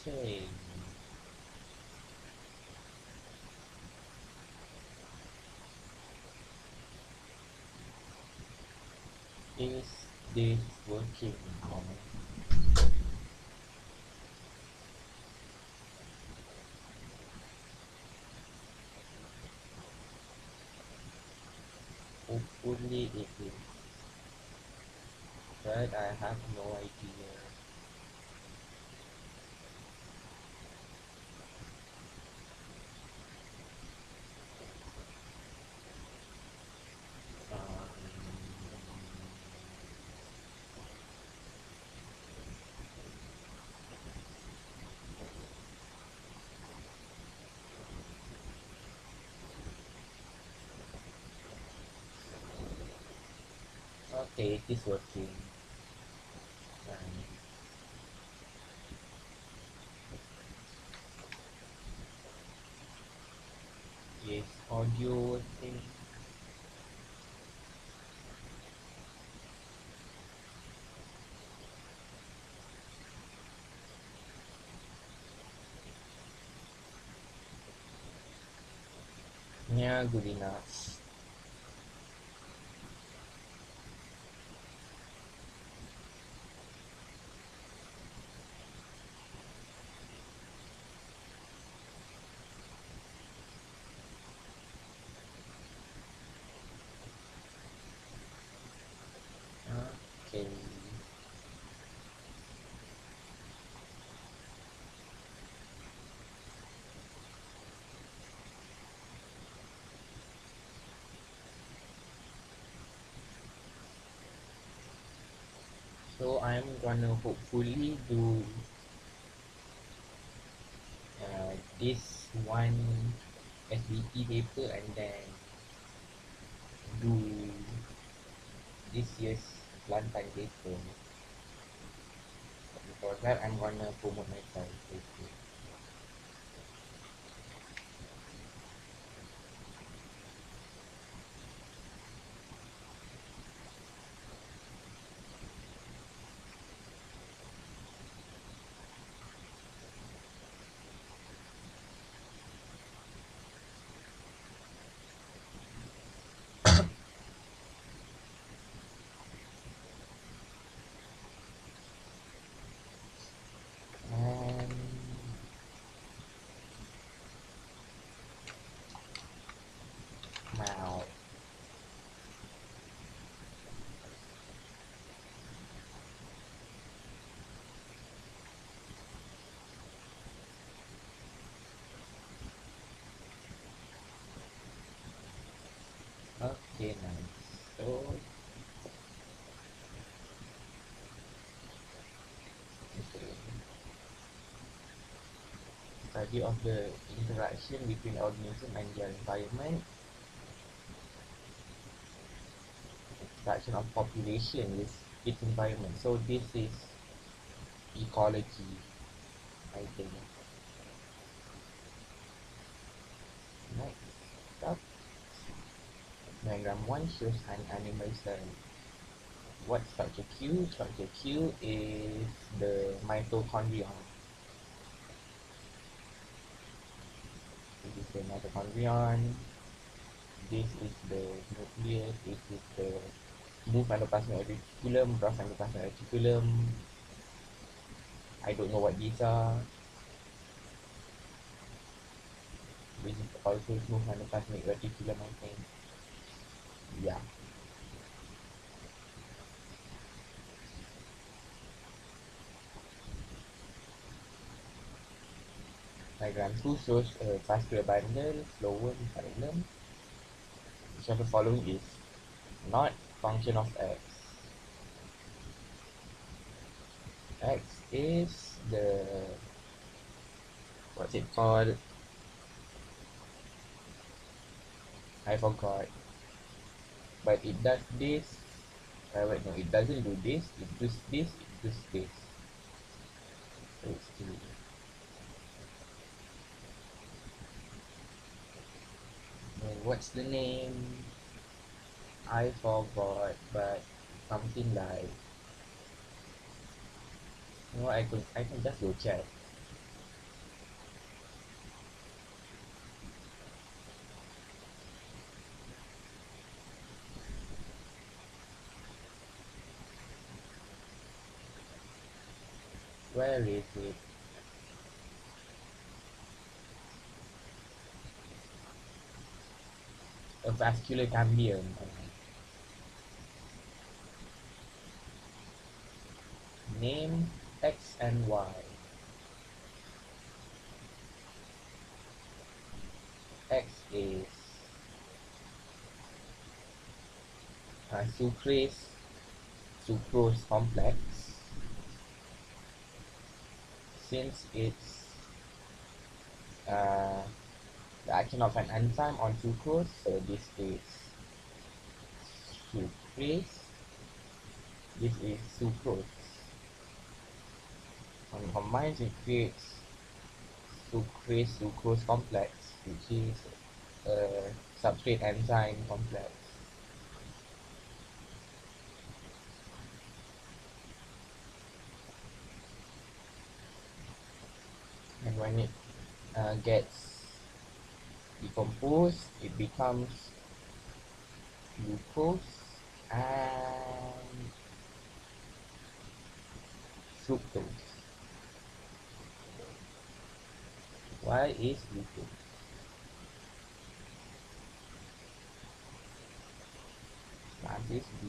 Okay. Is this working now? Hopefully it is, but I have no idea. Um, okay, it is working. Um, yes, audio working. Yeah, good enough. Okay. So I'm gonna hopefully do this one SBT paper and then do this year's Lantai paper. Before that, I'm gonna promote myself. Basically. And now, okay, nice. So, study of the interaction between organism and their environment, interaction of population with its environment. So this is ecology, I think. Next up, diagram 1 shows an animal cell. What structure Q? Structure Q is the mitochondrion. This is the mitochondrion. This is the nucleus. This is the smooth endoplasmic reticulum, rough endoplasmic reticulum. I don't know what these are. This is also smooth endoplasmic reticulum, I think. Yeah. Diagram 2 shows a vascular bundle, phloem, phylum. Which of the following is not function of X? X is the, what's it called? I forgot. But it does this. Wait, no, it doesn't do this. It does this. It does this. So it's still. And what's the name? I forgot, but something like. You know, I can just go check. Where is it? A vascular cambium. Name X and Y. X is sucrose complex. Since it's I cannot find enzyme on sucrose, so this is sucrase. This is sucrose. When combined, it creates sucrose complex, which is a substrate enzyme complex. And when it gets decomposed, it becomes glucose and fructose. Why is glucose? That is B.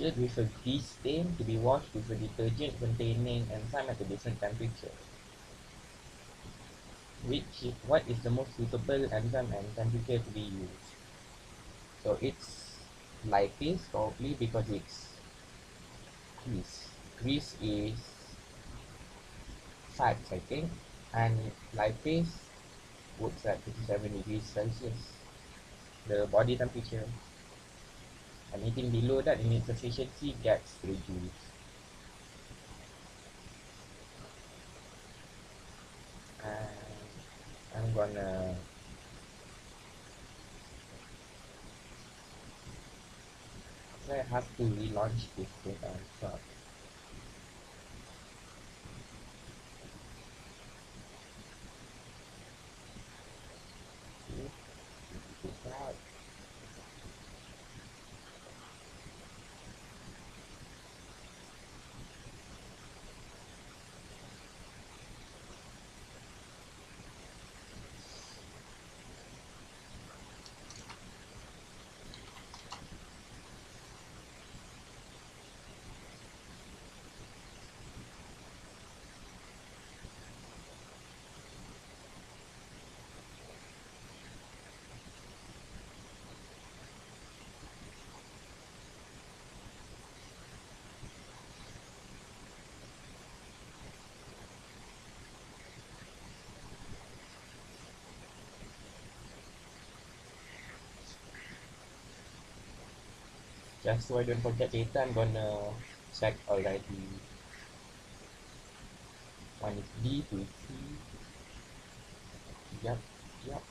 Sealed with a grease stain to be washed with a detergent containing enzyme at a different temperature. What is the most suitable enzyme and temperature to be used? So it's lipase probably because it's grease. Grease is fats, I think, and lipase works at 57 degrees Celsius, the body temperature. Anything below that in its efficiency gets reduced. And I'm gonna I have to relaunch this data. Just so I don't forget data, I'm gonna check already. One is B, two is C. Yep, yep.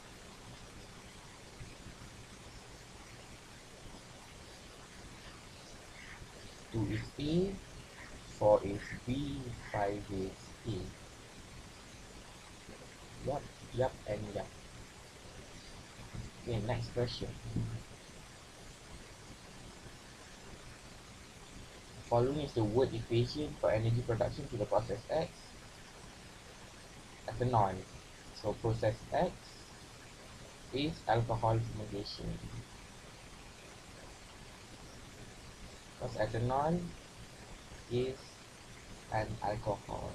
2 is A, 4 is B, 5 is A. Yep, yep, and yep. Okay, next question. Following is the word equation for energy production to the process X. Ethanol. So process X is alcohol fermentation. Because ethanol is an alcohol.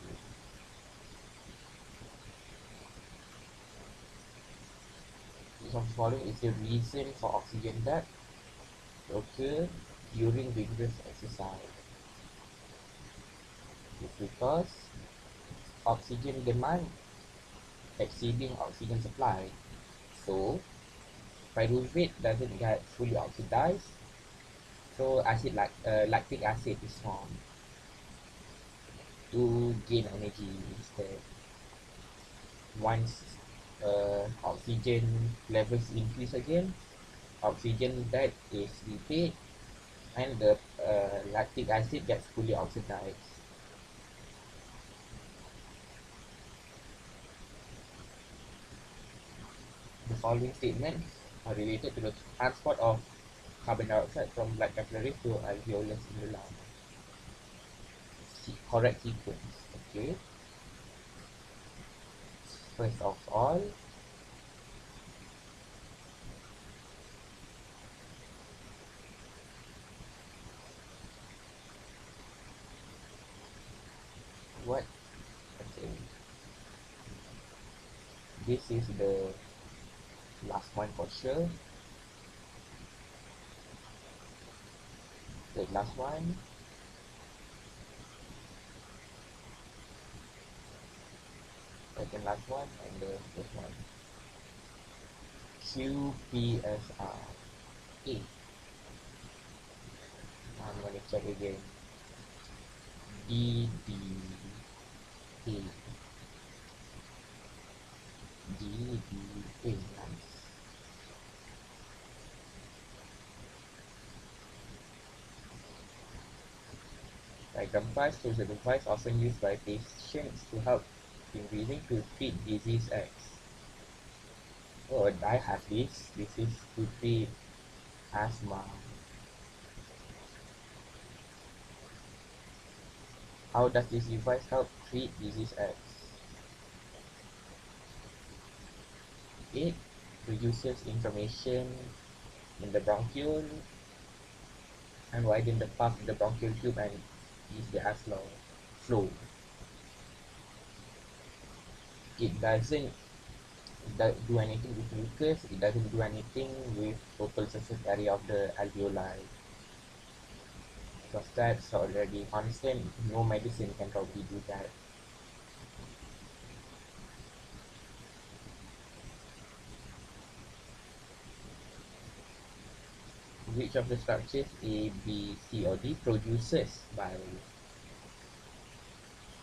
So following is the reason for oxygen death to occur during vigorous exercise. It's because oxygen demand exceeding oxygen supply. So pyruvate doesn't get fully oxidized, so lactic acid is formed. to gain energy instead. Once oxygen levels increase again, oxygen that is repaid, and the lactic acid gets fully oxidized. The following statements are related to the transport of carbon dioxide from blood capillaries to alveolus in the lung. Correct sequence. Okay. First of all, what? Okay. This is the last one for sure. The last one. Second last one, and the first one. QPSR. A. I'm going to check again. DDA. DDA. Nice. Diagram 5 shows a device often used by patients to help in breathing to treat disease X. Oh, I have this. This is to treat asthma. How does this device help treat disease X? It reduces inflammation in the bronchiole and widen the path in the bronchial tube and ease the airflow flow. It doesn't do anything with mucus, it doesn't do anything with total surface area of the alveoli. Because that's already constant, no medicine can probably do that. Which of the structures A, B, C or D produces bile?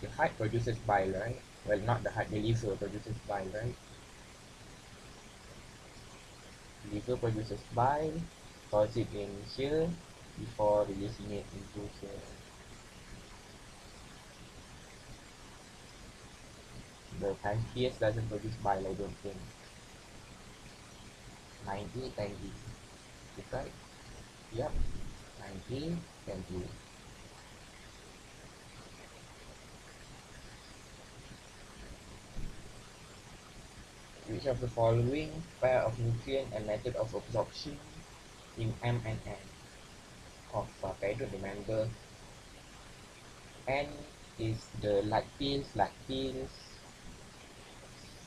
The heart produces bile, right? Well, not the heart, the liver produces bile, right? Liver produces bile, stores it in here before releasing it into here. The pancreas doesn't produce bile, I don't think. 90, 10 E. Is right? Yep. 90, 10 E. Which of the following pair of nutrient and method of absorption in M and N? Oh fuck, I don't remember. N is the lactase,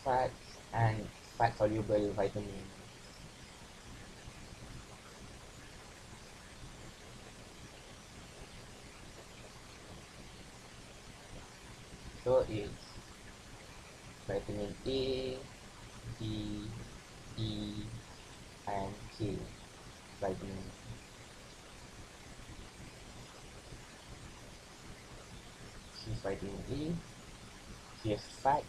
fats, and fat soluble vitamins. So it's vitamin A, D, E, and K vitamins. Here's vitamin A, here's fat.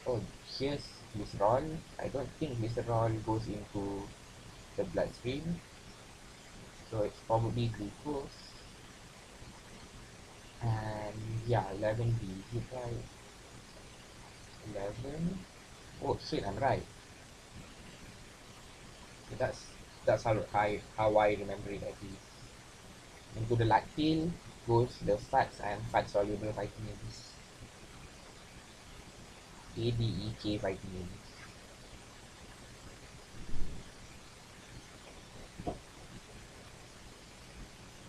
Oh, here's glycerol. I don't think glycerol goes into the bloodstream, so it's probably glucose. And yeah, 11B, you try 11. Oh shit, I'm right. So that's how I remember it at least. Into the lactase goes the fats and fat soluble vitamins. A, D, E, K vitamins.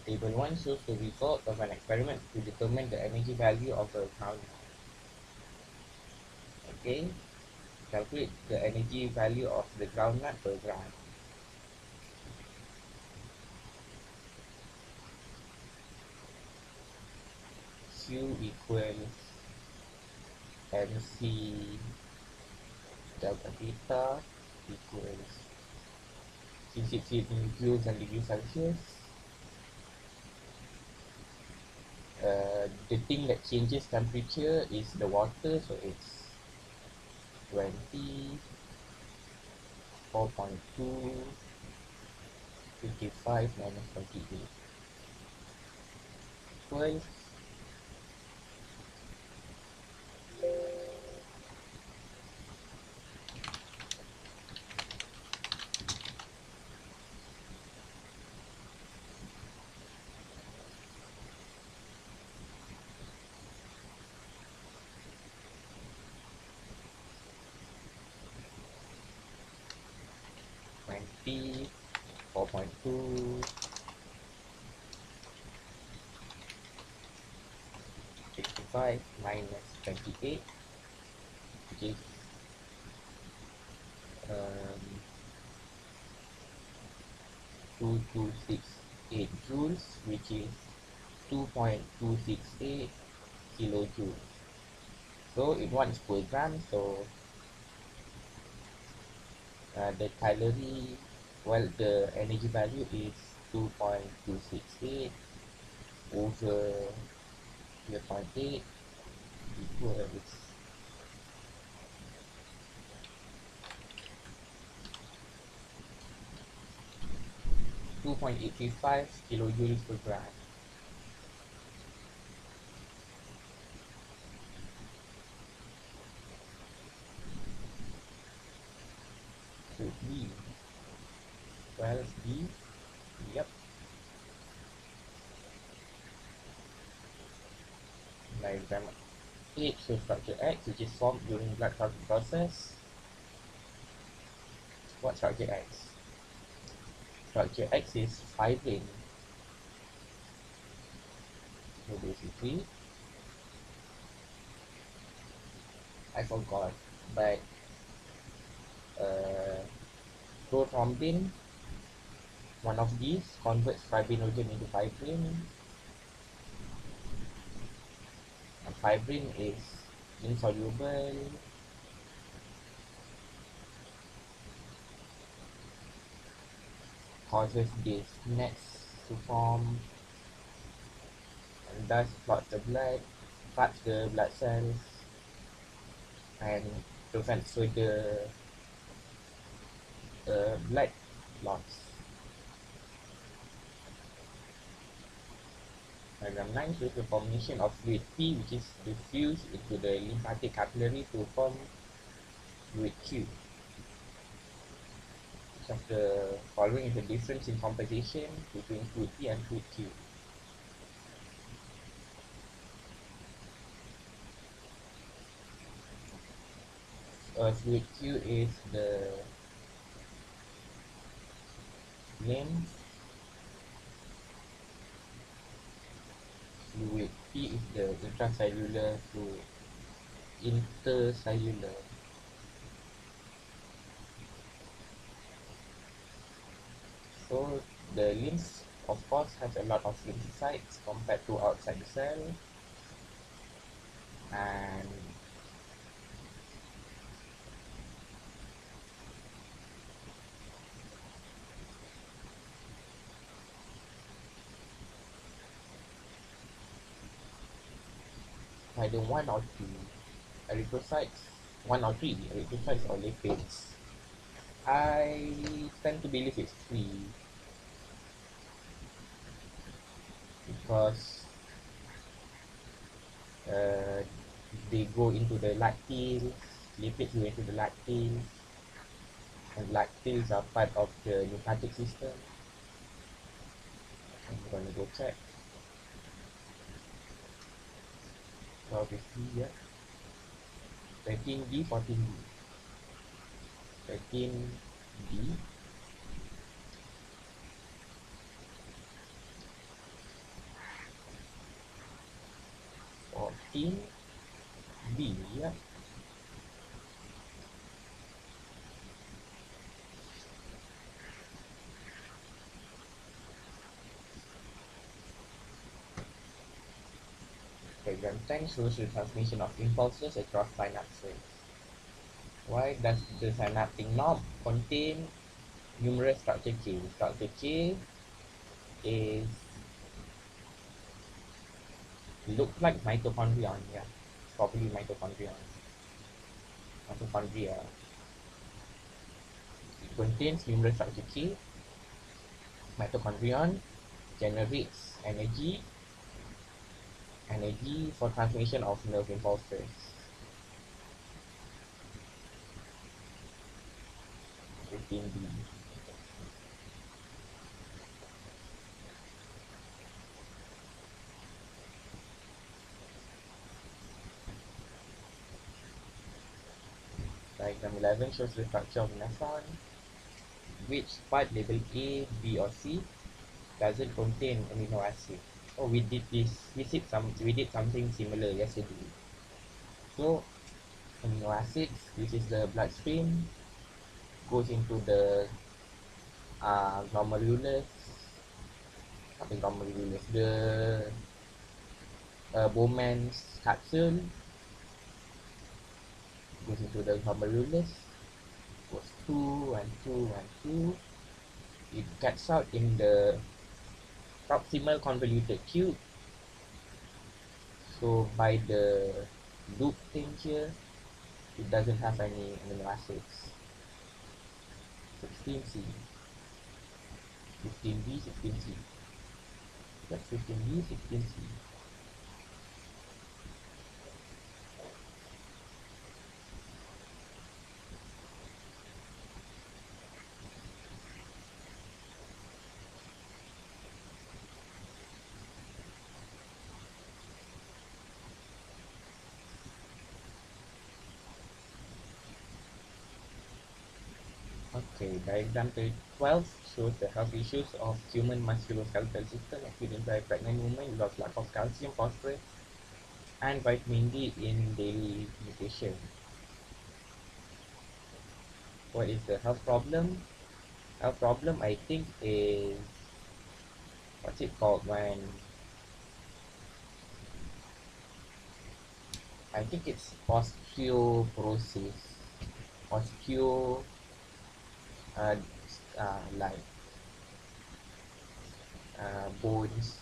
Table 1 shows the result of an experiment to determine the energy value of a ground. Okay, calculate the energy value of the groundnut per gram. Q equals MC delta theta equals, since it's in joules and degrees Celsius, The thing that changes temperature is the water, so it's 24.2 55 minus 28 equals 4.2 55 minus 28, which is um, 2268 joules, which is 2.268 kilojoules. So in 1 per gram, so the calorie, well, the energy value is 2.268 over 0.8 equals 2.835 kilojoules per gram. So B, well, B, yep, diagram 8 shows structure X, which is formed during blood clotting process. What structure X? Structure X is fibrin. So basically, I forgot, but uh, prothrombin, one of these, converts fibrinogen into fibrin, and fibrin is insoluble, causes these nets to form, and thus clots the blood, cuts the blood cells, and prevents further blood loss. Diagram 9 shows the formation of fluid P, which is diffused into the lymphatic capillary to form fluid Q. Which of the following is the difference in composition between fluid P and fluid Q? Fluid Q is the lymph, fluid P is the intracellular fluid, intercellular. So the lymph, of course, has a lot of lymphocytes compared to outside the cell, and either one or two erythrocytes, one or three erythrocytes or lipids. I tend to believe it's three because uh, they go into the lacteals, lipids go into the lacteals, and lacteals are part of the lymphatic system. I'm gonna go check. So obviously, yeah, 13D, 14D, 13D, 14B, yeah. Diagram 10 shows the transmission of impulses across synapses. Why does the synaptic knob contain numerous structure K? Structure K is looks like mitochondria. Yeah, it's probably mitochondria. Mitochondria. It contains numerous structure key. Mitochondrion generates energy for transmission of nerve impulses. 15B. Diagram 11 shows the structure of nephron. Which part labeled A, B, or C doesn't contain amino acid? Oh, we did this. We did something similar yesterday. So amino acids, which is the bloodstream, goes into the glomerulus. Apa glomerulus? The Bowman's capsule goes into the glomerulus. Goes 2 and 2 and 2. It gets out in the proximal convoluted tube. So by the loop thing here, it doesn't have any amino acids. 16C, 15B, 16C. That's 15B, 16C. Okay, diagram 12 shows the health issues of human musculoskeletal system experienced by pregnant women without lack of calcium, phosphorus, and vitamin D in daily nutrition. What is the health problem? Health problem, I think, is what's it called when I think it's osteoporosis, osteo, uh, like bones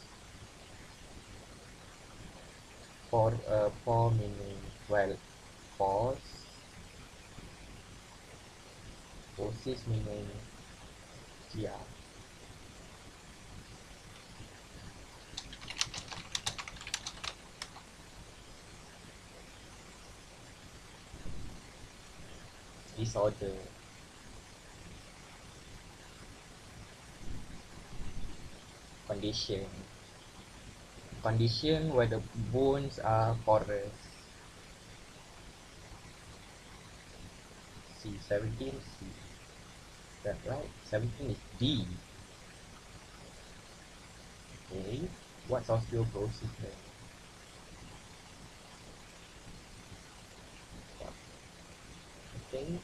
for meaning well, pause, porosis meaning yeah. Disorder. Condition. Condition where the bones are porous. C. 17 C. Is that right? 17 is D. Okay. What's osteoporosis then? Okay.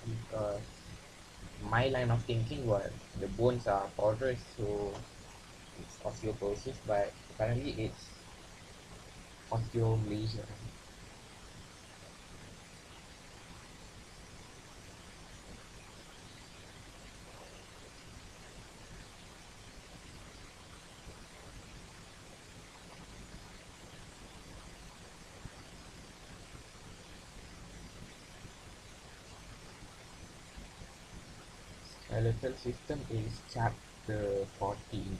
Because my line of thinking was the bones are porous, so it's osteoporosis, but apparently it's osteomalacia. Skeletal system is chapter 14.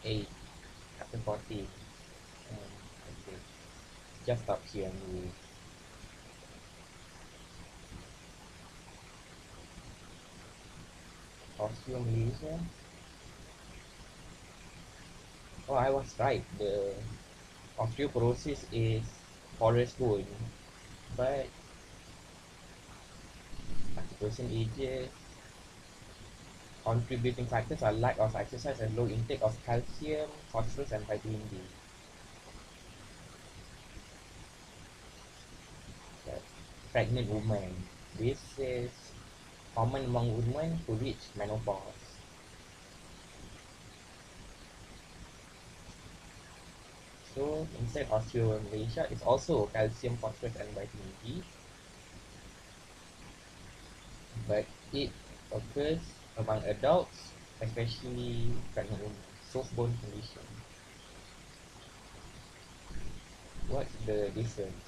A. Chapter 14. Okay. Just stop here anyway. Osteomalacia. Oh, I was right. The osteoporosis is porous bone. But as the person ages, contributing factors are lack of exercise and low intake of calcium, phosphorus, and vitamin D. Okay. Pregnant women. This is common among women who reach menopause. So instead osteomalacia is also calcium, phosphorus, and vitamin D, but it occurs among adults, especially pregnant women. Soft bone condition. What's the difference?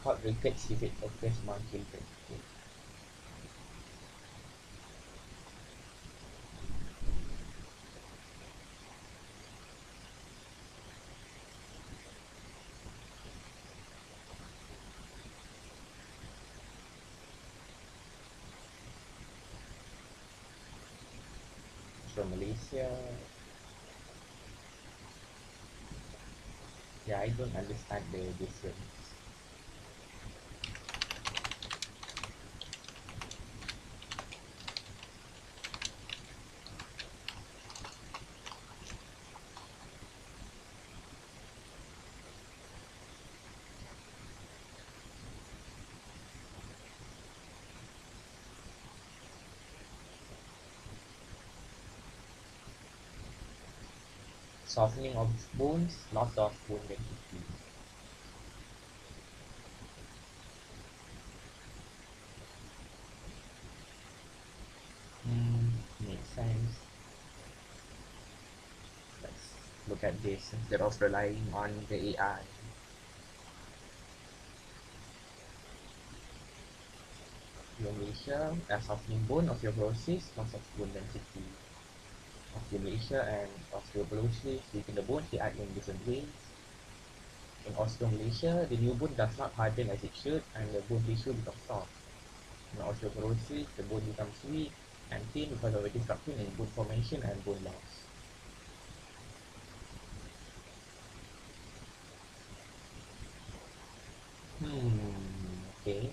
Called rickets if it occurs among children. Okay. From Malaysia. Yeah, I don't understand the difference. Softening of bones, loss of bone density. Makes sense. Let's look at this instead of relying on the AI. Osteomalacia, a softening bone, osteoporosis, loss of bone density. Osteomalacia and osteoporosis within the bones, they act in different ways. In osteomalacia, the new bone does not harden as it should and the bone tissue becomes soft. In osteoporosis, the bone becomes weak and thin because of a disruption in bone formation and bone loss. Okay,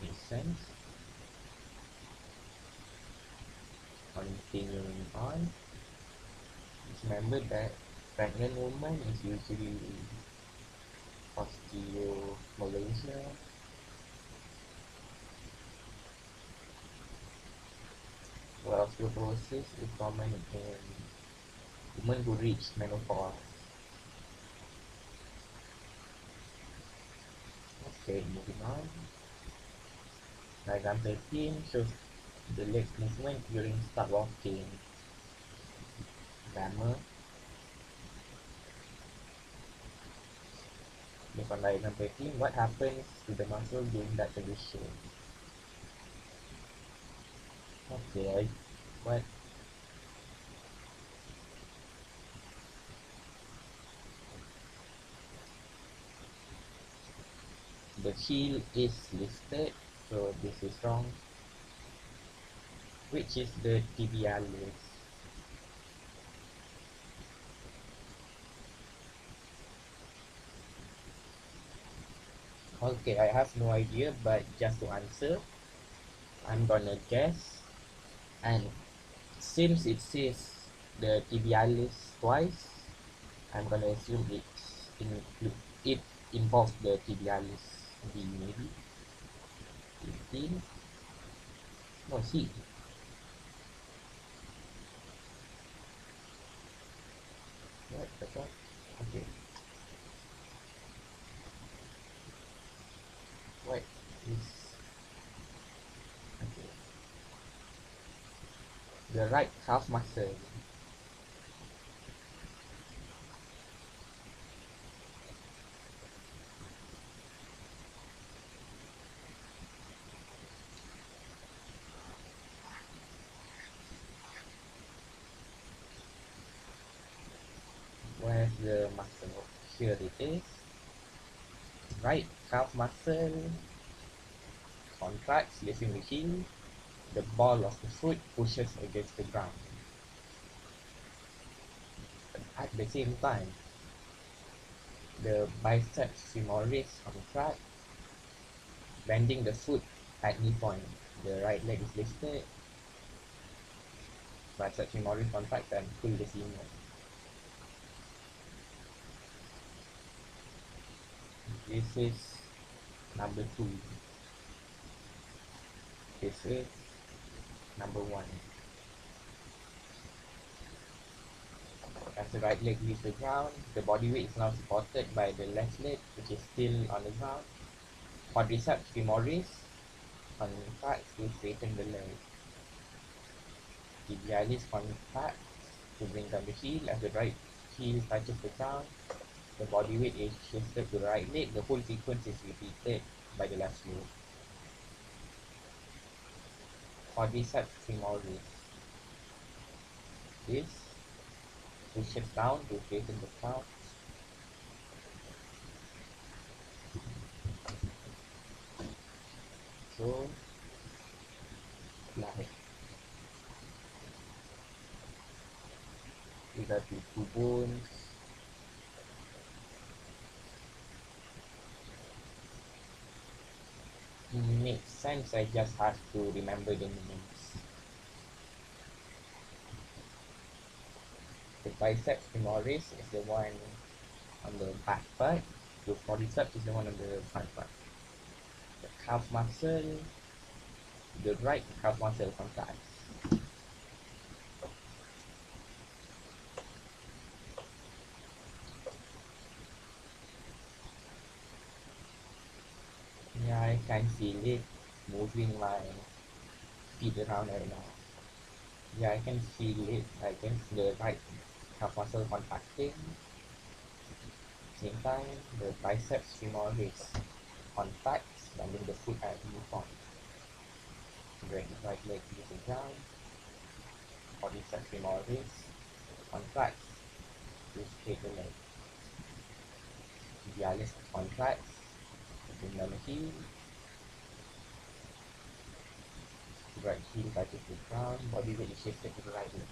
makes sense. Continuing on, just remember that pregnant woman is usually osteomalacia, while osteoporosis is common in women who reach menopause. Okay, moving on. Diagram 13 shows the leg movement during start walking. Grammar. Based on diagram 13, what happens to the muscle during that condition? Okay, what the heel is lifted, so this is wrong. Which is the tibialis? Okay, I have no idea, but just to answer, I'm gonna guess. And since it says the tibialis twice, I'm gonna assume it involves the tibialis. B maybe 15. No, C. What the fuck? Okay. What is okay? The right calf muscle. Where's the muscle? Here it is. Right calf muscle contracts, lifting the heel. The ball of the foot pushes against the ground. At the same time, the biceps femoris contract, bending the foot at knee point. The right leg is lifted, biceps femoris contract and pull the femur. This is number 2. This is number 1. As the right leg leaves the ground, the body weight is now supported by the left leg, which is still on the ground. Quadriceps femoris contracts to straighten the leg. Tibialis contracts to bring down the heel. As the right heel touches the ground, the body weight is shifted to the right leg. The whole sequence is repeated by the left leg. Quadriceps femoris. This pushes down to straighten the ground. So, like these are the two bones. Makes sense, I just have to remember the names. The biceps femoris is the one on the back part. The quadriceps is the one on the front part. The calf muscle, the right calf muscle contracts. Yeah, I can feel it moving my feet around right now. Yeah, I can feel it. I can feel the right calf muscle contracting. Same time, the biceps femoris contracts, bending the foot at knee point. Bring the right leg to the ground. Quadriceps femoris contracts to straight the leg. Tibialis contracts, bring down the heel. Right heel touches the ground, body weight is shifted to the right leg.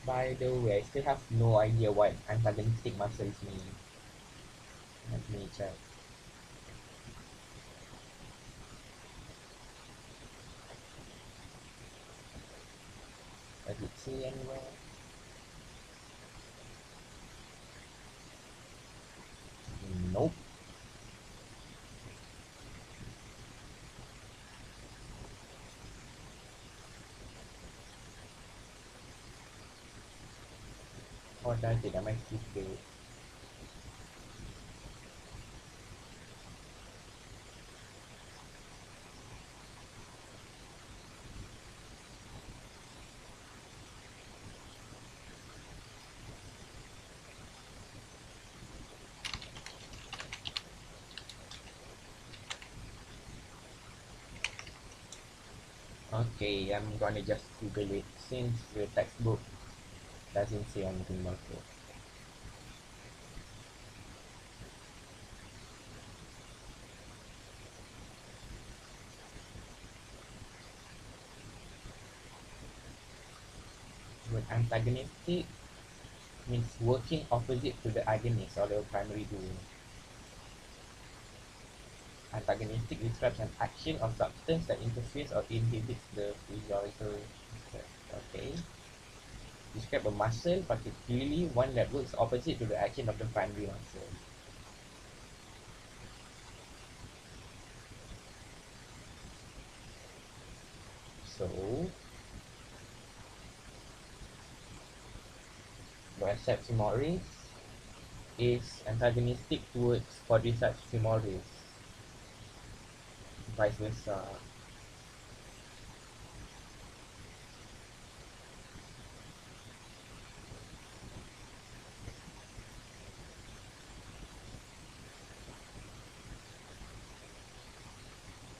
By the way, I still have no idea what antagonistic muscles mean. Let me check. Does it say anywhere? Nope. Or does it? Am I stupid? Okay, I'm gonna just Google it since the textbook doesn't say anything about it. But antagonistic means working opposite to the agonist or the primary goal. Antagonistic describes an action or substance that interferes or inhibits the physiological process. Okay. Describe a muscle, particularly one that works opposite to the action of the primary muscle. So, biceps femoris is antagonistic towards quadriceps femoris, vice versa.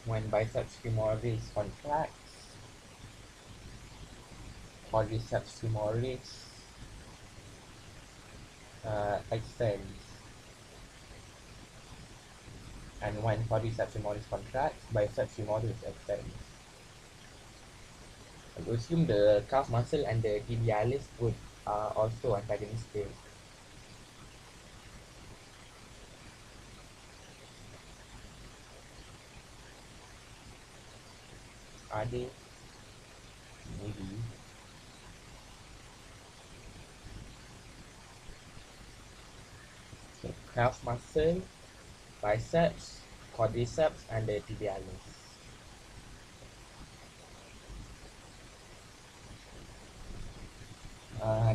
When biceps femoris contracts, quadriceps femoris extends. And when quadriceps femoris contracts, biceps femoris extends. I would assume the calf muscle and the tibialis would are also antagonistic. Are they? Maybe. So calf muscle, biceps, quadriceps, and the tibialis.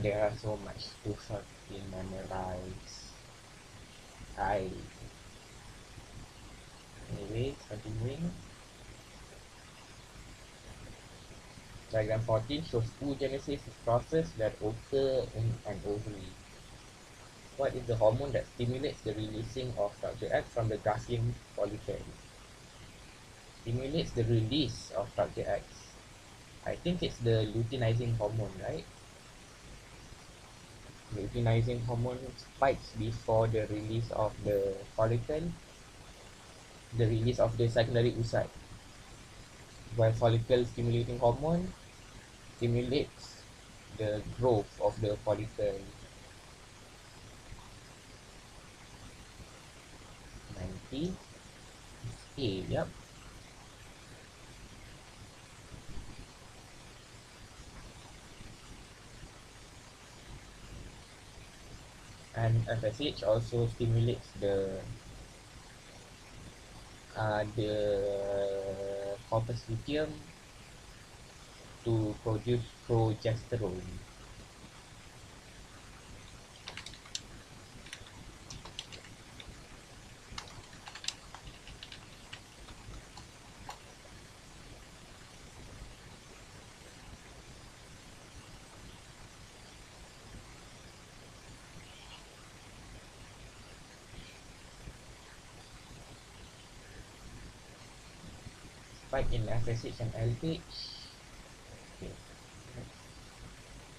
There are so much to fucking memorize. I Anyway, continuing. Diagram 14 shows oogenesis is process that occur in an ovary. What is the hormone that stimulates the releasing of structure X from the Garcian follicle? Stimulates the release of structure X. I think it's the luteinizing hormone, right? Luteinizing hormone spikes before the release of the follicle, the release of the secondary oocyte. While follicle stimulating hormone stimulates the growth of the follicle. 90 A, yep. And FSH also stimulates the corpus luteum to produce progesterone. Spike in FSH and LH, okay,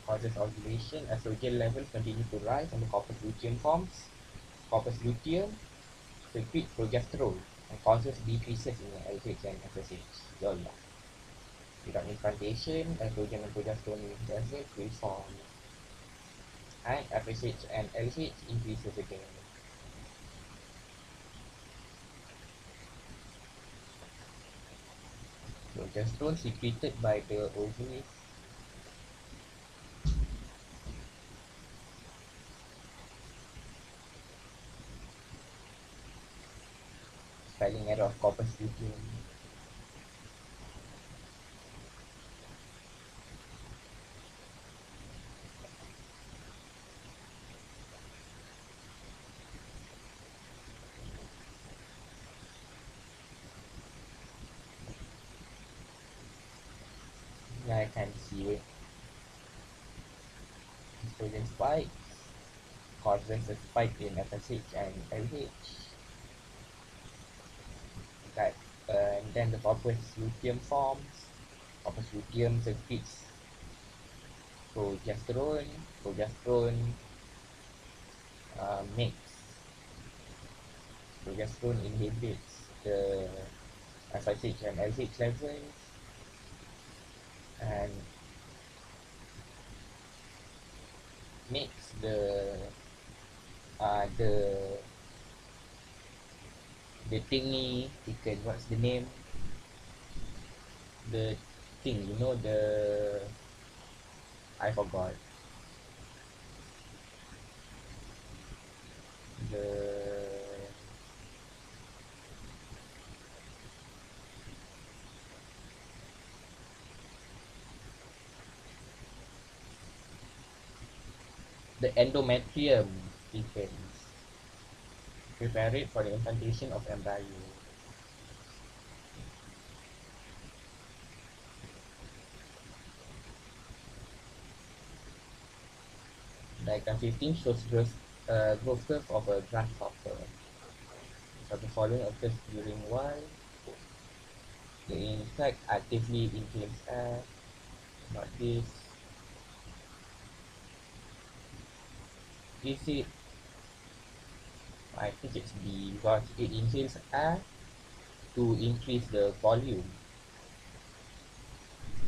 causes ovulation. Estrogen levels continue to rise and the corpus luteum forms. Corpus luteum secretes progesterone and causes decreases in the LH and FSH. Yalla. Without implantation, estrogen and progesterone acid will form, and FSH and LH increases again. Progesterone secreted by the ovaries. Spelling error of corpus luteum. Yeah, I can see it. Estrogen spike causes a spike in FSH and LH. That, and then the corpus luteum forms. Corpus luteum secretes progesterone. Progesterone makes progesterone inhibits the FSH and LH levels and makes uh, the the thingy chicken. What's the name? The thing, you know, the I forgot the endometrium thickens. Prepare it for the implantation of embryo. Diagram 15 shows growth curve of a grasshopper. So the following occurs during Y. The insect actively inhales air, not this. Is it? I think it's B because it inhales air to increase the volume,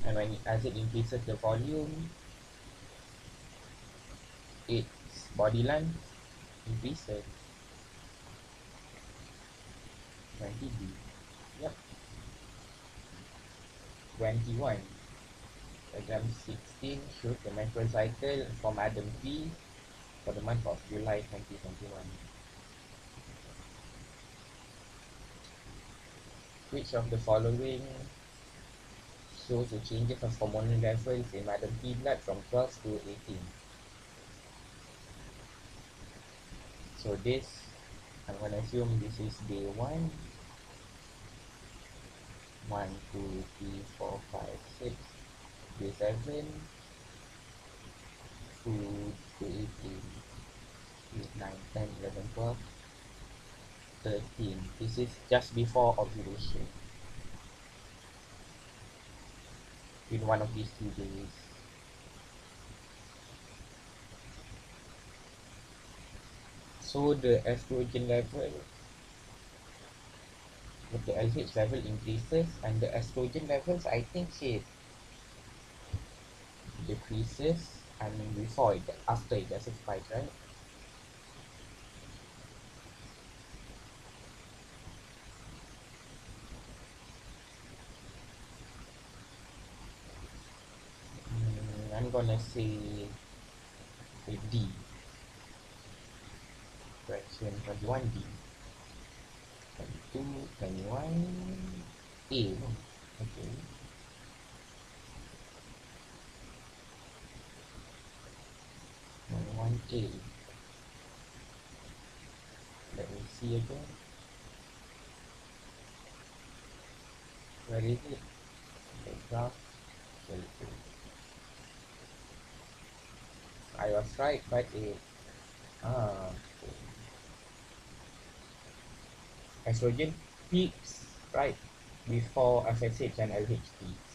and as it increases the volume, its body length increases. 20B. Yep. 21. Diagram 16 shows the menstrual cycle for Madam P for the month of July 2021. Which of the following shows the changes of hormonal levels in Madam P blood from 12 to 18? So this, I'm going to assume this is day 1. 1, 2, 3, 4, 5, 6. Day 7, 2 to 18. 8, 9, 10, 11, 12, 13. This is just before ovulation. In one of these 2 days. So the estrogen level, the LH level increases, and the estrogen levels, I think it decreases, and before it, after it does a spike, right? I'm gonna say D. Question 21D. 22, 21 A. Okay. 21A. Let me see again. Where is it? The graph. I was right, but it. Ah. Estrogen peaks right before FSH and LH peaks.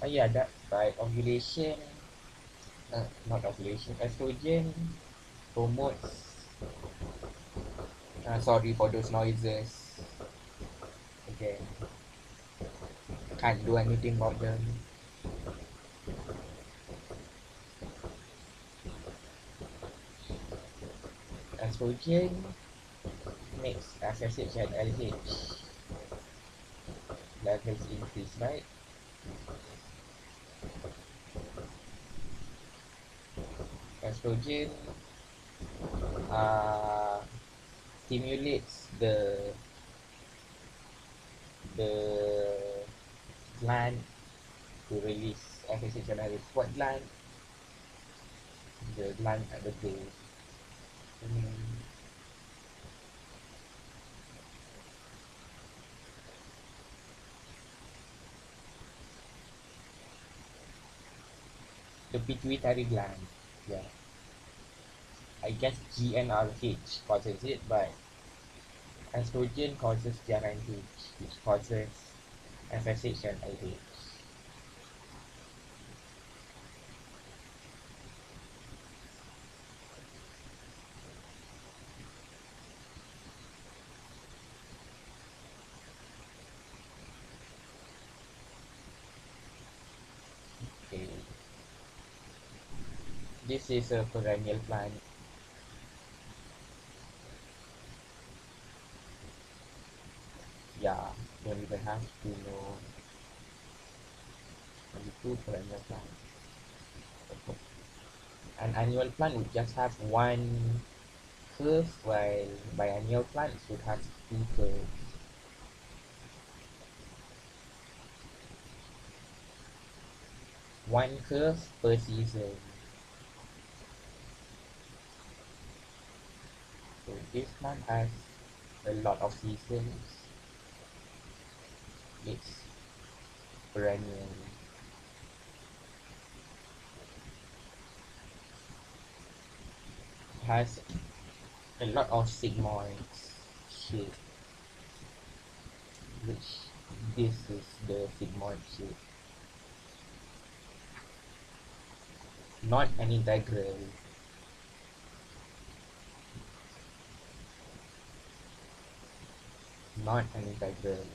Yeah, that's right. Ovulation, not ovulation, estrogen promotes. Sorry for those noises. Again, can't do anything about them. Estrogen makes FSH and LH levels increase, right? Estrogen uh, stimulates the gland to release FSH and LH. What gland? The gland at the base. The pituitary gland. Yeah. I guess GnRH causes it, but estrogen causes GnRH, which causes FSH and LH. Okay. This is a perennial plant. Yeah, don't even have to know. Only 2 perennial plants. An annual plant would just have one curve, while biennial plants would have 2 curves. one curve per season. So this one has a lot of seasons. It's perennial. It has a lot of sigmoids shape, which this is the sigmoid shape. Not an integral. Not an integral.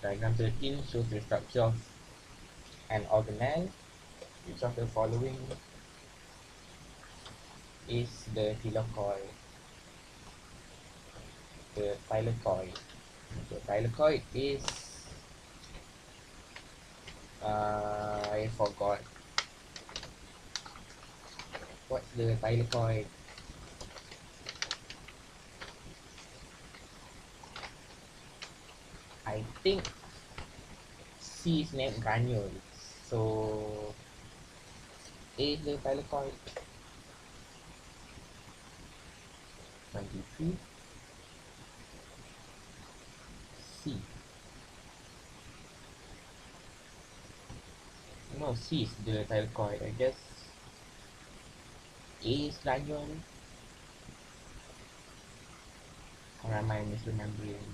Diagram 13 shows the structure of an organelle. Which of the following is the thylakoid? The thylakoid. The thylakoid is I forgot. What's the thylakoid? I think C is named granules. So A is the thylakoid. 23. C. No, C is the thylakoid. I guess A is granule. Or am I misremembering?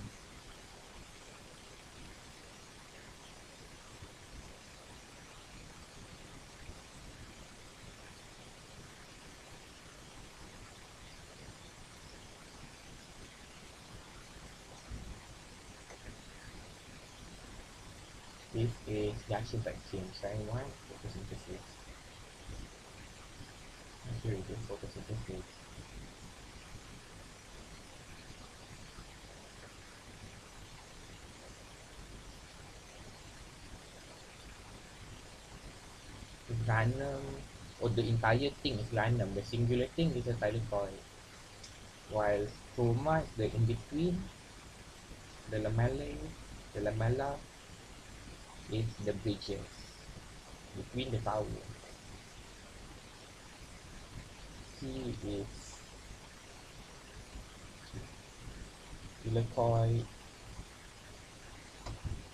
This is gaseous exchange. Line 1, photosynthesis. Here it is, photosynthesis. Random, or the entire thing is random. The singular thing is a thylakoid. While stroma is the in-between, the lamellae, the lamella is the bridges between the towers. C is thylakoid,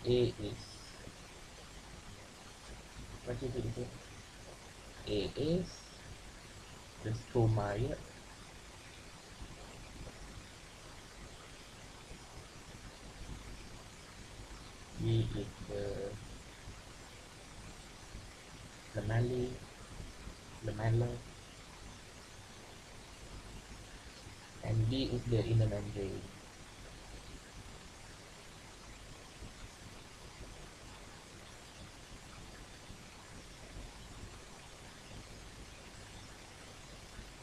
A is, what is it? A is the stroma, yeah. B is the lamellae, lamella, and D is the inner membrane.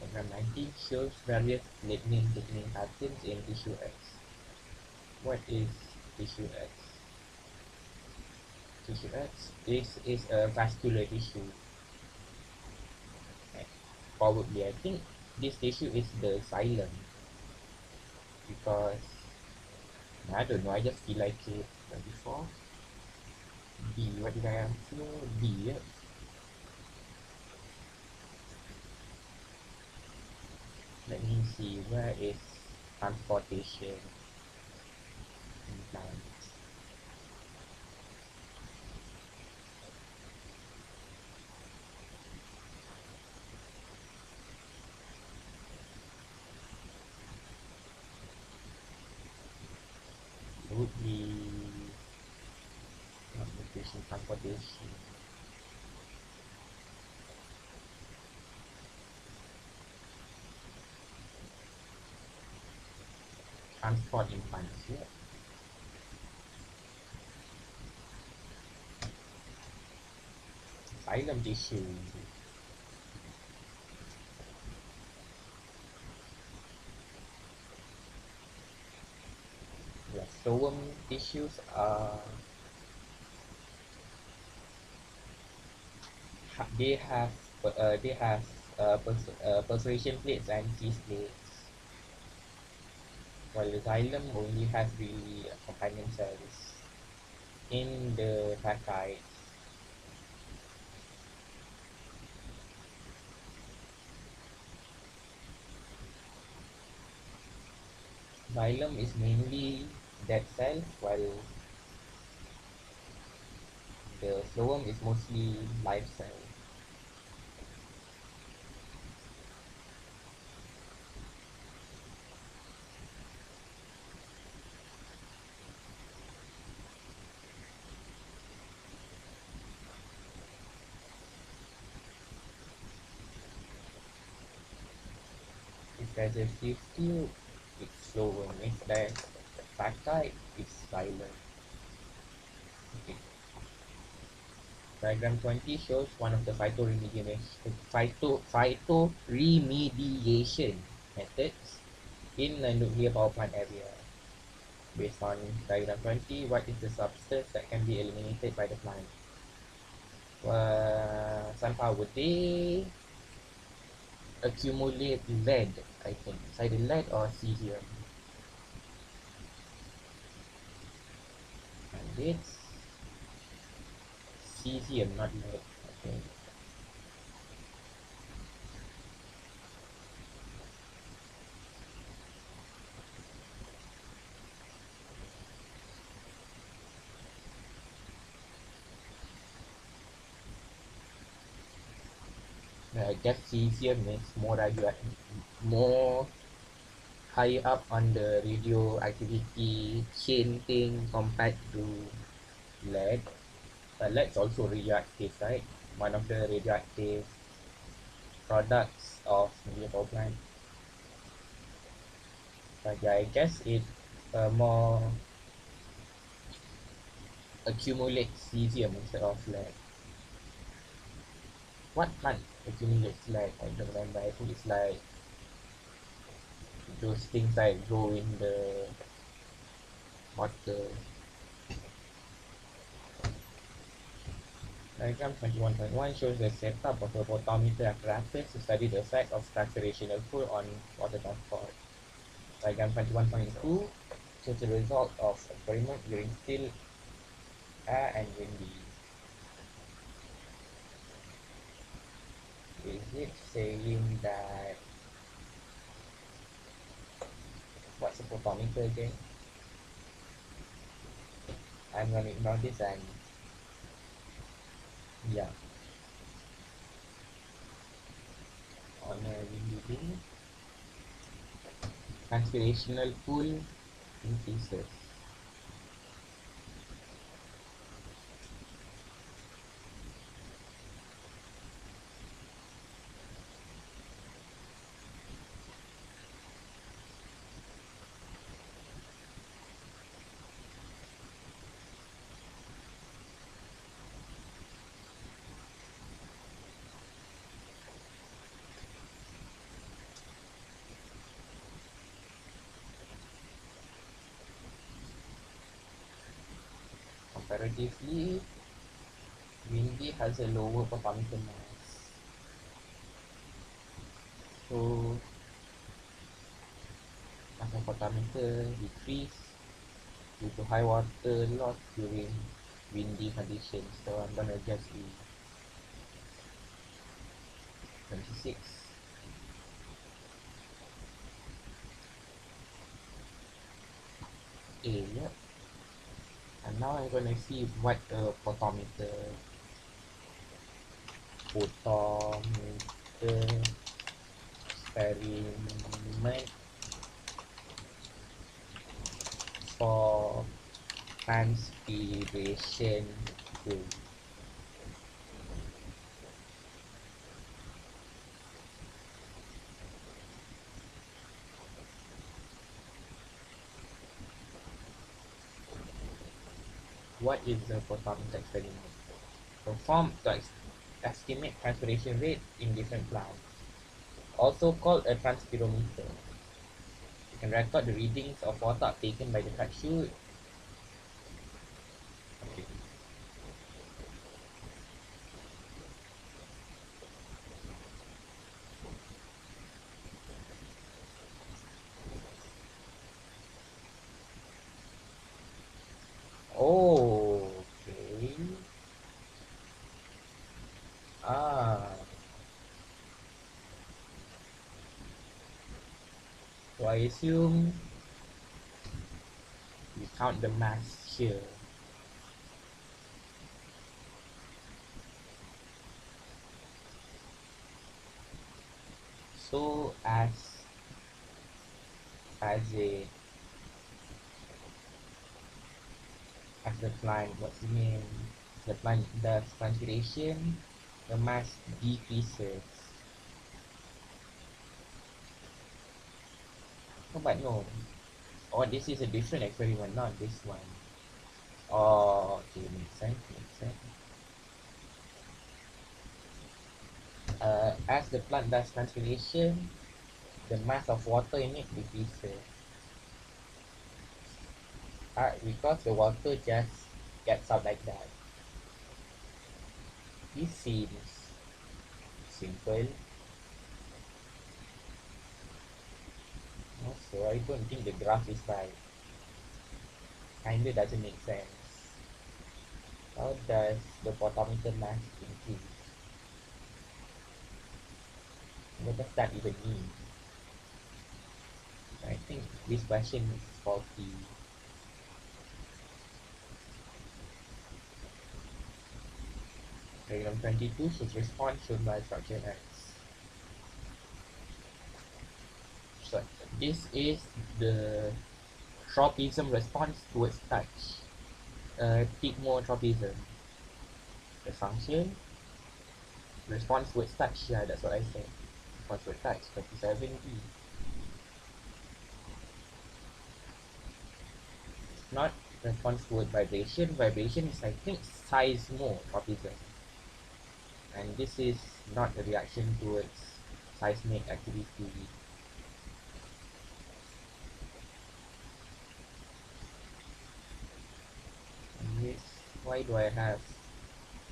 Diagram 19 shows various lignin-lignin patterns in tissue X. What is tissue X? Tissue X, this is a vascular tissue. Probably, I think this tissue is the xylem, because I don't know, I just feel like it. 24. D, what did I answer? D, yeah. Let me see, where is transportation in plants? It would be transportation. Transport in plants, yeah. Xylem tissue. Yeah, phloem tissues are they have perforation plates and cyst plates, while the xylem only has really companion cells. in the peptides. Xylem is mainly dead cells, while the phloem is mostly live cells. If there's a fifth, it's phloem. If there's peptide, it's xylem. Okay. Diagram 20 shows one of the phytoremediation methods in a nuclear power plant area. Based on diagram 20, what is the substance that can be eliminated by the plant? Somehow would they accumulate lead, I think. It's either lead or cesium. And it's cesium, not lead. Okay. I guess cesium is more higher up on the radioactivity chain thing compared to lead. But lead's also radioactive, right? One of the radioactive products of nuclear power plant. But yeah, I guess it more accumulates cesium instead of lead. What plant accumulates lead? I don't remember. I think it's like those things that grow in the water. Diagram 21.1 shows the setup of a photometer apparatus to study the effect of saturational pull on water transport. Diagram 21.2 shows the result of experiment during still air and windy. Is it saying that what's a photometer again? I'm gonna ignore this and yeah, on a windy day, transpirational pull increases. Comparatively, windy has a lower photometer mass. So mass of photometer decrease due to high water loss during windy conditions. So I'm gonna guess the 26. A, yep. And now I'm gonna see what a photometer experiment for transpiration tool. What is the photometer experiment? Performed to estimate transpiration rate in different plants, also called a transpirometer. You can record the readings of water taken by the cut chute. Okay. Oh, Ah, so I assume you count the mass here. So a as the plant, what's the name? The plant does transpiration, the mass decreases. Oh, but no. Oh, this is a different experiment, not this one. Oh, okay, makes sense, makes sense. As the plant does transpiration, the mass of water in it decreases. Because the water just gets out like that. This seems simple. Also, I don't think the graph is right. Kinda doesn't make sense. How does the potential mass increase? What does that even mean? I think this question is faulty. Diagram 22 shows response shown by structure X. So this is the tropism response towards touch. Thigmotropism. The function response towards touch. Yeah, that's what I said. Response towards touch. 37B. Not response toward vibration. Vibration is, I think, seismotropism. And this is not a reaction towards seismic activity. And this, why do I have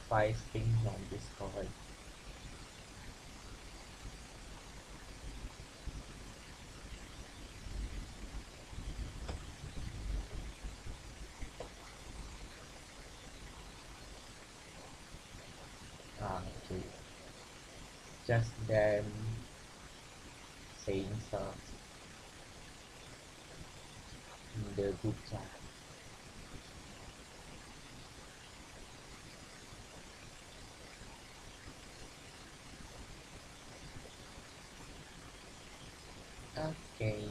5 things on Discord? Okay. Just them saying stuff in the group chat. Okay.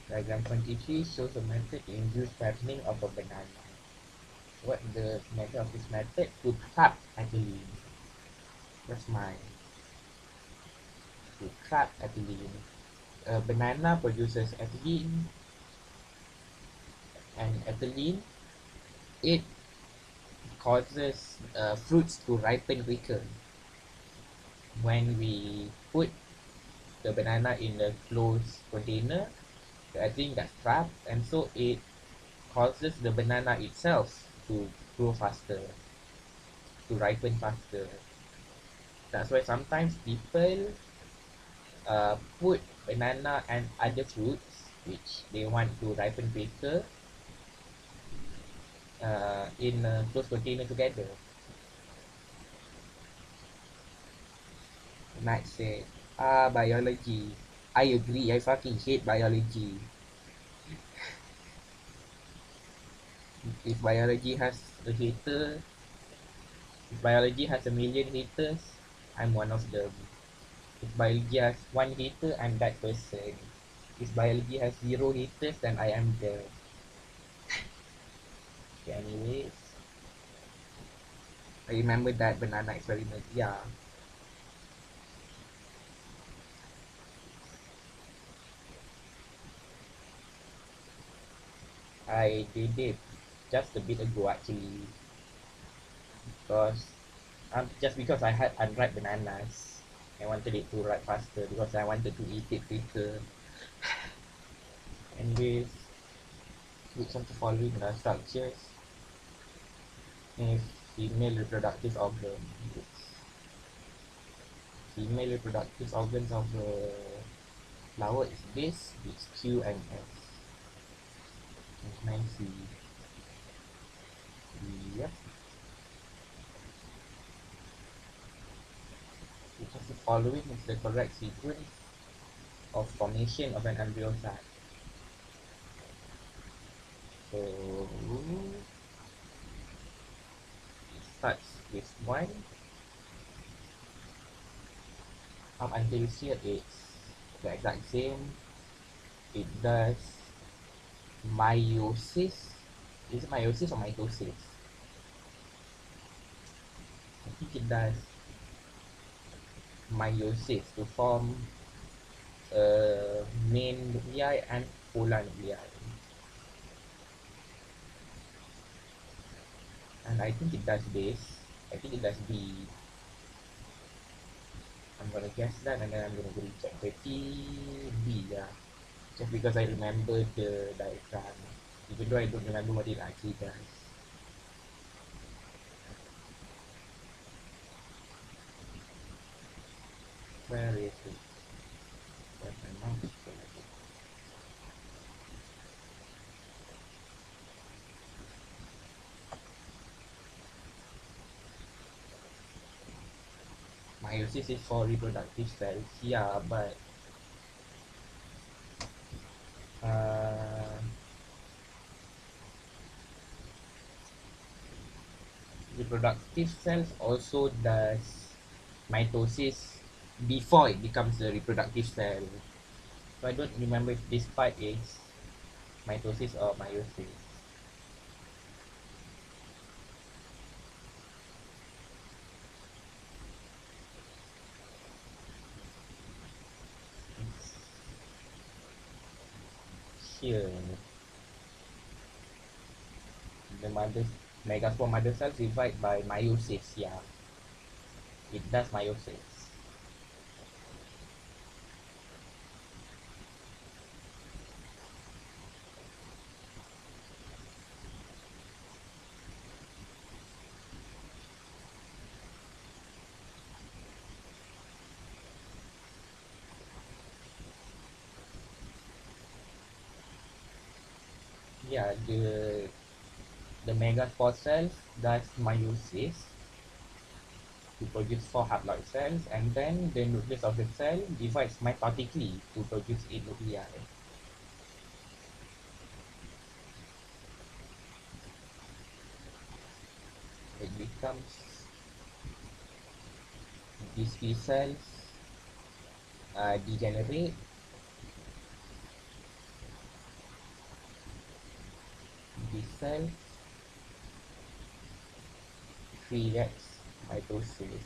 Diagram 23 shows a method to induce ripening of a banana. What the method of this method? To trap ethylene. That's mine. To trap ethylene. A banana produces ethylene, and ethylene, it causes fruits to ripen quicker. When we put the banana in a closed container, the ethylene gets trapped, and so it causes the banana itself to grow faster, to ripen faster. That's why sometimes people put banana and other fruits which they want to ripen quicker in a closed container together. Matt said, biology. I agree, I fucking hate biology. If biology has a hater, if biology has a million haters, I'm one of them. If biology has one hater, I'm that person. If biology has 0 haters, then I am there. Okay, anyways, I remember that banana experiment. Yeah, I did it just a bit ago actually, because just because I had unripe bananas. I wanted it to ripe faster because I wanted to eat it quicker. Anyways, switch on to following the structures. If female reproductive organ. female reproductive organs of the flower is this, it's Q and S. 9C. Yep. Which of the following is the correct sequence of formation of an embryo sac? So it starts with 1 up until here it's the exact same. It does meiosis. Is it meiosis or mitosis? I think it does meiosis to form main nuclei and polar nuclei. And I think it does this. I think it does B. I'm gonna guess that and then I'm gonna go check the B, yeah. Just because I remember the diagram, even though I don't remember what it actually does. Where is it? Where's my mouse? Meiosis is for reproductive cells, yeah, but reproductive cells also does mitosis before it becomes a reproductive cell. So I don't remember if this part is mitosis or meiosis. Here, the mother megaspore mother cells divide by meiosis, yeah. It does meiosis. Yeah, the megaspore cells does meiosis to produce 4 haploid cells, and then the nucleus of the cell divides mitotically to produce 8 nuclei. It becomes these T cells degenerate. These cells creates mitosis.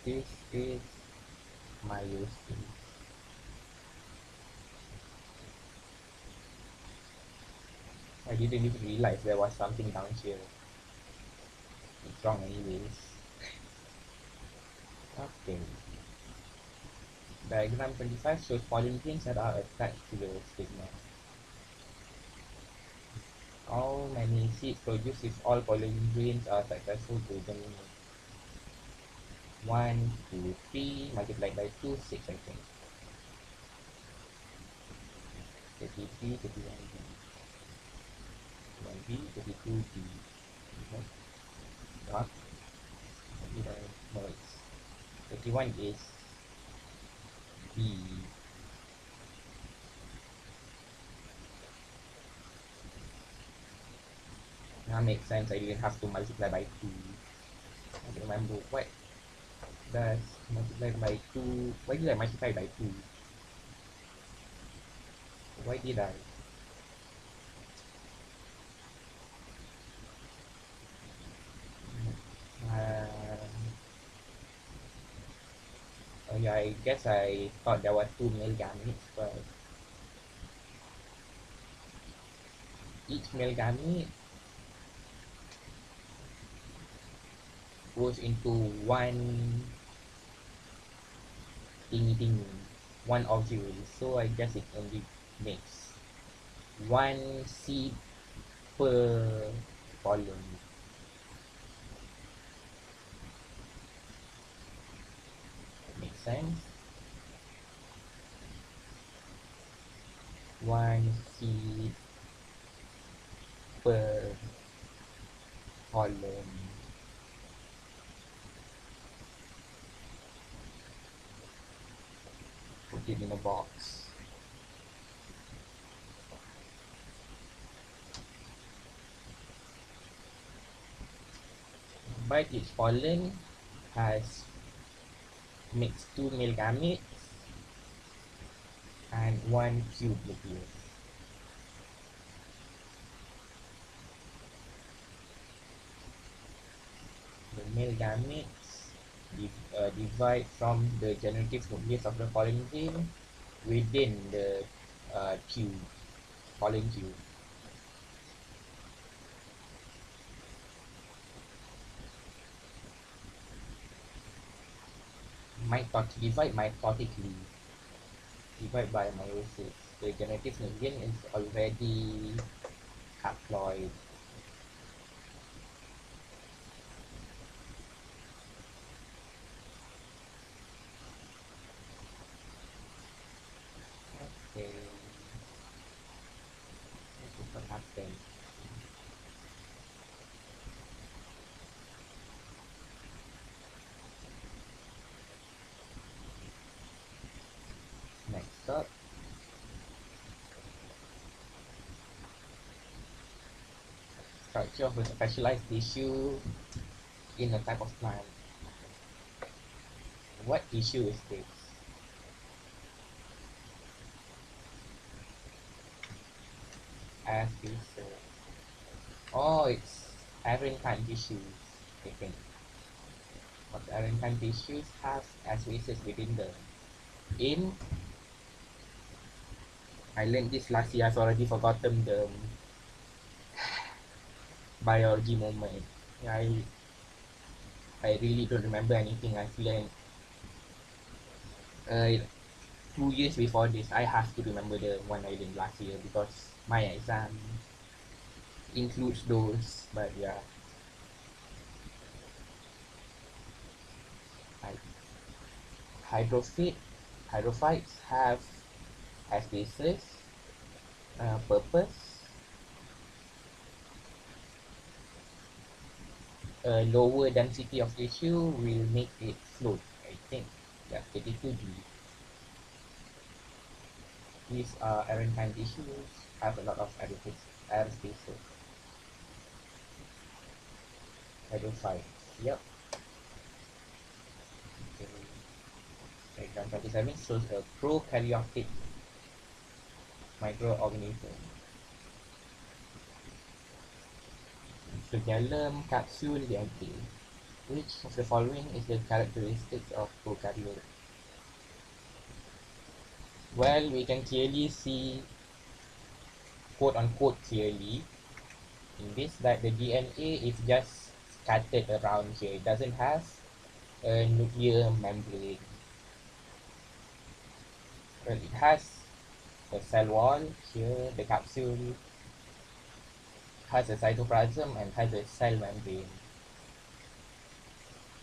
This is meiosis. I didn't even realize there was something down here. It's wrong anyways. Okay. Diagram 25 shows pollen grains that are attached to the stigma. How many seeds produced if all pollen grains are successful to germinate? 1, 2, 3, multiplied by 2, 6 I think. 33, 31B. 31B, 32B. Okay. Dot. No, it's 31 is B. That makes sense. I didn't have to multiply by 2. I don't remember what does multiply by 2. Why did I multiply by 2? Why did I? Oh yeah, I guess I thought there were 2 male gametes, but each male gamete goes into one thingy, one ovule. So I guess it only makes one seed per pollen. sense. 1 seed per column. Put it in a box. But each pollen has makes 2 male gametes and 1 cube nucleus. The male gametes divide from the generative nucleus of the pollen grain within the tube, pollen tube. Divide mitotically. Divide by meiosis. The generative nucleus is already haploid. Okay. This is what happens. Next up, structure of a specialized tissue in a type of plant. What tissue is this? As this. Oh, it's arrangement tissues, I think. What arrangement tissues have as bases within the in. I learned this last year. I've already forgotten the biology moment. I really don't remember anything I've learned. Uh, 2 years before this, I have to remember the one I learned last year because my exam includes those. But yeah, hydrophyte, hydrophytes have as basis purpose. A lower density of tissue will make it float, I think. Yeah, 32D. These are arrangement tissues, have a lot of air spaces. Hydrophytes. Yep. Okay. Diagram 27 shows a prokaryotic microorganism. Flagellum, capsule, DNA. Which of the following is the characteristics of prokaryote? Well, we can clearly see, quote unquote clearly, in this that the DNA is just scattered around here. It doesn't have a nuclear membrane. Well, it has a cell wall here, the capsule has a cytoplasm and has a cell membrane.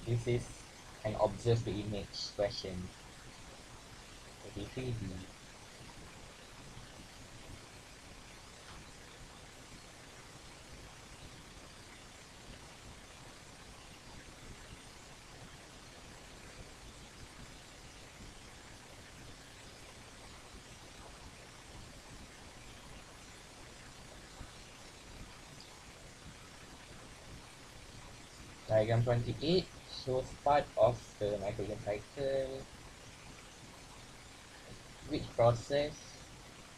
This is an observe the image question. 33D. Diagram 28 shows part of the nitrogen cycle. Which process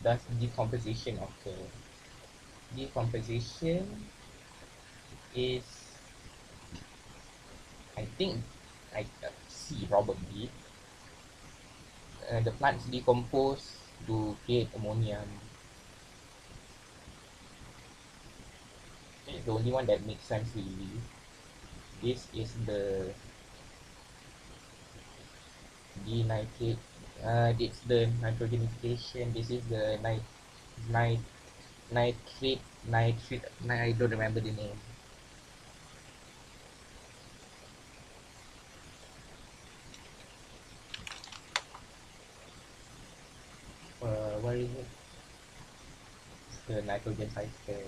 does decomposition occur? Decomposition is, I think, I see probably. The plants decompose to create ammonium. It's the only one that makes sense really. This is the denitrate. It's the nitrogenification. This is the nitrate. I don't remember the name. the nitrogen cycle?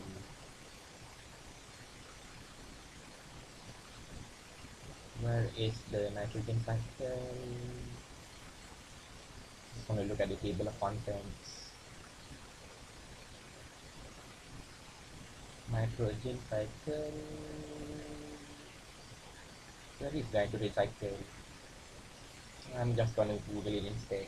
Where is the nitrogen cycle? Just want to look at the table of contents. Nitrogen cycle. Where is the nitrogen cycle? I'm just gonna Google it instead.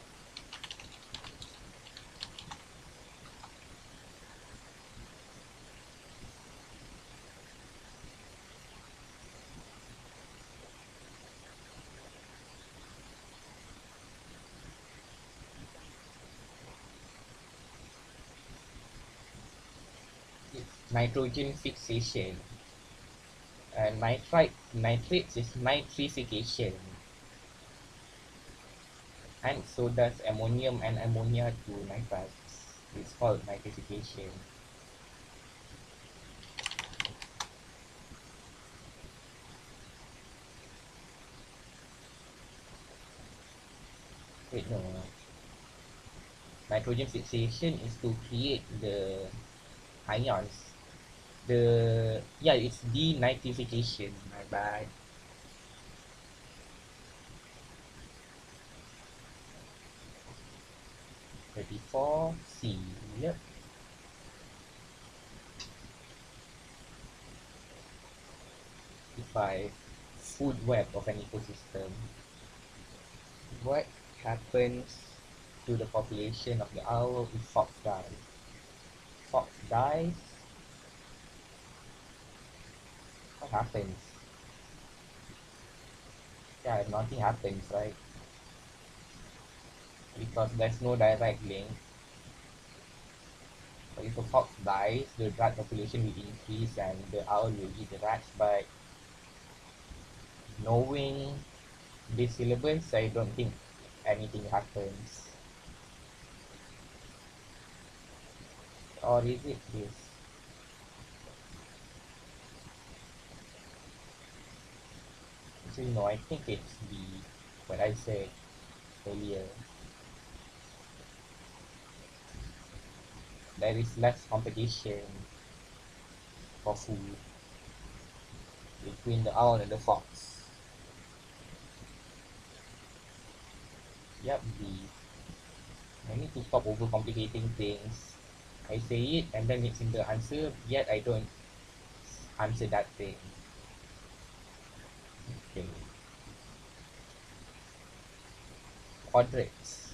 It's nitrogen fixation. And nitrates is nitrification. And so does ammonium and ammonia to nitrites. It's called nitrification. Wait, no. Nitrogen fixation is to create the ions. It's denitrification. My bad. 34C. Yep. If I food web of an ecosystem, what happens to the population of the owl if fox dies? Fox dies, what happens? Yeah, nothing happens, right? Because there's no direct link. But if a fox dies, the rat population will increase and the owl will eat the rats. But knowing this syllabus, I don't think anything happens. Or is it this? Actually, no, I think it's what I said earlier. There is less competition for food between the owl and the fox. Yep, I need to stop overcomplicating things. I say it and then it's in the answer, yet I don't answer that thing. Okay. Quadrates.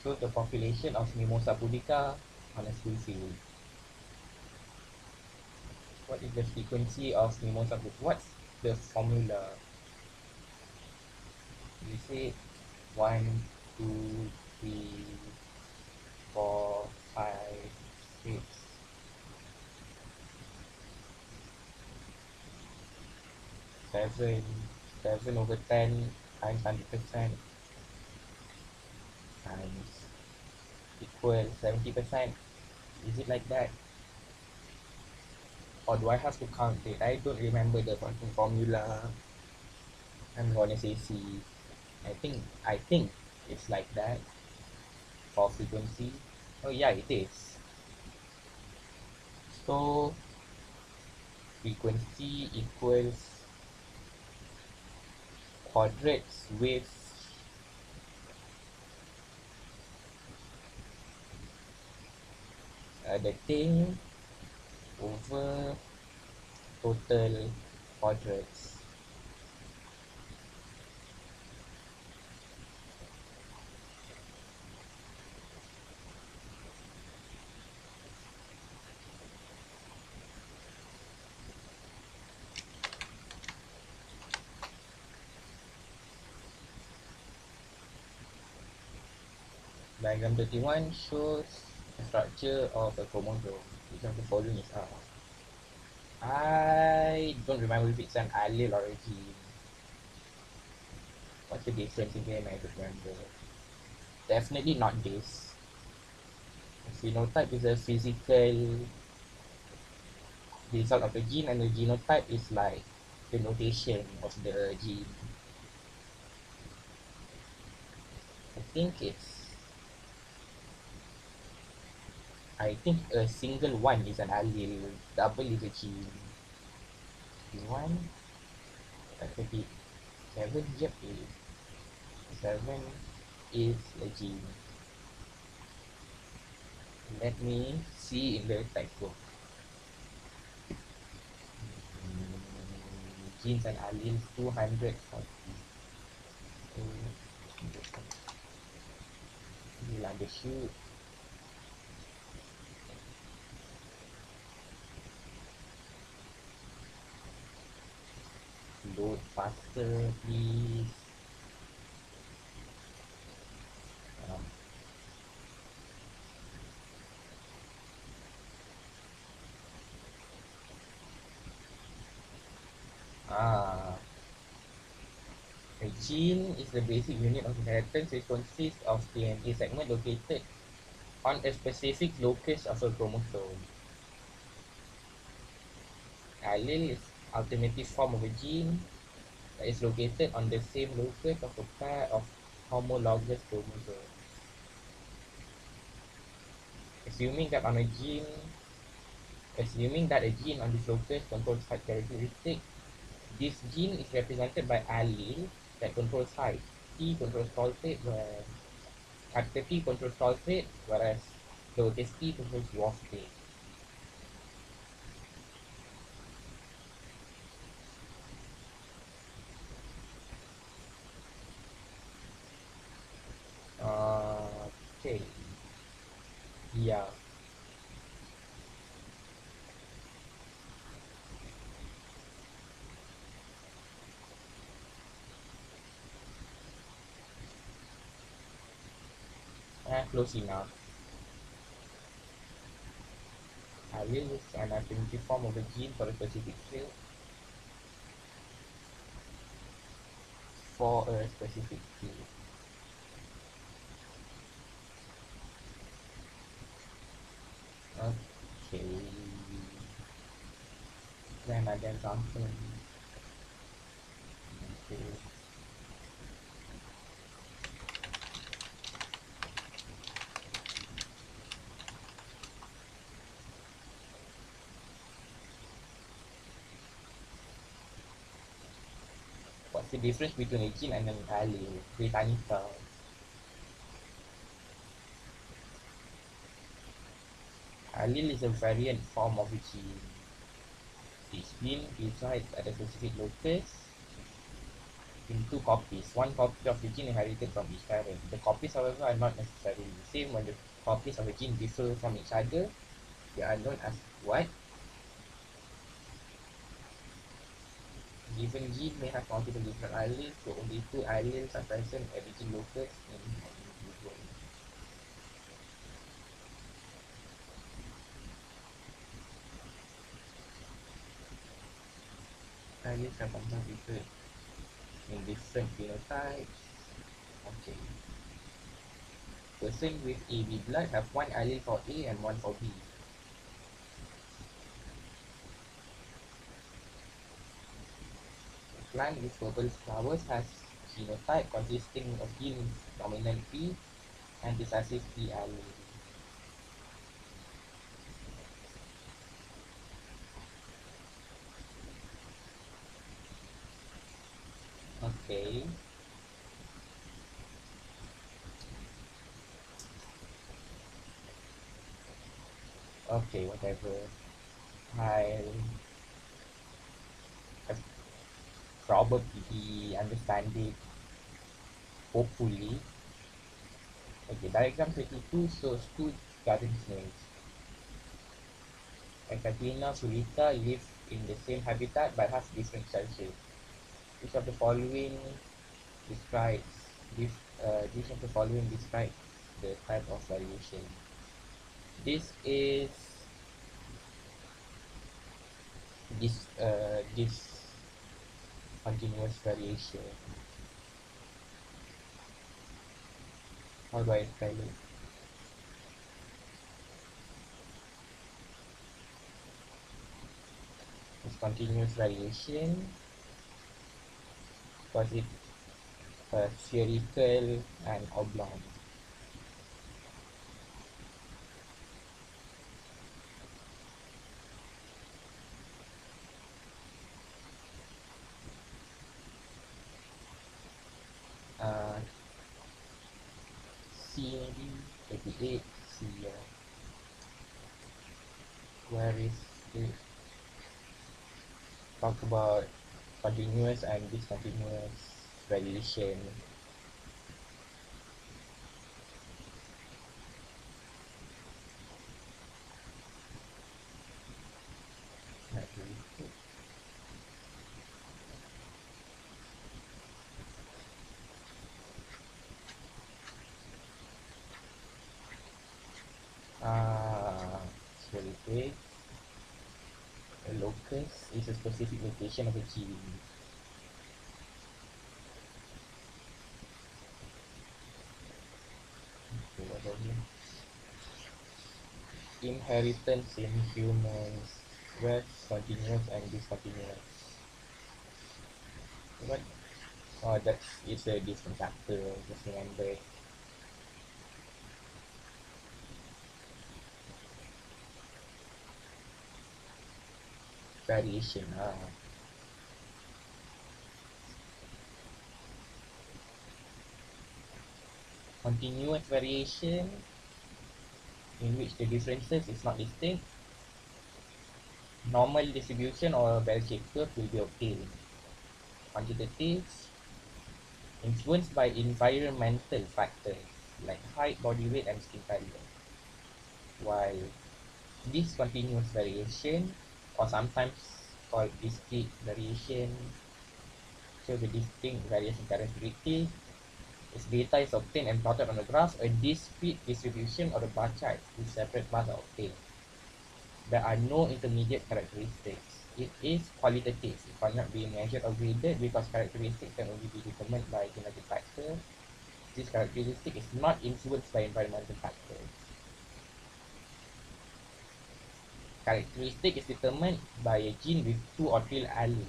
So the population of Mimosa pudica on a school field. What is the frequency of Mimosa pudica? What's the formula? You say 1, 2, 3, 4, 5, 6. 7 over 10 times 100% times equal 70%. Is it like that? Or do I have to count it? I don't remember the fucking formula. I'm gonna say C. I think it's like that for frequency. Oh yeah, it is. So frequency equals quadrates with the thing over total quadrats. Diagram 31 shows the structure of a chromosome. Which of the following is R? I don't remember if it's an allele or a gene. What's the difference again? I don't remember. Definitely not this. A phenotype is a physical result of the gene, and the genotype is like the notation of the gene. I think it's I think a single one is an allele, double is a gene. 51, 37, yep, 7 is a gene. Let me see in the textbook. Genes and alleles 240. You'll undershoot. Load faster, please. Um, ah, a gene is the basic unit of inheritance. It consists of DNA segment located on a specific locus of a chromosome. Allele is alternative form of a gene that is located on the same locus of a pair of homologous chromosomes. Assuming that on a gene, assuming that a gene on this locus controls height characteristic, this gene is represented by allele that controls height. T controls stall rate, where capital T controls stall rate, whereas lowercase t controls warp rate. Okay, yeah. Close enough. Allele is an alternative form of a gene for a specific field for a specific field. Okay. Then another example. Okay. What's the difference between a gene and an allele? Great Anita. Allele is a variant form of a gene. Each gene resides at a specific locus in two copies. One copy of the gene inherited from each parent. The copies, however, are not necessarily the same. When the copies of a gene differ from each other, they are known as what? Given gene may have multiple different alleles, so only two alleles are present at the gene locus in an individual. Alleles are sometimes different in different phenotypes. Okay. Person with AB blood have one allele for A and one for B. A plant with purple flowers has genotype consisting of genes dominant P and recessive P allele. Okay. Okay, whatever. I'll have probably understand it, hopefully. Okay, diagram 32 shows two garden snails. Ekaterina Sulita live in the same habitat but have different cell shapes. Which of the following describes this? Which of the following describes the type of variation? This is this continuous variation. How do I spell it? It's continuous variation because it's spherical and oblong. C maybe 38 C. Where is it? Talk about continuous and discontinuous variation. Not really. Really quick. A locus is a specific location of a gene. Okay, what are you? Inheritance in humans. Where's continuous and discontinuous? What? Oh, it's a different factor. Just remember. Variation. Continuous variation in which the differences is not distinct. Normal distribution or bell-shaped curve will be obtained. Quantitative, influenced by environmental factors like height, body weight, and skin color. While discontinuous variation, or sometimes called discrete variation, shows the distinct variation characteristic. Its data is obtained and plotted on the graph. A discrete distribution or a bar chart with separate bars are obtained. There are no intermediate characteristics. It is qualitative. It cannot be measured or graded because characteristics can only be determined by genetic factors. This characteristic is not influenced by environmental factors. Characteristic is determined by a gene with two or three alleles.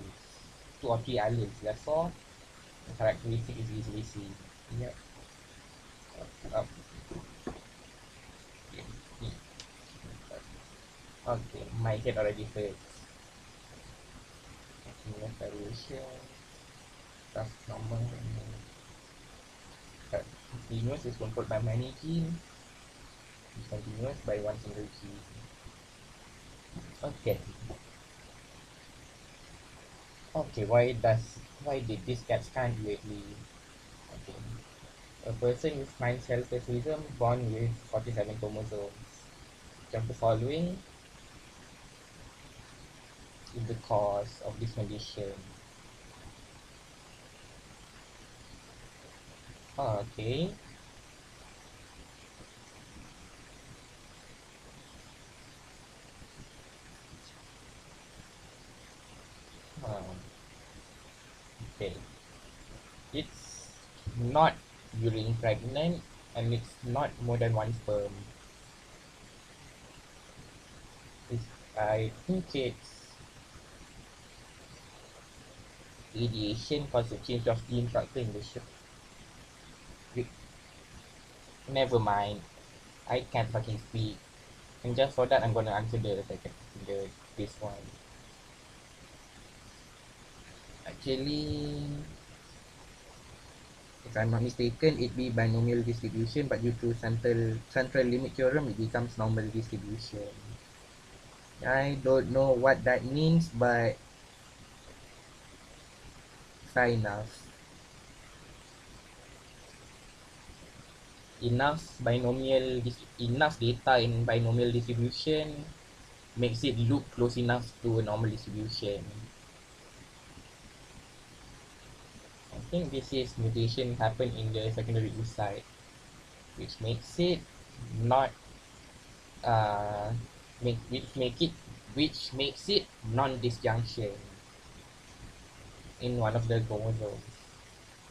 Two or three alleles. Therefore, the characteristic is easily seen. Yep. Okay, my head already hurts. Continuous variation. That's normal. Continuous is controlled by many genes. Discontinuous by one single gene. Okay. Okay, why did this get scanned lately? Okay. A person with 9 cell autism born with 47 chromosomes. Which of the following is the cause of this condition? Okay. Okay. It's not urine pregnant and it's not more than one sperm. I think it's radiation cause a change of gene structure in the ship. Never mind. I can't fucking speak. And just for that I'm gonna answer this one. Actually, if I'm not mistaken, it be binomial distribution, but due to central limit theorem, it becomes normal distribution. I don't know what that means, but fair enough. Enough data in binomial distribution makes it look close enough to a normal distribution. I think this is mutation happen in the secondary oocyte, which makes it not make which makes it non-disjunction in one of the chromosomes.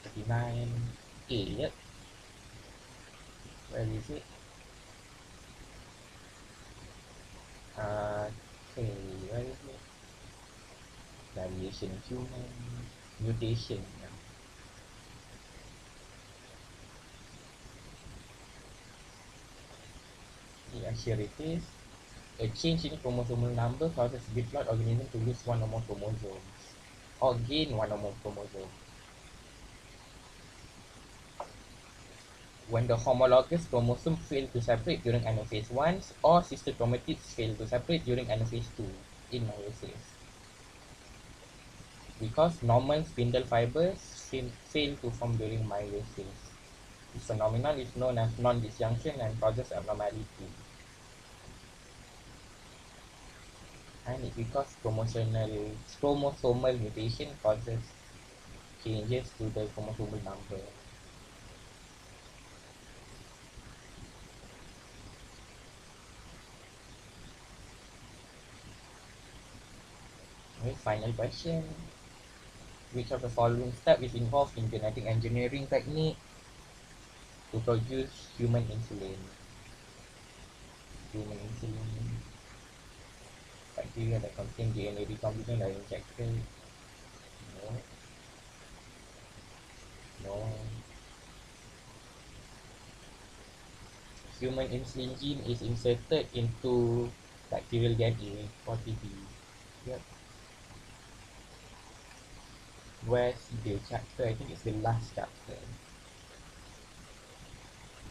39. Yep. Where is it? Okay, where is it? Variation in human mutation. Yeah, here it is. A change in chromosomal number causes diploid organism to lose one or more chromosomes or gain one or more chromosomes. when the homologous chromosome fail to separate during anaphase 1 or sister chromatids fail to separate during anaphase 2 in meiosis. Because normal spindle fibers fail to form during meiosis. This phenomenon is known as non-disjunction and causes abnormality. And it because chromosomal mutation causes changes to the chromosomal number. Okay, final question. Which of the following step is involved in genetic engineering technique to produce human insulin? Human insulin. Bacteria that contain DNA recombinant are injected. No. No. Human insulin gene is inserted into bacterial DNA for TB. Yep. Where's the chapter? I think it's the last chapter.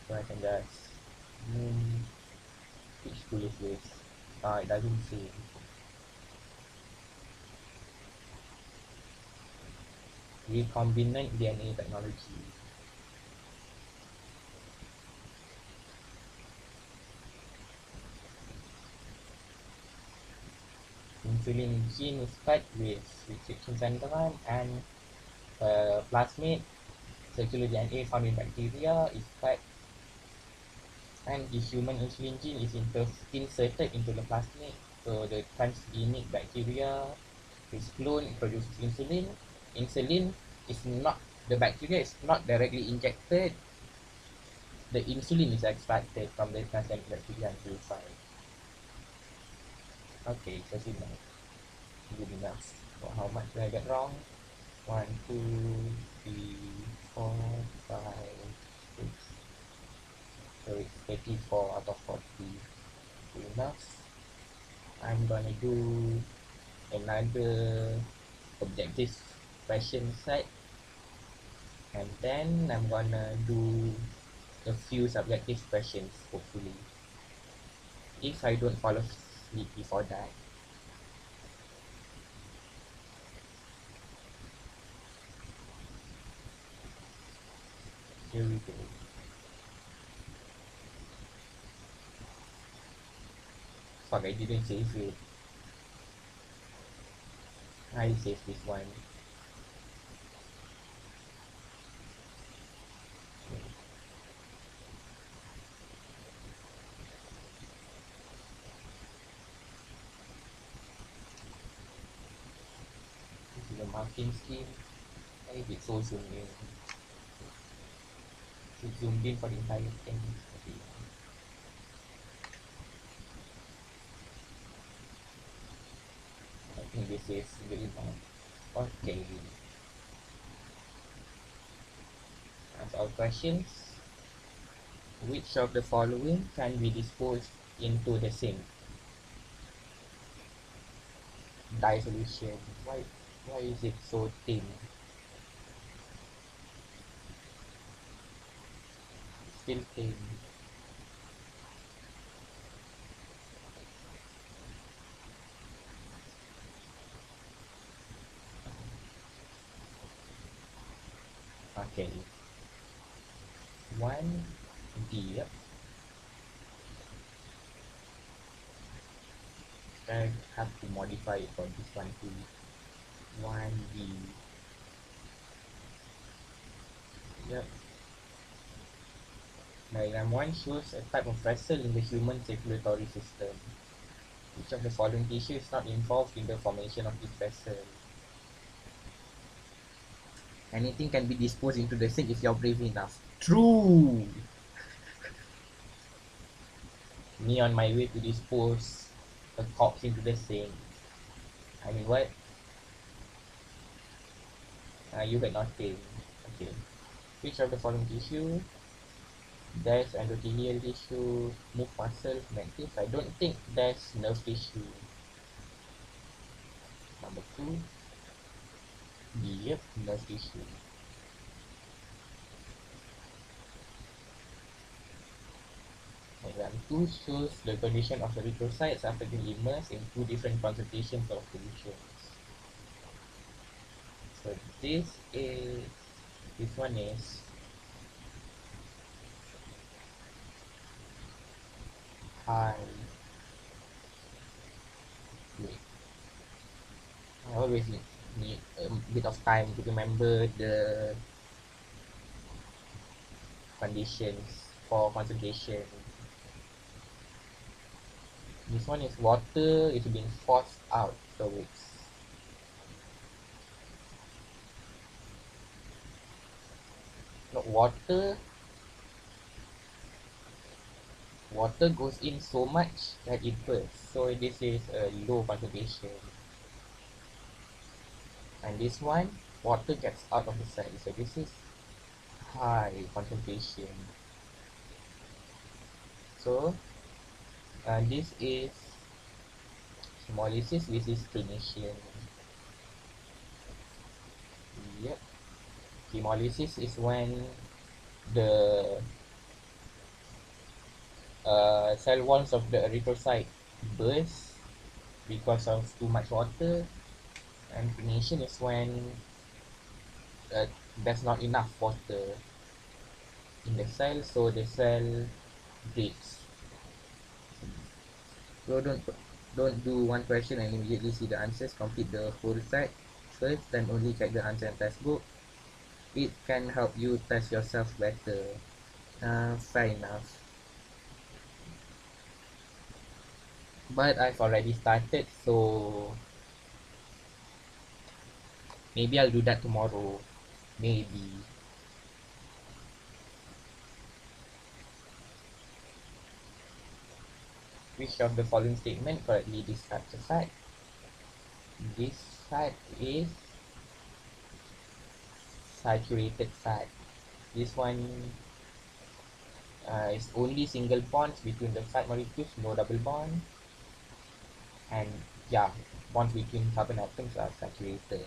So I can just which school is this? It doesn't say. Recombinant DNA technology. Insulin gene is cut with restriction centron and plasmid circular DNA found in bacteria is cut, and the human insulin gene is inserted into the plasmid. So the transgenic bacteria is cloned, it produces insulin. Insulin is not, the bacteria is not directly injected. The insulin is extracted from the transgenic bacteria and purified. Okay, so good enough. So how much did I get wrong? 1, 2, 3, 4, 5, 6. So it's 34 out of 40. Good enough. I'm gonna do another objective question set, and then I'm gonna do a few subjective questions, hopefully. If I don't fall asleep before that. Here we go. Fuck, I didn't save it. I saved this one. This is the marking scheme. Why is it so zoomed in? It's zoomed in for the entire thing. Okay. I think this is good enough. Okay. That's all questions. Which of the following can be disposed into the sink? Dissolution. Why is it so thin? Still thin. Okay. 1D. Yep. I have to modify it for this one too. 1D. Yep. Diagram 1 shows a type of vessel in the human circulatory system. Which of the following tissue is not involved in the formation of this vessel? Anything can be disposed into the sink if you're brave enough. True! Me on my way to dispose a corpse into the sink. I mean, what? You heard nothing. Okay. Which of the following tissue? There's endothelial tissue, smooth muscle, connective. I don't think there's nerve tissue. Number 2. Yep, nerve tissue. 2 shows the condition of the erythrocytes after being immersed in 2 different concentrations of solutions. So this one is high. Wait, I always need a bit of time to remember the conditions for concentration. This one is water is being forced out, so it's not water. Water goes in so much that it bursts. So this is a low concentration. And this one, water gets out of the cell. So this is high concentration. So this is hemolysis, this is clinician. Yep. Hemolysis is when the cell walls of the erythrocyte burst because of too much water, and clinician is when uh, there's not enough water in the cell, so the cell breaks. So don't do one question and immediately see the answers. Complete the whole set first, then only check the answer and textbook. It can help you test yourself better. Fair enough. But I've already started, so maybe I'll do that tomorrow. Maybe. Which of the following statement correctly describes a fact? This fact is saturated fat. This one is only single bonds between the fat molecules, no double bond. And yeah, bonds between carbon atoms are saturated.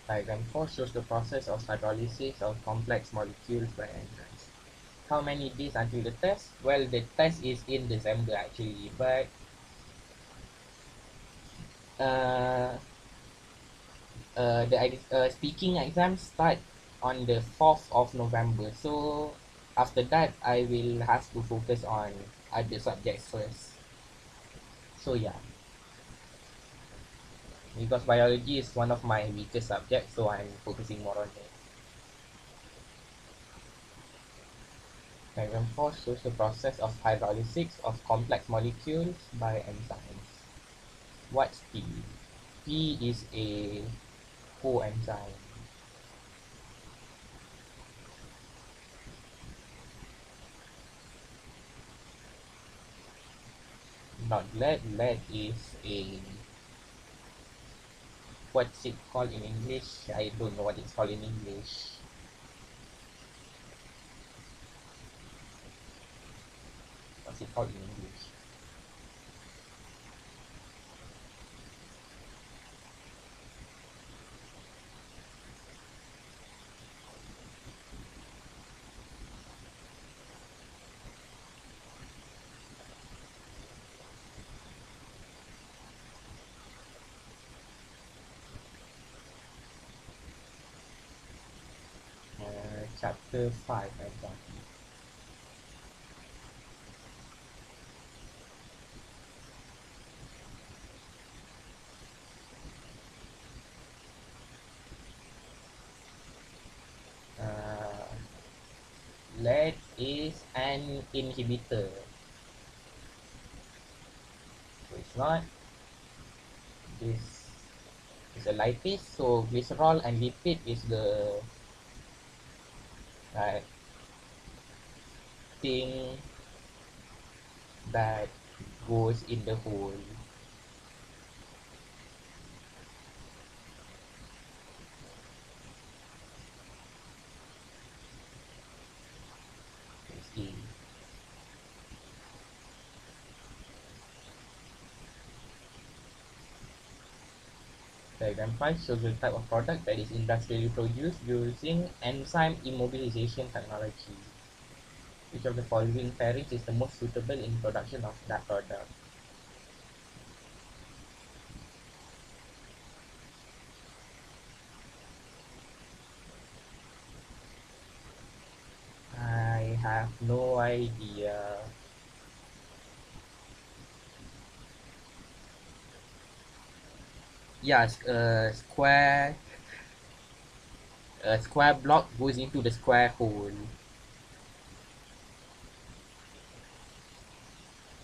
Diagram 4 shows the process of hydrolysis of complex molecules by enzymes. How many days until the test? Well, the test is in December actually, but uh, the speaking exams start on the 4th of November. So after that, I will have to focus on other subjects first. So yeah, because biology is one of my weakest subjects, so I'm focusing more on it. Diagram 4 shows the process of hydrolysis of complex molecules by enzymes. What's P? P is a coenzyme. Not lead. Lead is a, what's it called in English? I don't know what it's called in English. What's it called in English? Chapter 5 exactly. Uh, Lead is an inhibitor. So it's not. This is a lipase. So glycerol and lipid is the uh, thing that goes in the hole. It's E. Diagram 5 shows the type of product that is industrially produced using enzyme immobilization technology. Which of the following pairings is the most suitable in production of that product? I have no idea. Yes, a square block goes into the square hole.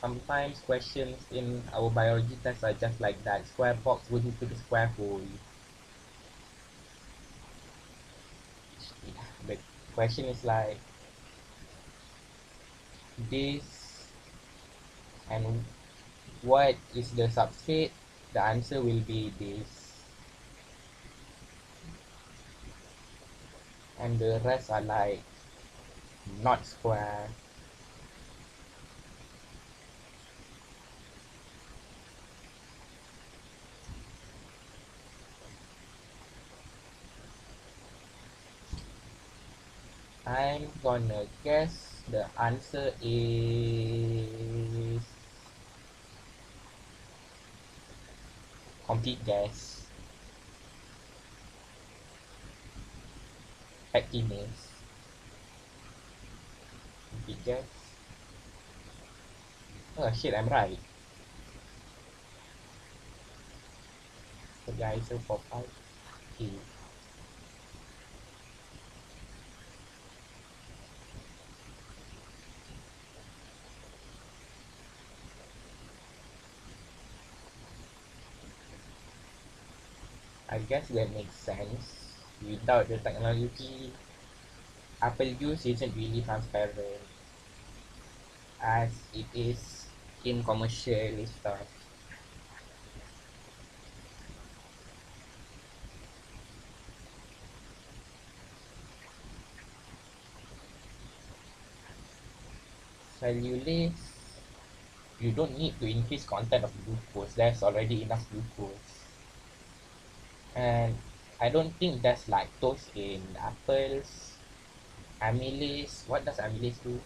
Sometimes questions in our biology tests are just like that. Square box goes into the square hole. The question is like this, and what is the substrate? The answer will be this. And the rest are like not square. I'm gonna guess the answer is complete guess. Pectinase. Complete guess. Oh shit, I'm right. So the answer for 5 is I guess that makes sense. Without the technology, apple juice isn't really transparent as it is in commercial stuff. Cellulase, you don't need to increase content of glucose. There's already enough glucose. And I don't think there's lactose in apples. Amylase, what does amylase do?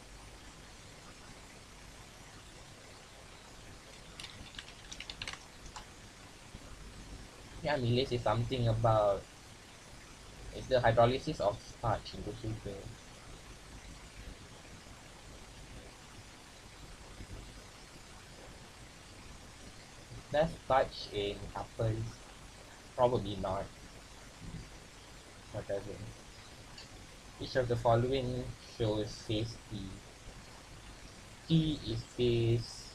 Yeah, amylase is something about it's the hydrolysis of starch into sugar. There's starch in apples? Probably not. Whatever. Which of the following shows phase T? T is phase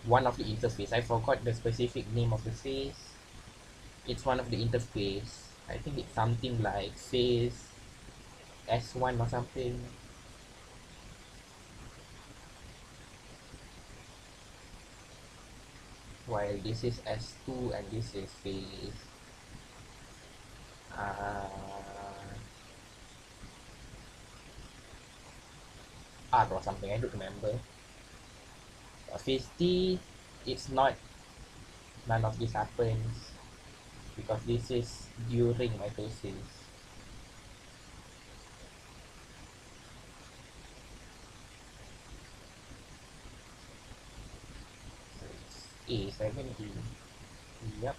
one of the interface. I forgot the specific name of the phase. It's one of the interface. I think it's something like phase S1 or something. While this is S2 and this is phase uh, R or something. I don't remember. Phase T, it's not, none of this happens because this is during mitosis. So it's A70. Yep.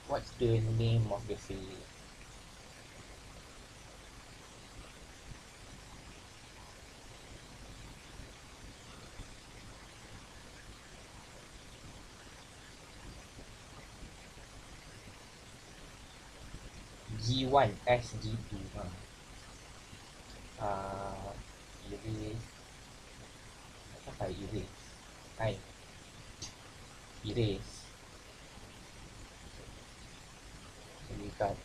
What's the name of the phase? G1 SG2. Erase. Apa erase? Hai, erase. So we got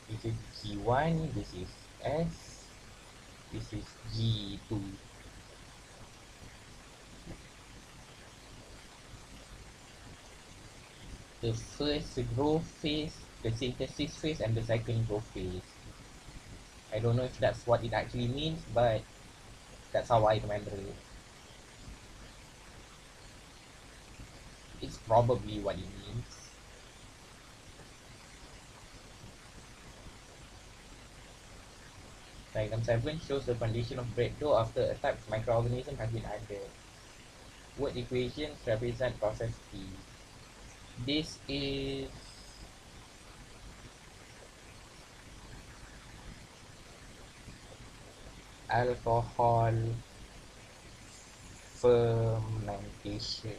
this is G1, this is S, this is G2. The first growth phase, the synthesis phase, and the second growth phase. I don't know if that's what it actually means, but that's how I remember it. It's probably what it means. Diagram 7 shows the condition of bread dough after a type of microorganism has been added. Word equations represent process T. This is alcohol fermentation.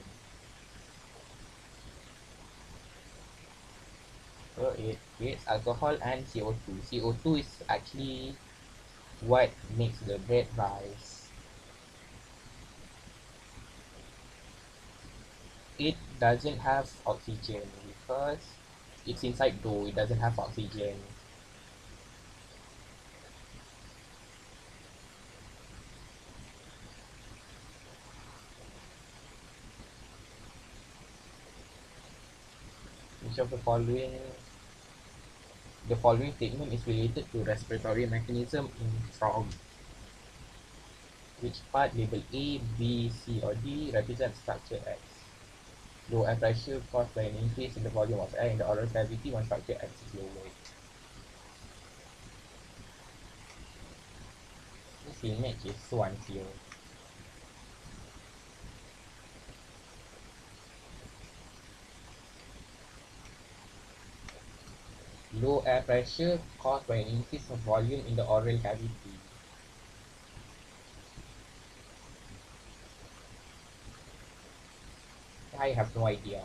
So it creates alcohol and CO2. CO2 is actually what makes the bread rise. It doesn't have oxygen because it's inside dough, it doesn't have oxygen. Which of the following statement is related to respiratory mechanism in frog? Which part label A, B, C or D represents structure X? Low air pressure caused by an increase in the volume of air in the oral cavity when structure X is lowered. This image is so unclear. Low air pressure caused by an increase of volume in the oral cavity. I have no idea.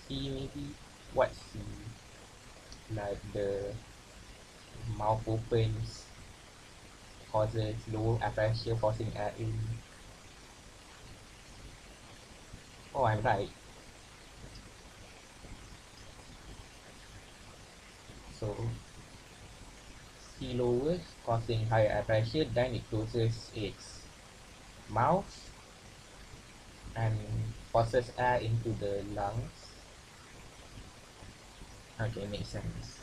C maybe? What C? Like the mouth opens, causes low air pressure, forcing air in. Oh, I'm right. So C lowers, causing higher air pressure, then it closes its mouth and forces air into the lungs. Okay, makes sense.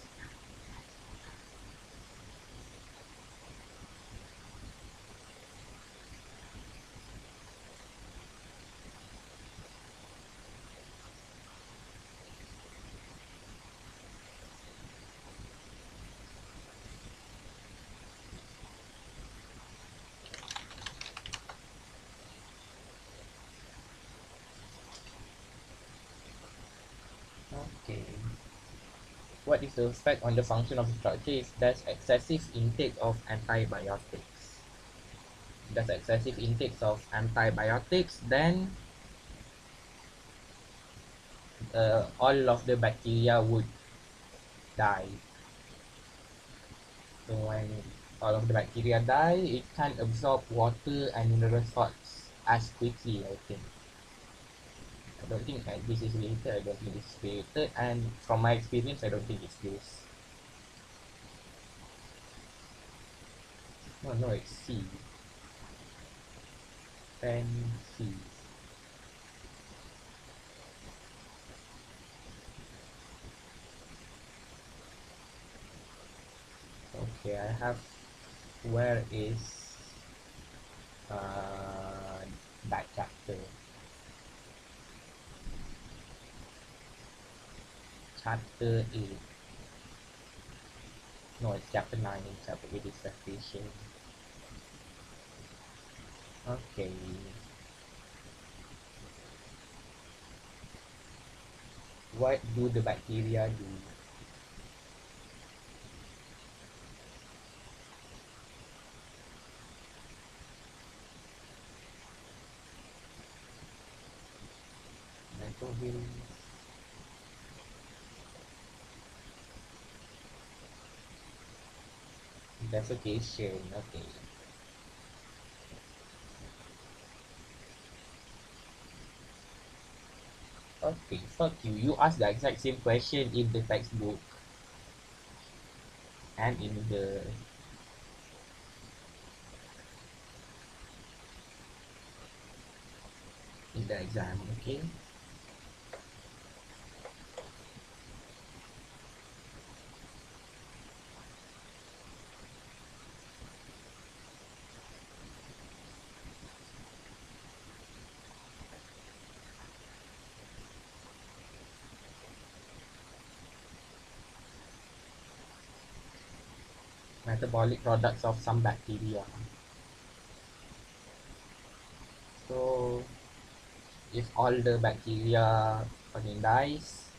Okay. What is the effect on the function of the structure if there's excessive intake of antibiotics? If there's excessive intake of antibiotics, then all of the bacteria would die. So when all of the bacteria die, it can't absorb water and mineral salts as quickly, I think. I don't think this is related, I don't think this is related, and from my experience, I don't think it's this. No, it's C. Pen C. Okay, I have, where is uh, that chapter? Chapter 8. No, it's chapter 9. Chapter 8 is gestation. Okay. What do the bacteria do? Microbial defecation. Okay. Okay, fuck you. You asked the exact same question in the textbook and in the exam, okay? metabolic products of some bacteria. So if all the bacteria fucking dies,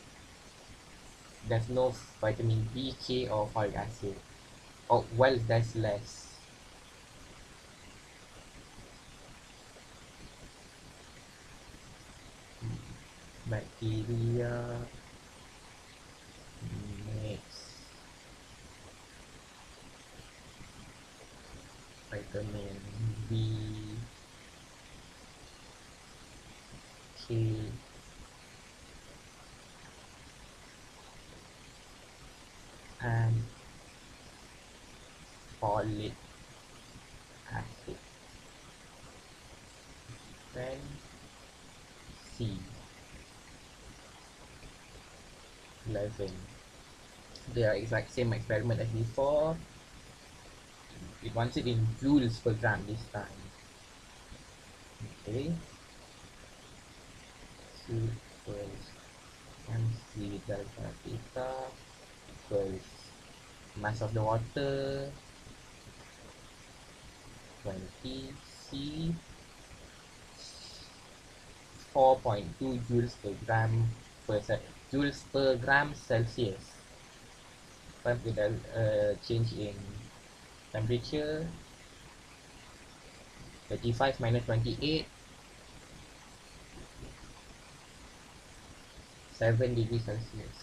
there's no vitamin B, K, or folic acid. Oh, well, there's less. Bacteria makes vitamin B, K, and folic acid. Then C, 11. They are exact same experiment as before. It wants it in joules per gram this time. Okay. C equals MC delta theta equals mass of the water 20 C 4.2 joules per gram per joules per gram Celsius. But with a change in temperature 35 minus 28 7 degrees Celsius.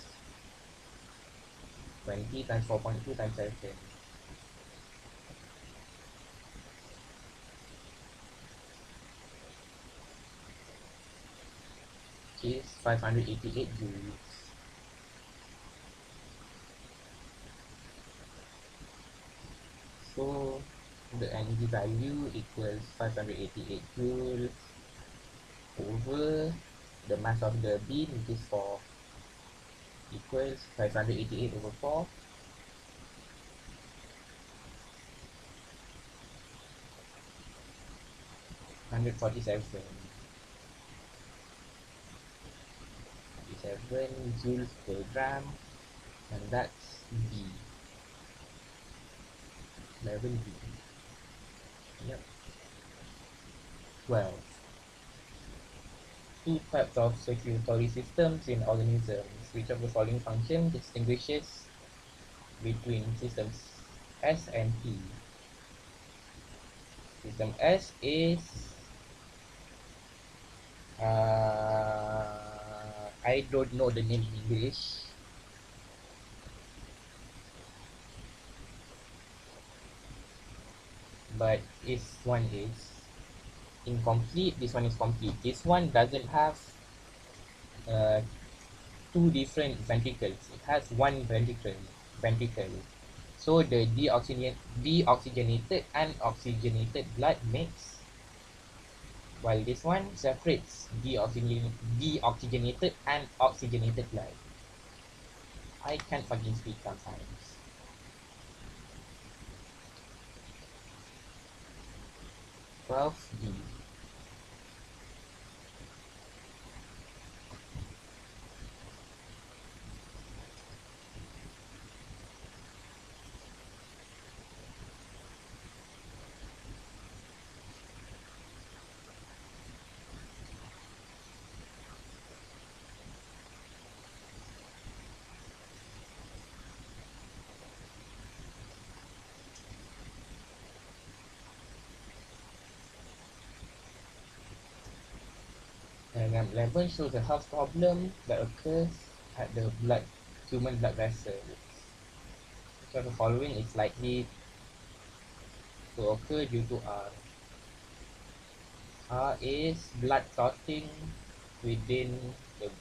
20 times 4.2 times 7 is 588 joules. So the energy value equals 588 joules over the mass of the bean, which is 4, equals 588 over 4, 147 joules per gram, and that's B. 11B. Yep. 12. Two types of circulatory systems in organisms. Which of the following function distinguishes between systems S and T? System S is I don't know the name in English. But this one is incomplete, this one is complete. This one doesn't have uh, two different ventricles. It has one ventricle. So the deoxygenated and oxygenated blood mix, while this one separates deoxygenated and oxygenated blood. I can't fucking speak sometimes. 12D. Diagram 11 shows a health problem that occurs at the human blood vessels. So the following is likely to occur due to R. R is within the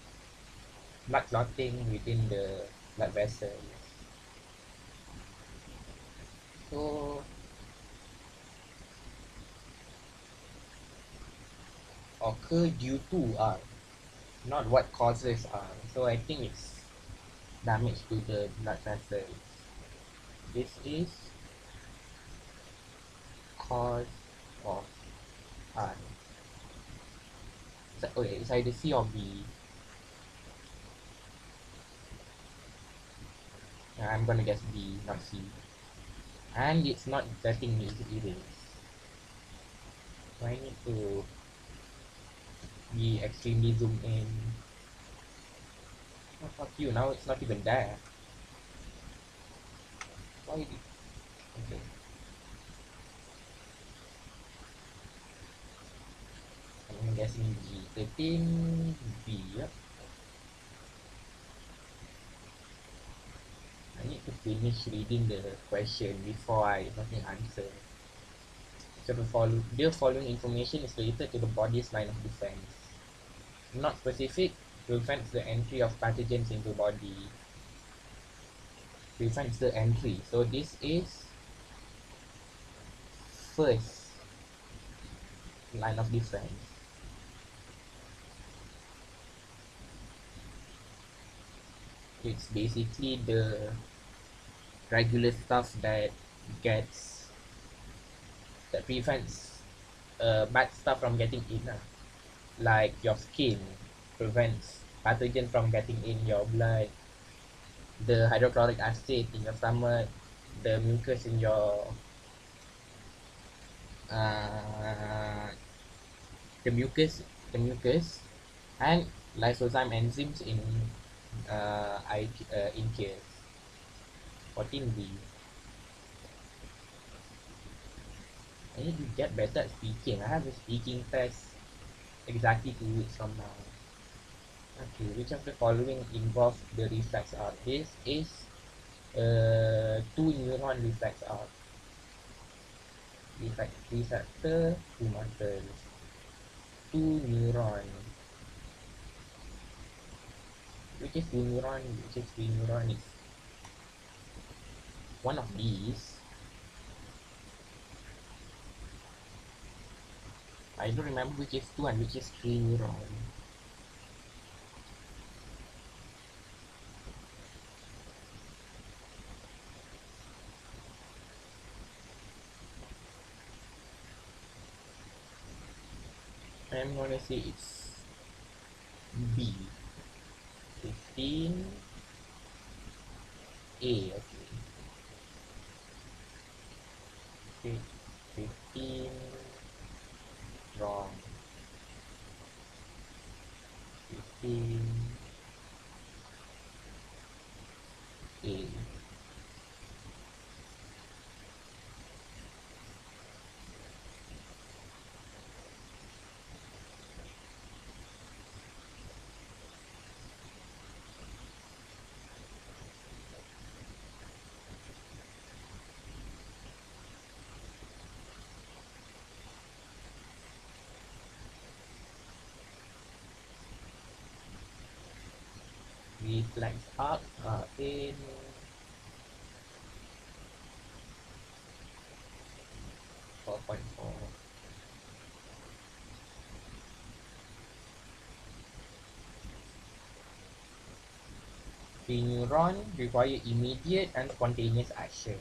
blood clotting within the blood vessels. So occur due to R, not what causes R. So I think it's damage to the blood vessels. This is cause of R. So, okay, it's either C or B. I'm gonna guess B, not C. and it's not letting me erase. So I need to be extremely zoomed in. Oh, fuck you, now it's not even there. Why did... Okay. I'm guessing G13B, yep. I need to finish reading the question before I fucking answer. So the following information is related to the body's line of defense. Not specific, prevents the entry of pathogens into body. Prevents the entry. So this is first line of defense. It's basically the regular stuff gets that prevents bad stuff from getting in, like your skin prevents pathogen from getting in your blood, the hydrochloric acid in your stomach, the mucus in your uh, the mucus the mucus and lysozyme enzymes in case 14B. I need to get better at speaking. I have a speaking test exactly 2 weeks from now. Okay, which of the following involves the reflex arc? This is two neuron reflex arc. Receptor, two muscles. Two neuron. Which is two neuron? Which is three neuron? It's one of these. I don't remember which is two and which is three neuron. I'm gonna say it's B. 15A. Okay. 15 wrong. 15A. Reflex arc in 4.4. The neuron require immediate and spontaneous action.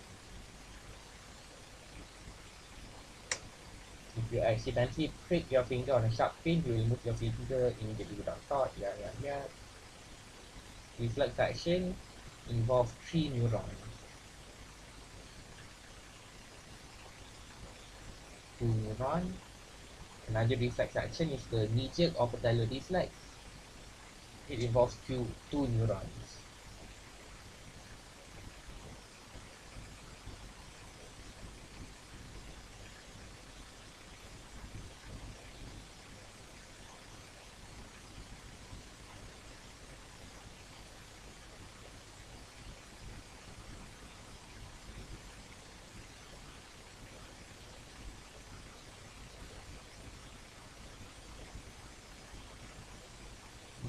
If you accidentally prick your finger on a sharp pain, you remove your finger immediately without thought. Yeah. Reflex action involves three neurons. Two neurons. Another reflex action is the knee-jerk or patellar reflex. It involves two neurons.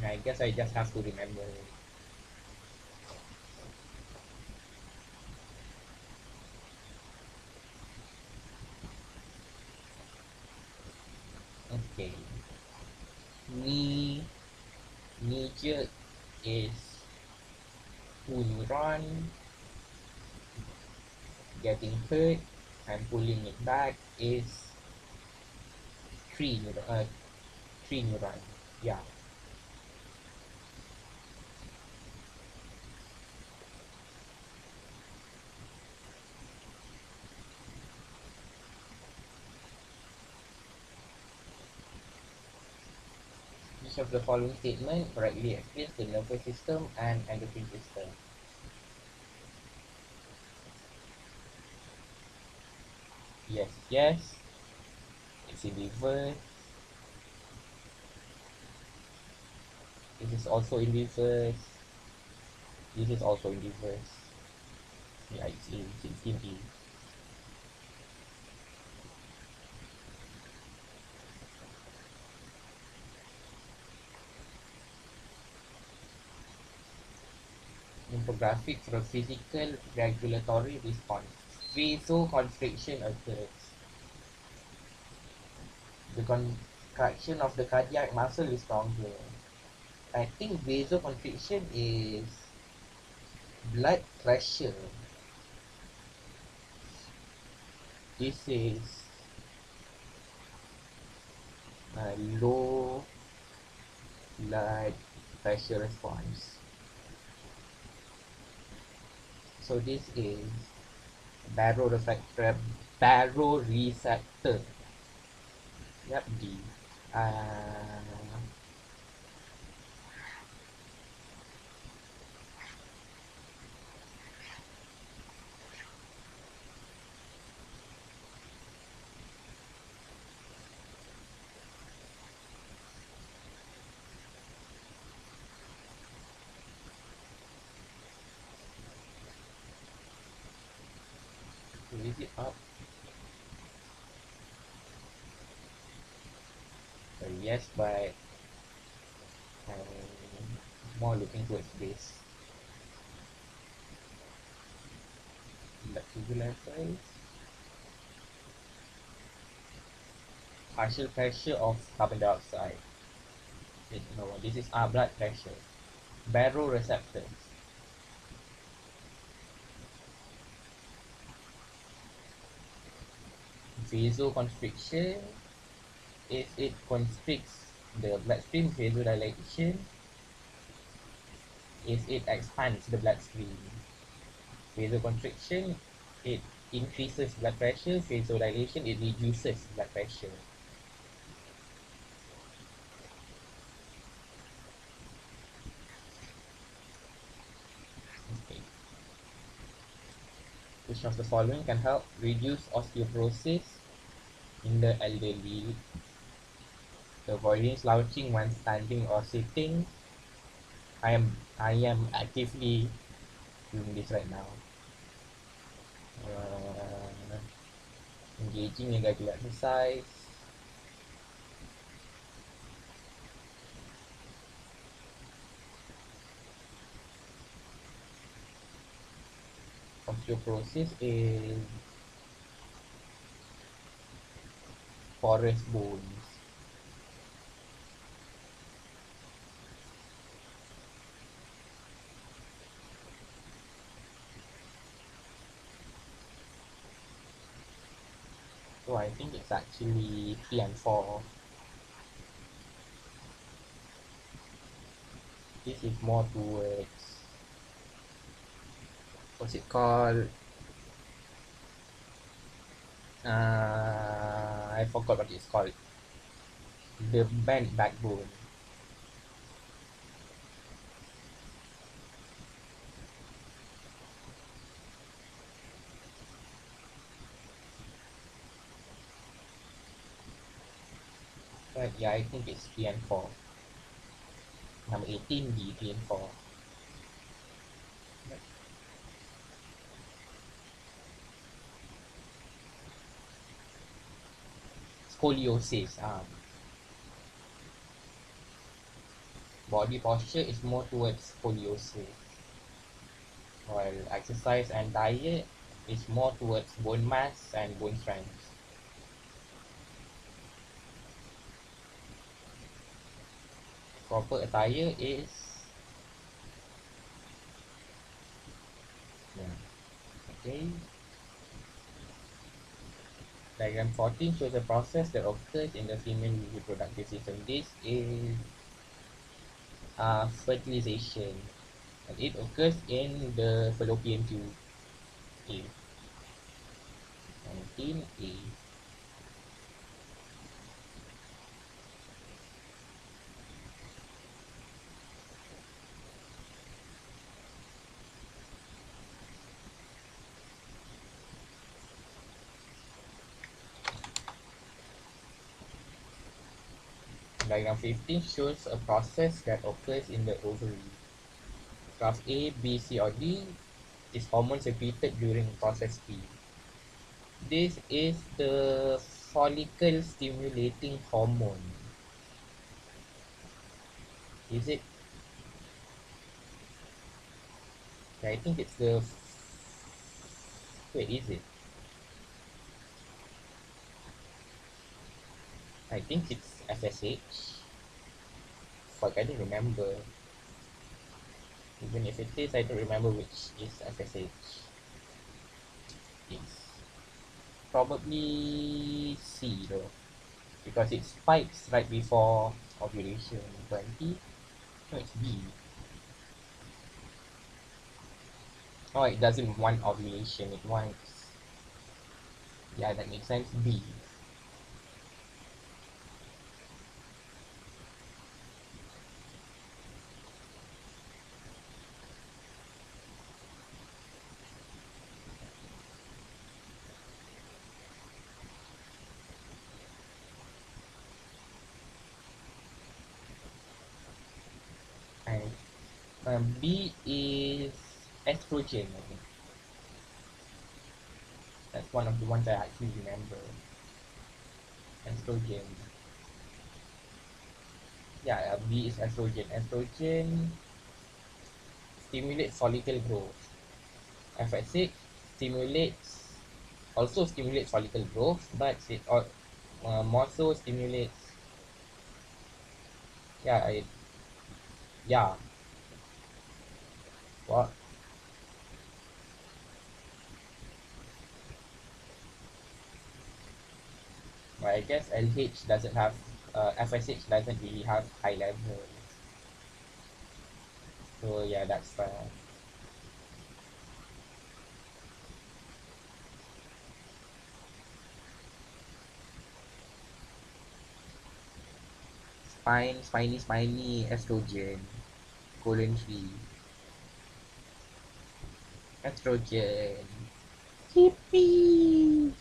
I guess I just have to remember. Okay. Knee jerk is two neuron. Getting hurt and pulling it back is three neuron. Yeah. Which of the following statement correctly explains the nervous system and endocrine system? Yes, yes. It's in reverse. This is also in reverse. This is also in reverse. Yeah, it's in E. Infographic for a physical regulatory response. Vasoconstriction occurs. The contraction of the cardiac muscle is stronger. I think vasoconstriction is blood pressure. This is low blood pressure response. So this is baroreceptor. Yep, D. Uh, Raise it up. Yes, but more looking towards base. Blood tubular size. Partial pressure of carbon dioxide. No, this is our blood pressure. Baroreceptors. Vasoconstriction. If it constricts the bloodstream, vasodilation. If it expands the bloodstream. Vasoconstriction, it increases blood pressure. Vasodilation, it reduces blood pressure. Okay. Which of the following can help reduce osteoporosis in the elderly? Avoiding slouching when standing or sitting. I am actively doing this right now. Uh, Engaging in regular exercise. Osteoporosis is porous bones. So I think it's actually 3 and 4. This is more towards, what's it called? I forgot what it's called. The bent backbone. But yeah, I think it's 3 and 4. Number 18, D, 3 and 4. Scoliosis. Body posture is more towards scoliosis, while exercise and diet is more towards bone mass and bone strength. Proper attire is, yeah, okay. Diagram 14 shows a process that occurs in the female reproductive system. This is fertilization, and it occurs in the fallopian tube. A. 19A. Diagram 15 shows a process that occurs in the ovary. Graph A, B, C, or D is hormone secreted during process P. This is the follicle stimulating hormone. Is it? I think it's the. Wait, is it? I think it's FSH. Fuck, I don't remember. Even if it is, I don't remember which is FSH. It's probably C though, because it spikes right before ovulation. 20? No, it's B. Oh, it doesn't want ovulation, it wants. Yeah, that makes sense. B. And B is estrogen, I think. That's one of the ones I actually remember. Estrogen. Yeah, B is estrogen. Estrogen stimulates follicle growth. FSH stimulates also stimulates follicle growth, but it more so stimulates. Yeah, yeah. What? Well, I guess LH doesn't have. FSH doesn't really have high levels. So yeah, that's fine. Spiny, estrogen, colon 3, estrogen, hippie.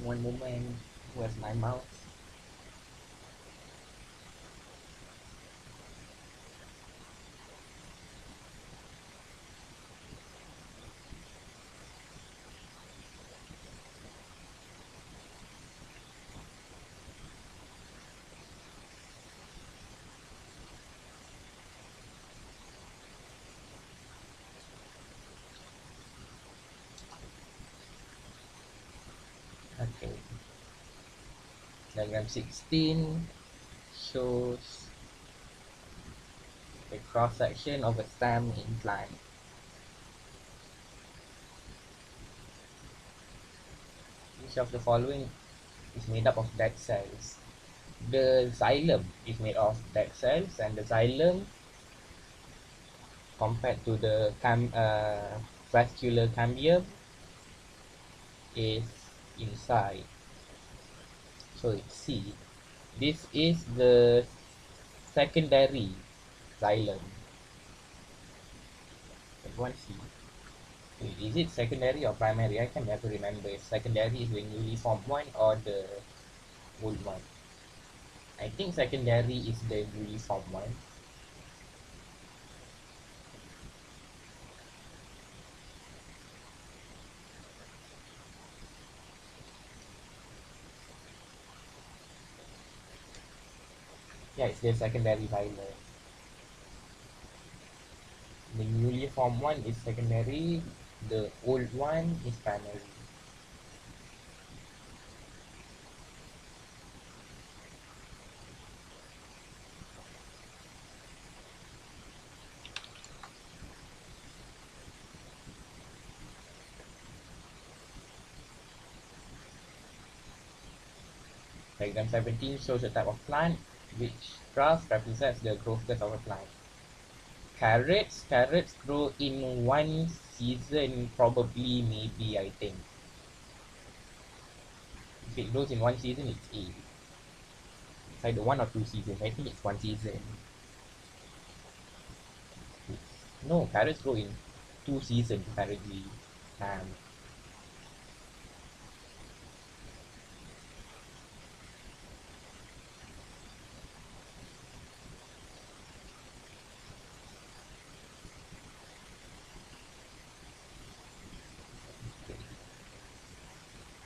One moment, where's my mouse? Okay, diagram 16 shows a cross section of a stem in plant. Each of the following is made up of dead cells. The xylem is made of dead cells, and the xylem, compared to the vascular cambium, is inside. So it's C. This is the secondary xylem. One C. Is it secondary or primary? I can never remember if secondary is the newly formed one or the old one. I think secondary is the newly formed one. Yeah, it's the secondary xylem. The newly formed one is secondary, the old one is primary. Diagram 17 shows a type of plant which graph represents the growth curve of a plant. Carrots grow in one season, probably, maybe, I think. If it grows in one season, it's A. either 1 or 2 seasons. I think it's 1 season. No, carrots grow in 2 seasons apparently. Um,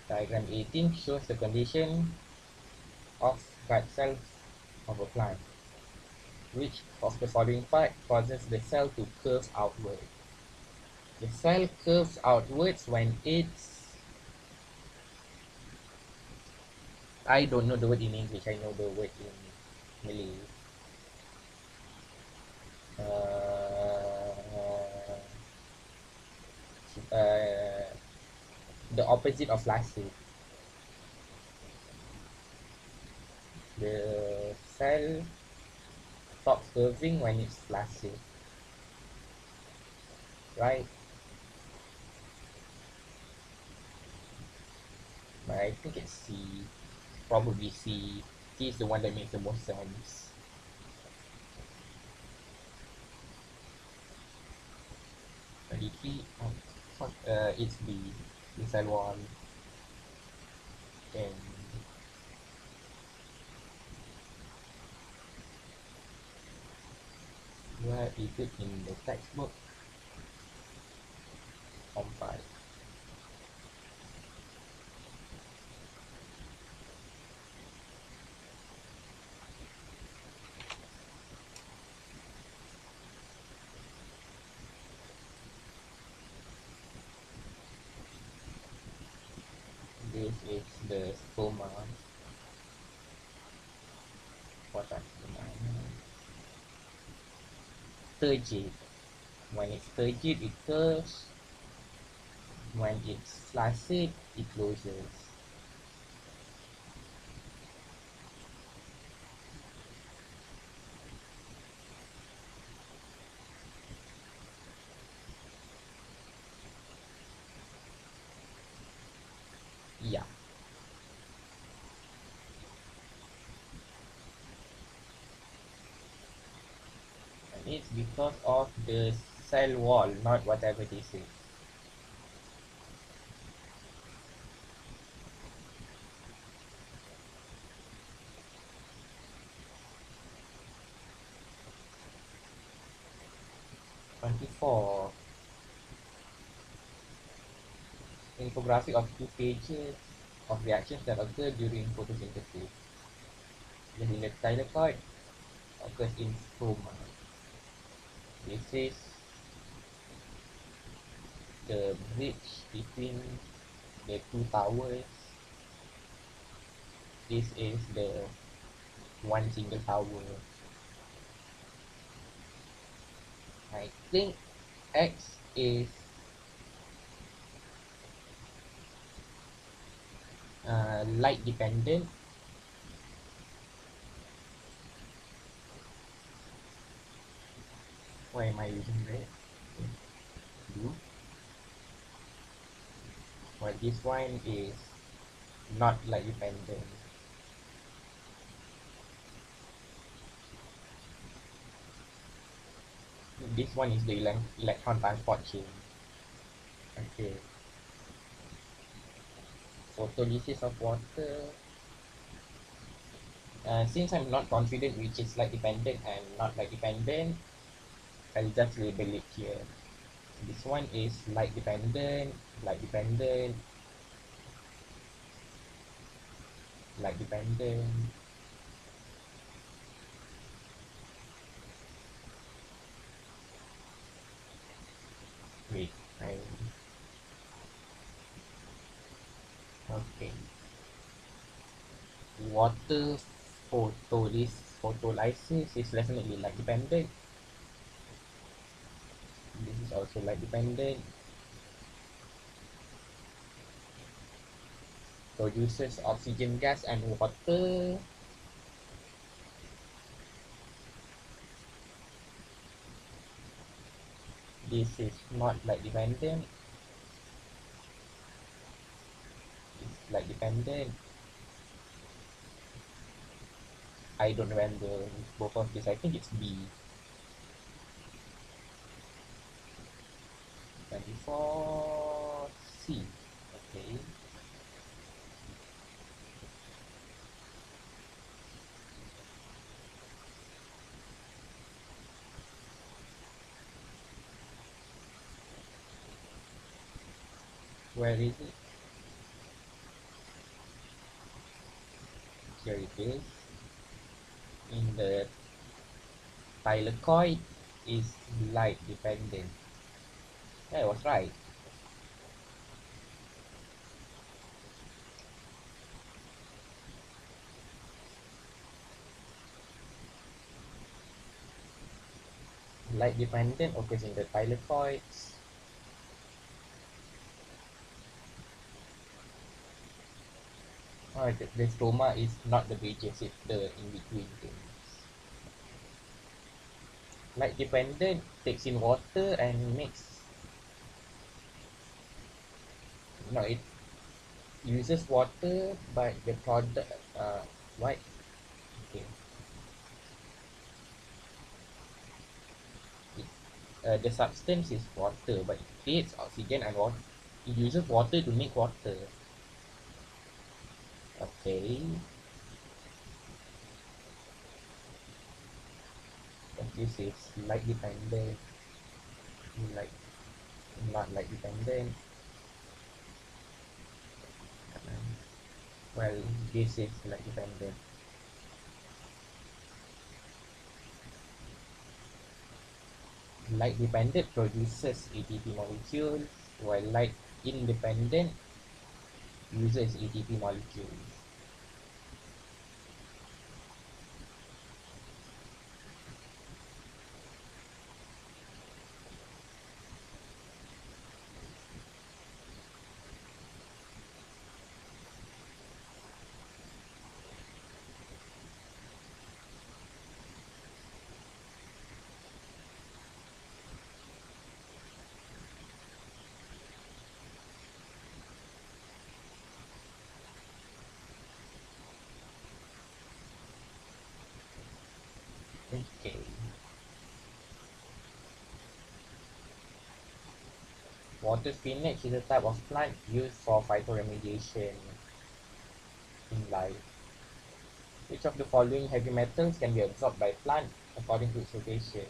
Diagram 18 shows the condition of gut cells of a plant. Which of the following part causes the cell to curve outward? The cell curves outwards when it's... I don't know the word in English, I know the word in Malay. Uh, the opposite of flaccid. The cell stops curving when it's flaccid, right? But I think it's C. Probably C. C is the one that makes the most sense. It's B. The cell wall. And where is it in the textbook? Form 5. This is the stoma. What are turgid. When it's turgid, it curves. When it's flaccid, it closes. Yeah. And it's because of the cell wall, not whatever this is. For infographic of 2 pages of reactions that occur during photosynthesis. The thylakoid occurs in stroma. This is the bridge between the two towers. This is the one single tower. I think X is light dependent. Why am I using red? Blue. Well, this one is not light dependent. This one is the electron transport chain. Okay. Photolysis of water. Since I'm not confident which is light dependent and not light dependent, I'll just label it here. This one is light dependent, light dependent, light dependent. Wait, okay. Water photolysis is definitely light dependent. This is also light dependent. Produces oxygen gas and water. This is not light dependent. It's light dependent. I don't remember both of these. I think it's B. 24 C. Okay. Where is it? Here it is. In the thylakoid is light dependent. Yeah, I was right. Light dependent occurs in the thylakoids. Oh, the stoma is not the bridges, it's the in between things. Light dependent takes in water and makes, no, it uses water, but the product, what? Okay. It, the substance is water, but it creates oxygen and water. It uses water to make water. Okay. But this is light dependent, like not light dependent. Well, this is light dependent. Light dependent produces ATP molecules, while light independent uses ATP molecules. Okay. Water spinach is a type of plant used for phytoremediation in life. Which of the following heavy metals can be absorbed by plant according to its rotation?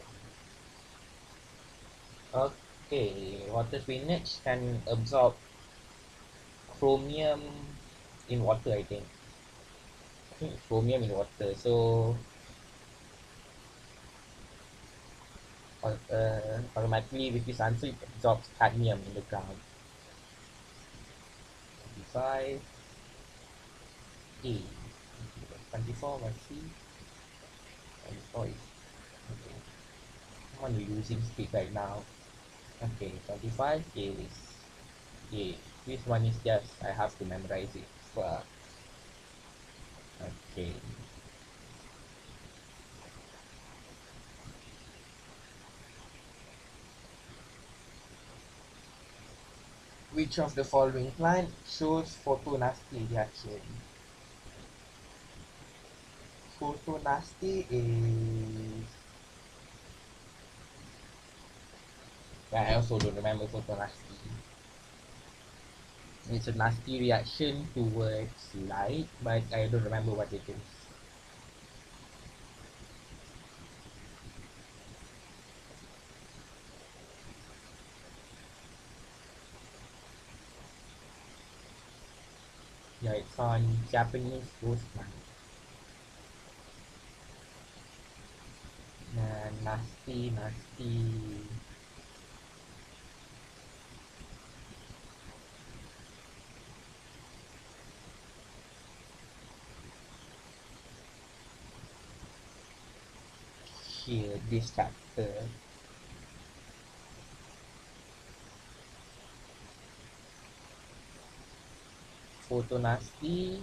Okay, water spinach can absorb chromium in water, I think. I think it's chromium in water. So automatically with this answer it absorbs cadmium in the ground. 25 A. 24 was C. 24 is okay. I'm on the losing streak right now. Okay, 25 is A. This one is just I have to memorize it. So, okay. Which of the following plant shows photonasty reaction? Photonasty is, yeah, I also don't remember photonasty. It's a nasty reaction towards light, but I don't remember what it is. Yeah, it's on Japanese ghost plant. Nasty. Here, this chapter. Photonasty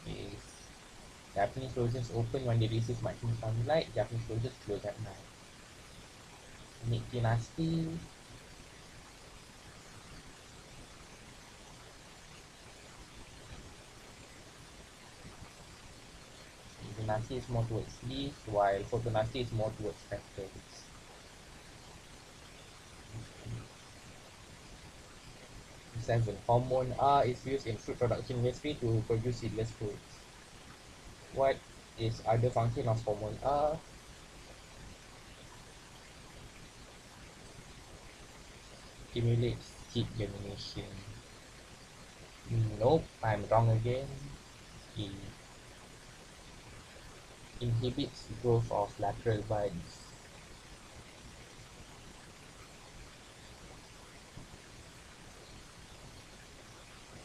is Japanese roses open when they receive maximum sunlight. Japanese roses close at night. Nyctinasty Chemotherapy is more towards leaves, while phototherapy is more towards petals. 7. Hormone R is used in fruit production industry to produce seedless fruits. What is other function of hormone R? Stimulates seed germination. Nope, I'm wrong again. It inhibits growth of lateral buds.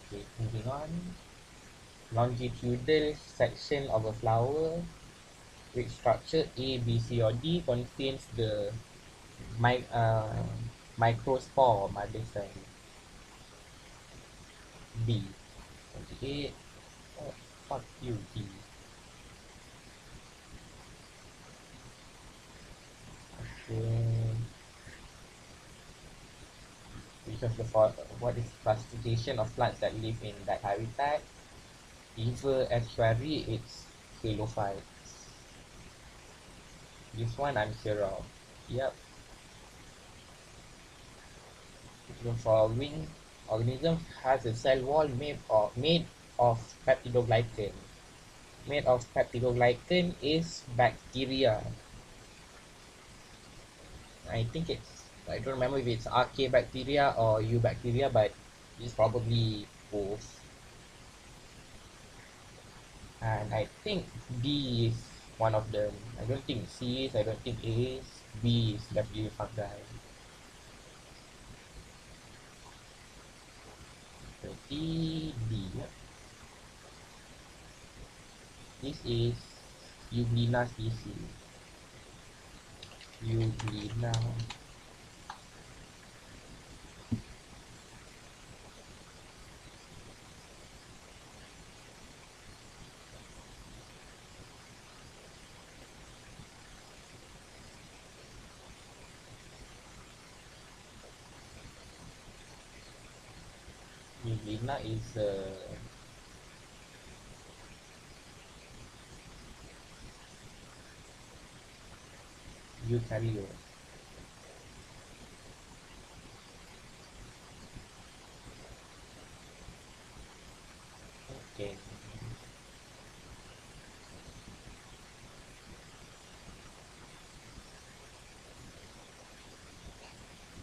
Okay, moving on. Longitudinal section of a flower which structure A, B, C, or D contains the my, microspore mother cell. B. 28. Oh, fuck you, D. Okay. Because what is classification of plants that live in that habitat? River estuary, it's halophytes. This one I'm sure of. Yep. The following organism has a cell wall made of peptidoglycan. Made of peptidoglycan is bacteria. I don't remember if it's archaea bacteria or eubacteria, but it's probably both. And I think B is one of them. I don't think C is, I don't think A is. B is definitely fungi. 30 D. Yep. This is Euglena species. Euglena. Euglena is eukaryote. Okay.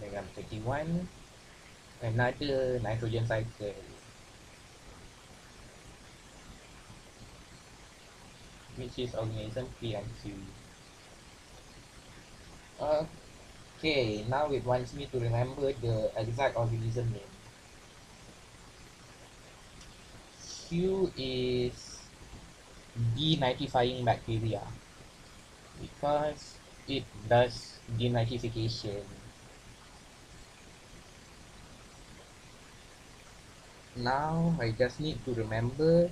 Diagram 31. Another nitrogen cycle, which is organism P and Q. Okay, now it wants me to remember the exact organism name. Q is denitrifying bacteria because it does denitrification. Now I just need to remember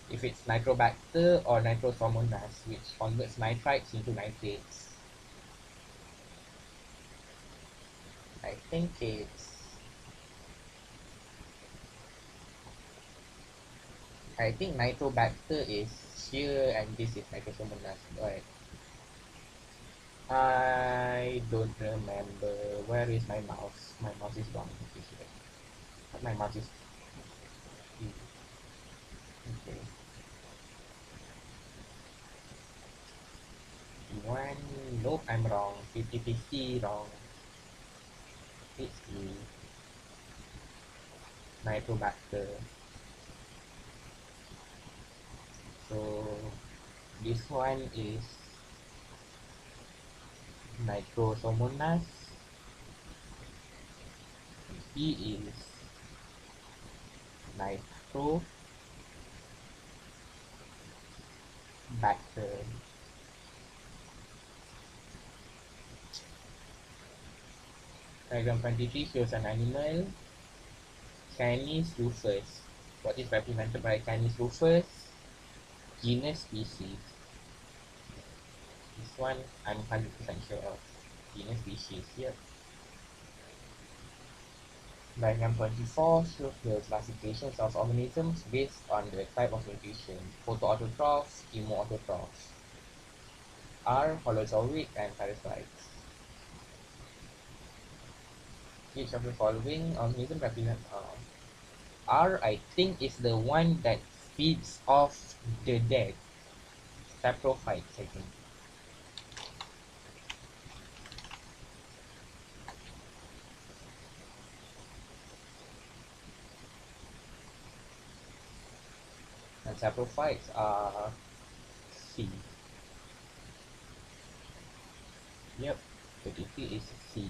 if it's Nitrobacter or Nitrosomonas, which converts nitrites into nitrates. I think Nitrobacter is here and this is Nitrosomonas, but I don't remember. Where is my mouse? My mouse is gone. Okay, here. My mouse is here. Okay. One. Nope, I'm wrong. 50-50 wrong. It's the Nitrobacter. So this one is Nitrosomonas. He is Nitrobacter. Diagram 23 shows an animal, Canis rufus. What is represented by Canis rufus? Genus species. This one I'm 100% sure of. Genus species here. Diagram 24 shows the classifications of organisms based on the type of nutrition: photoautotrophs, chemoautotrophs. R. Holozoic and parasites. Each of the following organism represents R, I think, is the one that feeds off the dead. Saprophytes, I think. And saprophytes are C. Yep, 33 is C.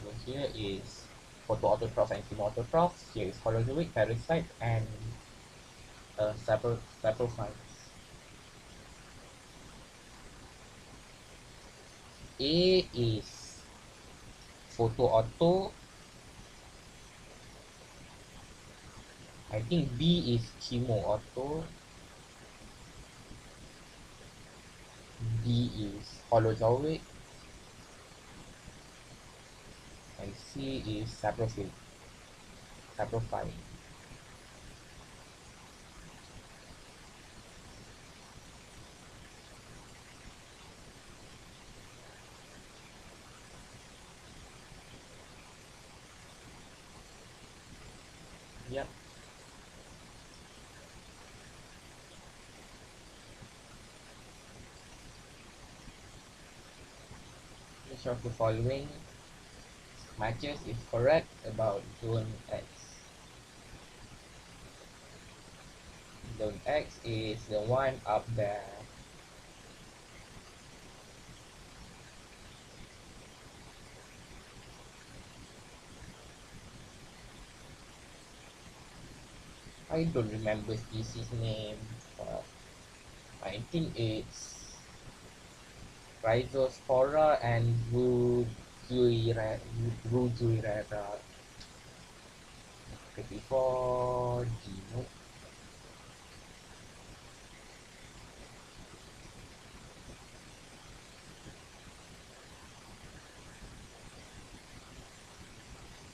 So here is photoautotrophs and chemoautotrophs. Here is holozoic, parasite, and saprophytes. A is photoauto. I think B is chemoauto. D is holozoic. And C is saprophyte. Yep. Which of the following matches is correct about zone X? Zone X is the one up there. I don't remember species name, but I think it's Rhizospora and Rujuirera. 34 Gino.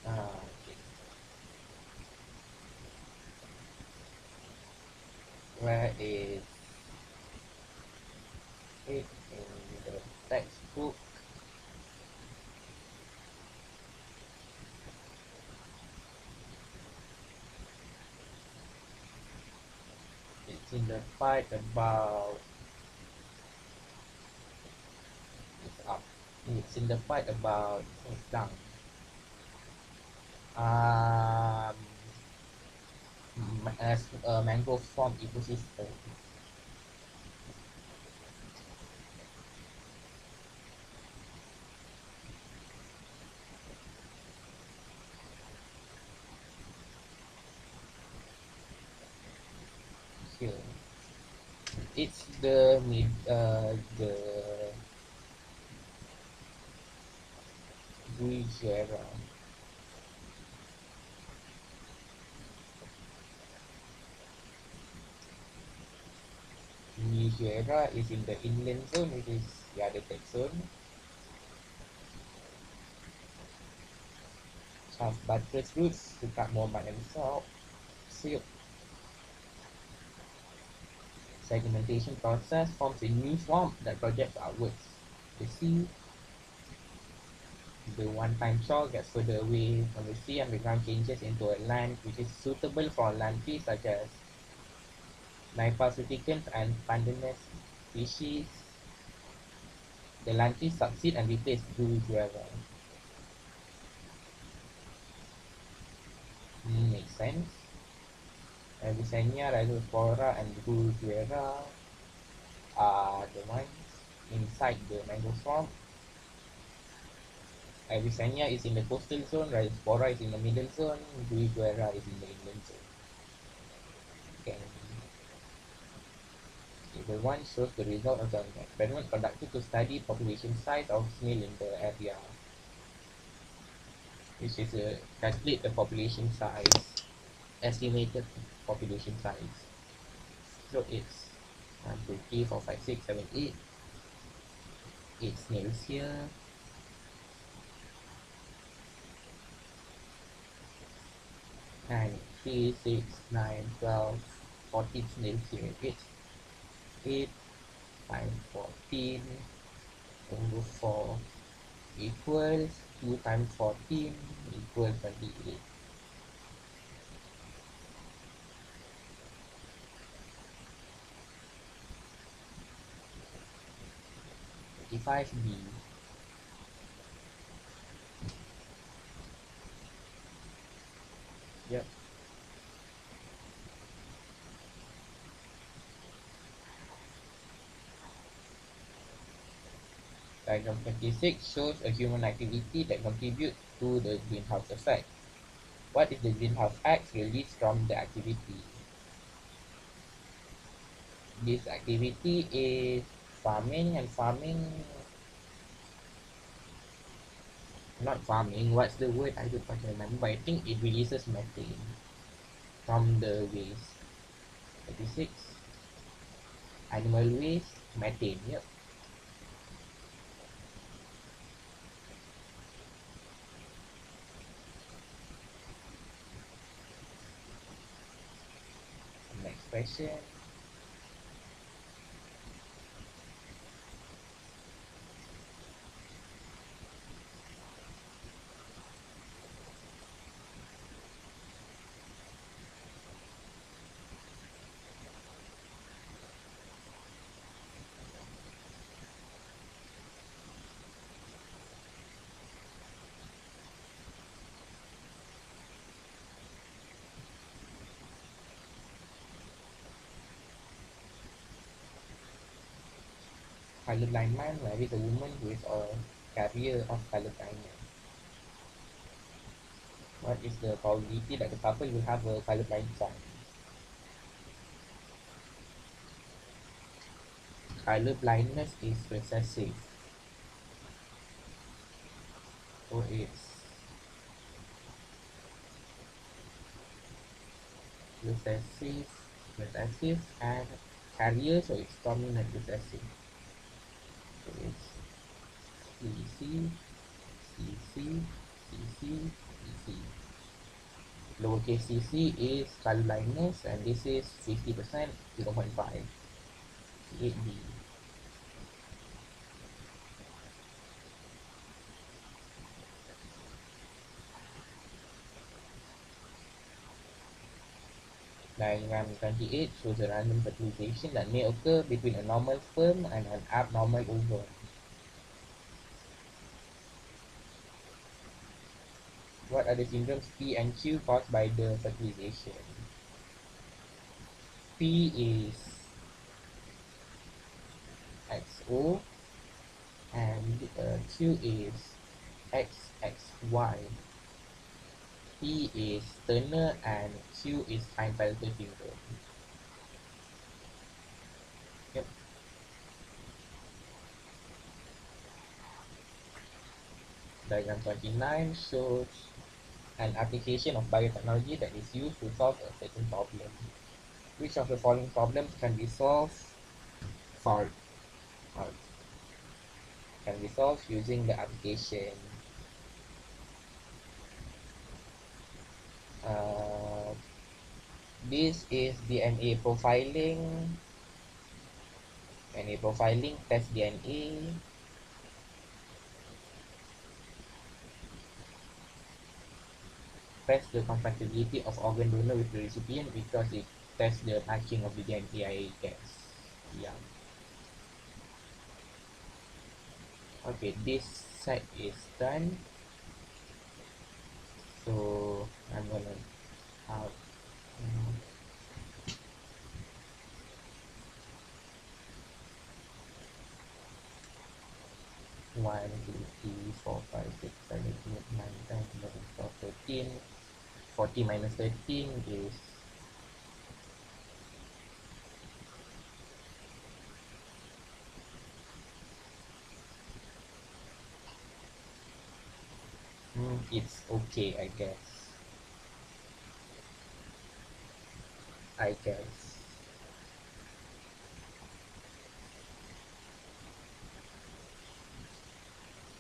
Okay. Where is it in the textbook? It's in the part about it's up. It's in the part about it's down. Um, as a mangrove swamp ecosystem. Here, it's the Guijera. Guijera is in the inland zone, which is the other text zone. Have buttress roots to cut more mud and salt. Silk segmentation process forms a new swamp that projects outwards. The sea, the one-time shore gets further away from the sea and the ground changes into a land which is suitable for land trees such as Nymphaceticans and pandanus species. The land trees succeed and replace blue guava. Makes sense. Avicennia, Rhizospora, and blue guava are the ones inside the mango swamp. Avicennia is in the coastal zone, Rhizospora is in the middle zone, blue guava is in the inland zone. Okay. Table 1 shows the result of an experiment conducted to study population size of snail in the area, which is calculate the population size, estimated population size. So it's 1, 2, 3, 4, 5, 6, 7, 8 snails here. 9, 3, 6, 9, 12, 14 snails here. It's 8 times 14 over 4 equals 2 times 14 equals 28. 35B. Yep. Diagram 26 shows a human activity that contributes to the greenhouse effect. What is the greenhouse X released from the activity? This activity is farming, and farming, not farming, what's the word? I don't quite remember, but I think it releases methane from the waste. 36, animal waste, methane, yep. Next question. Colorblind man marries a woman who is a carrier of color blindness. What is the probability that the couple will have a colorblind child? Color blindness is recessive, so it's recessive, recessive, and carrier, so it's dominant recessive. So it's CC, CC, CC, CC. Lowercase cc is color blindness, and this is 50%, 0.5. 8B. Diagram 28 shows a random fertilization that may occur between a normal sperm and an abnormal ovum. What are the syndromes P and Q caused by the fertilization? P is XO and Q is XXY. P is Turner and Q is Klinefelter syndrome. Yep. Diagram 29 shows an application of biotechnology that is used to solve a certain problem. Which of the following problems can be solved for can be solved using the application? This is DNA profiling. DNA profiling, test DNA. Test the compatibility of organ donor with the recipient because it tests the matching of the DNA, I guess. Yeah. Okay, this side is done. So I'm gonna have 1, 2, 3, 4, 5, 6, 7, 8, 9, 10, 11, 12, 13. 40 minus 13 is it's okay, I guess. I guess.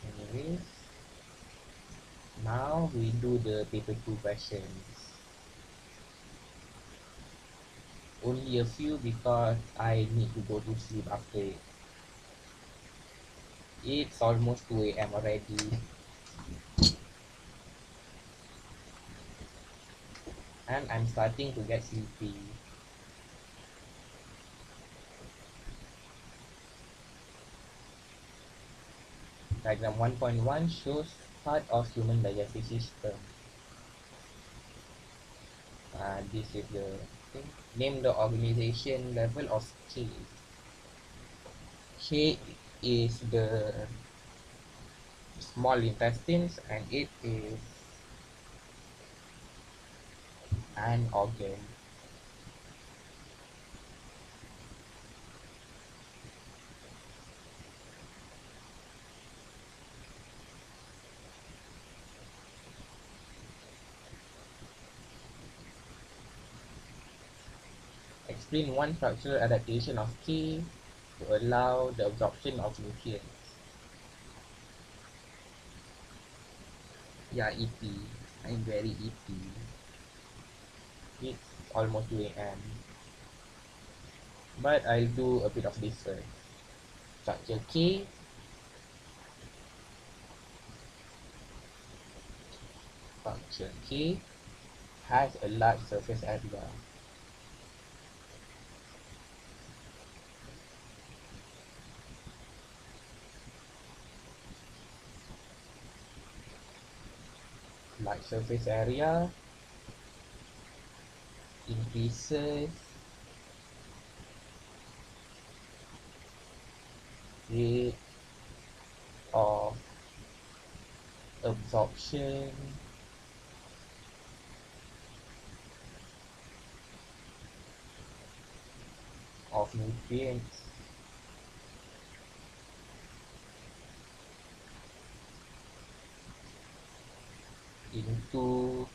Anyways, now we do the paper 2 questions. only a few because I need to go to sleep after it. It's almost 2 a.m. already, and I'm starting to get sleepy. Diagram 1.1 shows part of human digestive system. This is the thing. Name the organization level of K. K is the small intestines and it is an organ. Explain one structural adaptation of K to allow the absorption of nutrients. Yeah, EP. I'm very EP. It's almost 2 a.m. But I'll do a bit of this first. Structure K. Function K has a large surface area. Large surface area increases rate of absorption of nutrients into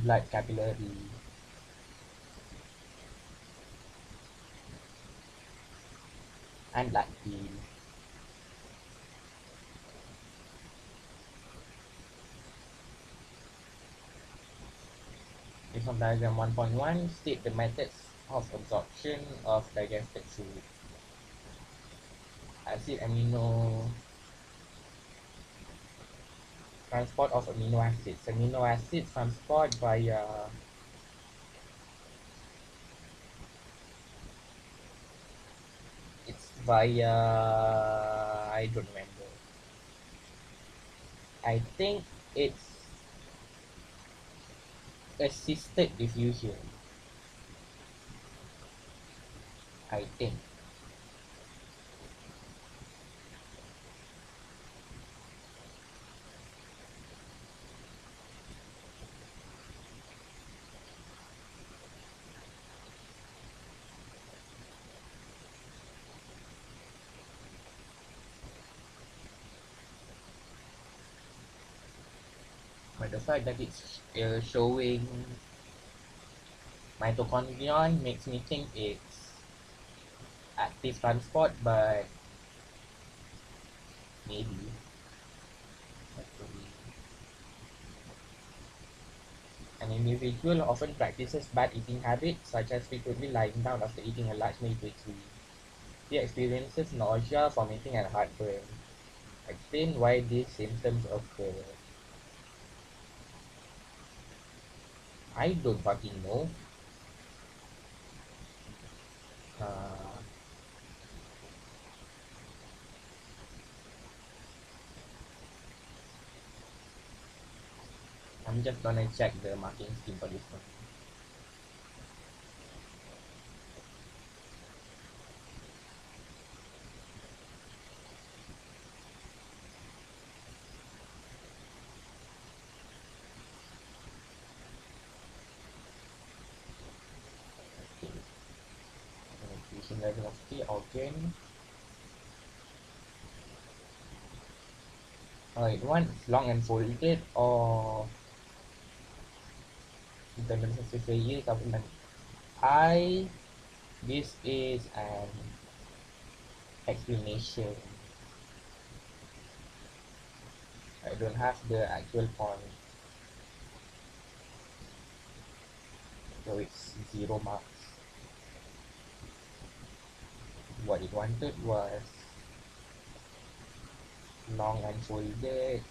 blood capillary. And lactate. Based on diagram 1.1, state the methods of absorption of digested food. Acid amino transport of amino acids. Amino acids transport via I don't remember. I think it's assisted diffusion. I think. But the fact that it's showing mitochondrion makes me think it's active transport, but maybe. An individual often practices bad eating habits, such as frequently lying down after eating a large meal quickly. He experiences nausea, vomiting, and heartburn. Explain why these symptoms occur. I don't fucking know. Uh, I'm just gonna check the marking scheme for this one. Okay. Nutrition level of the organ. Alright, one is long and folded or internal surface area government. This is an explanation. I don't have the actual point. So it's 0 marks. What it wanted was long unfolded,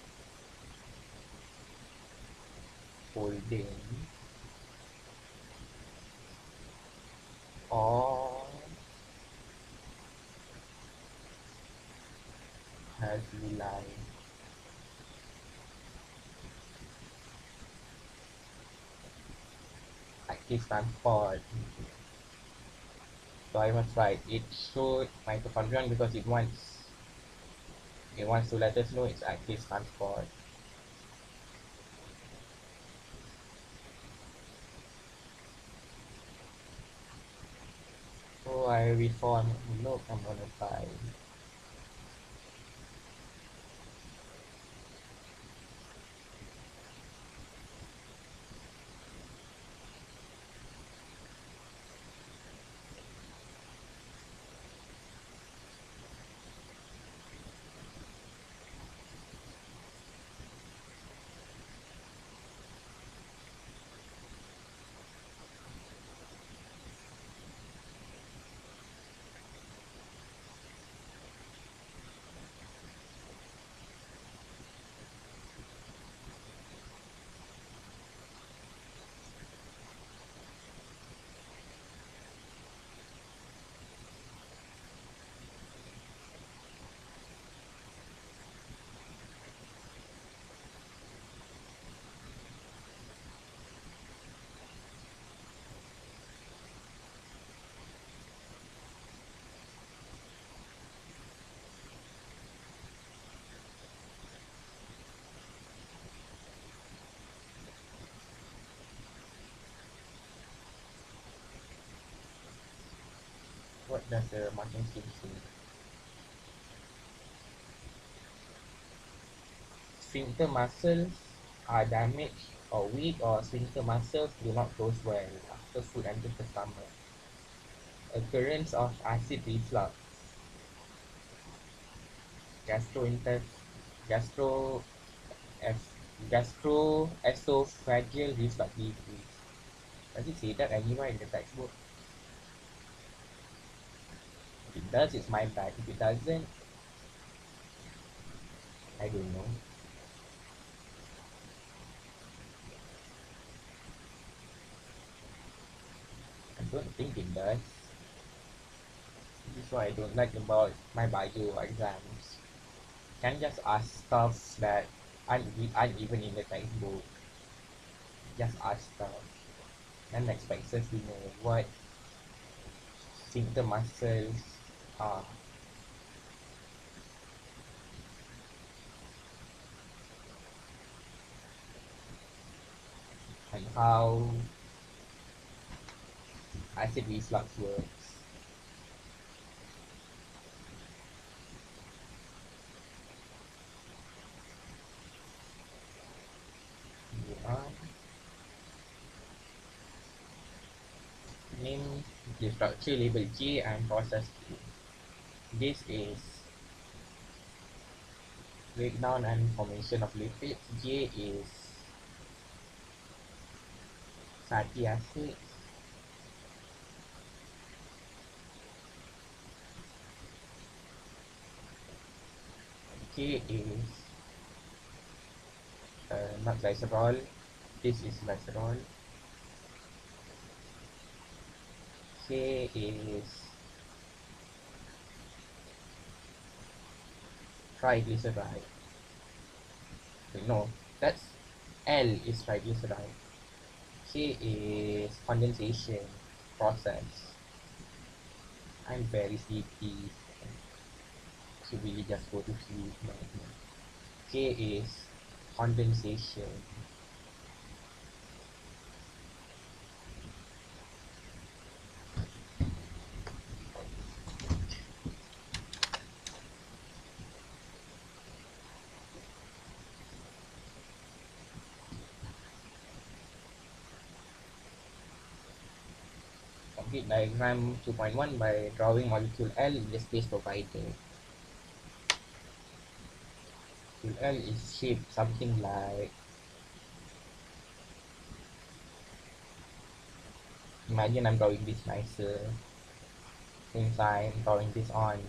folding, or has line. Active transport. So I was right. It showed mitochondrion because it wants to let us know it's active transport. So I reform look I'm gonna try. What does the marking scheme say? Sphincter muscles are damaged or weak, or sphincter muscles do not close well after food enters the stomach. Occurrence of acid reflux, gastrointestinal, gastro, gastroesophageal reflux disease. Does it say that anywhere in the textbook? If it does, it's my bad. If it doesn't, I don't know. I don't think it does. This is what I don't like about my bio exams. Can't just ask stuff that aren't even in the textbook. Just ask stuff and expect us to know what sphincter muscles are and how acid reflux works. Yeah. Name the structure labeled J and process Q. This is breakdown and formation of lipids. J is fatty acids. K is not glycerol. This is glycerol. K is triglyceride. Wait, no, that's L is triglyceride. K is condensation process. I'm very sleepy. Should really just go to sleep. No, no. K is condensation. Complete diagram 2.1 by drawing molecule L in the space provided. Molecule L is shaped something like Imagine I'm drawing this nicer. Since I'm drawing this on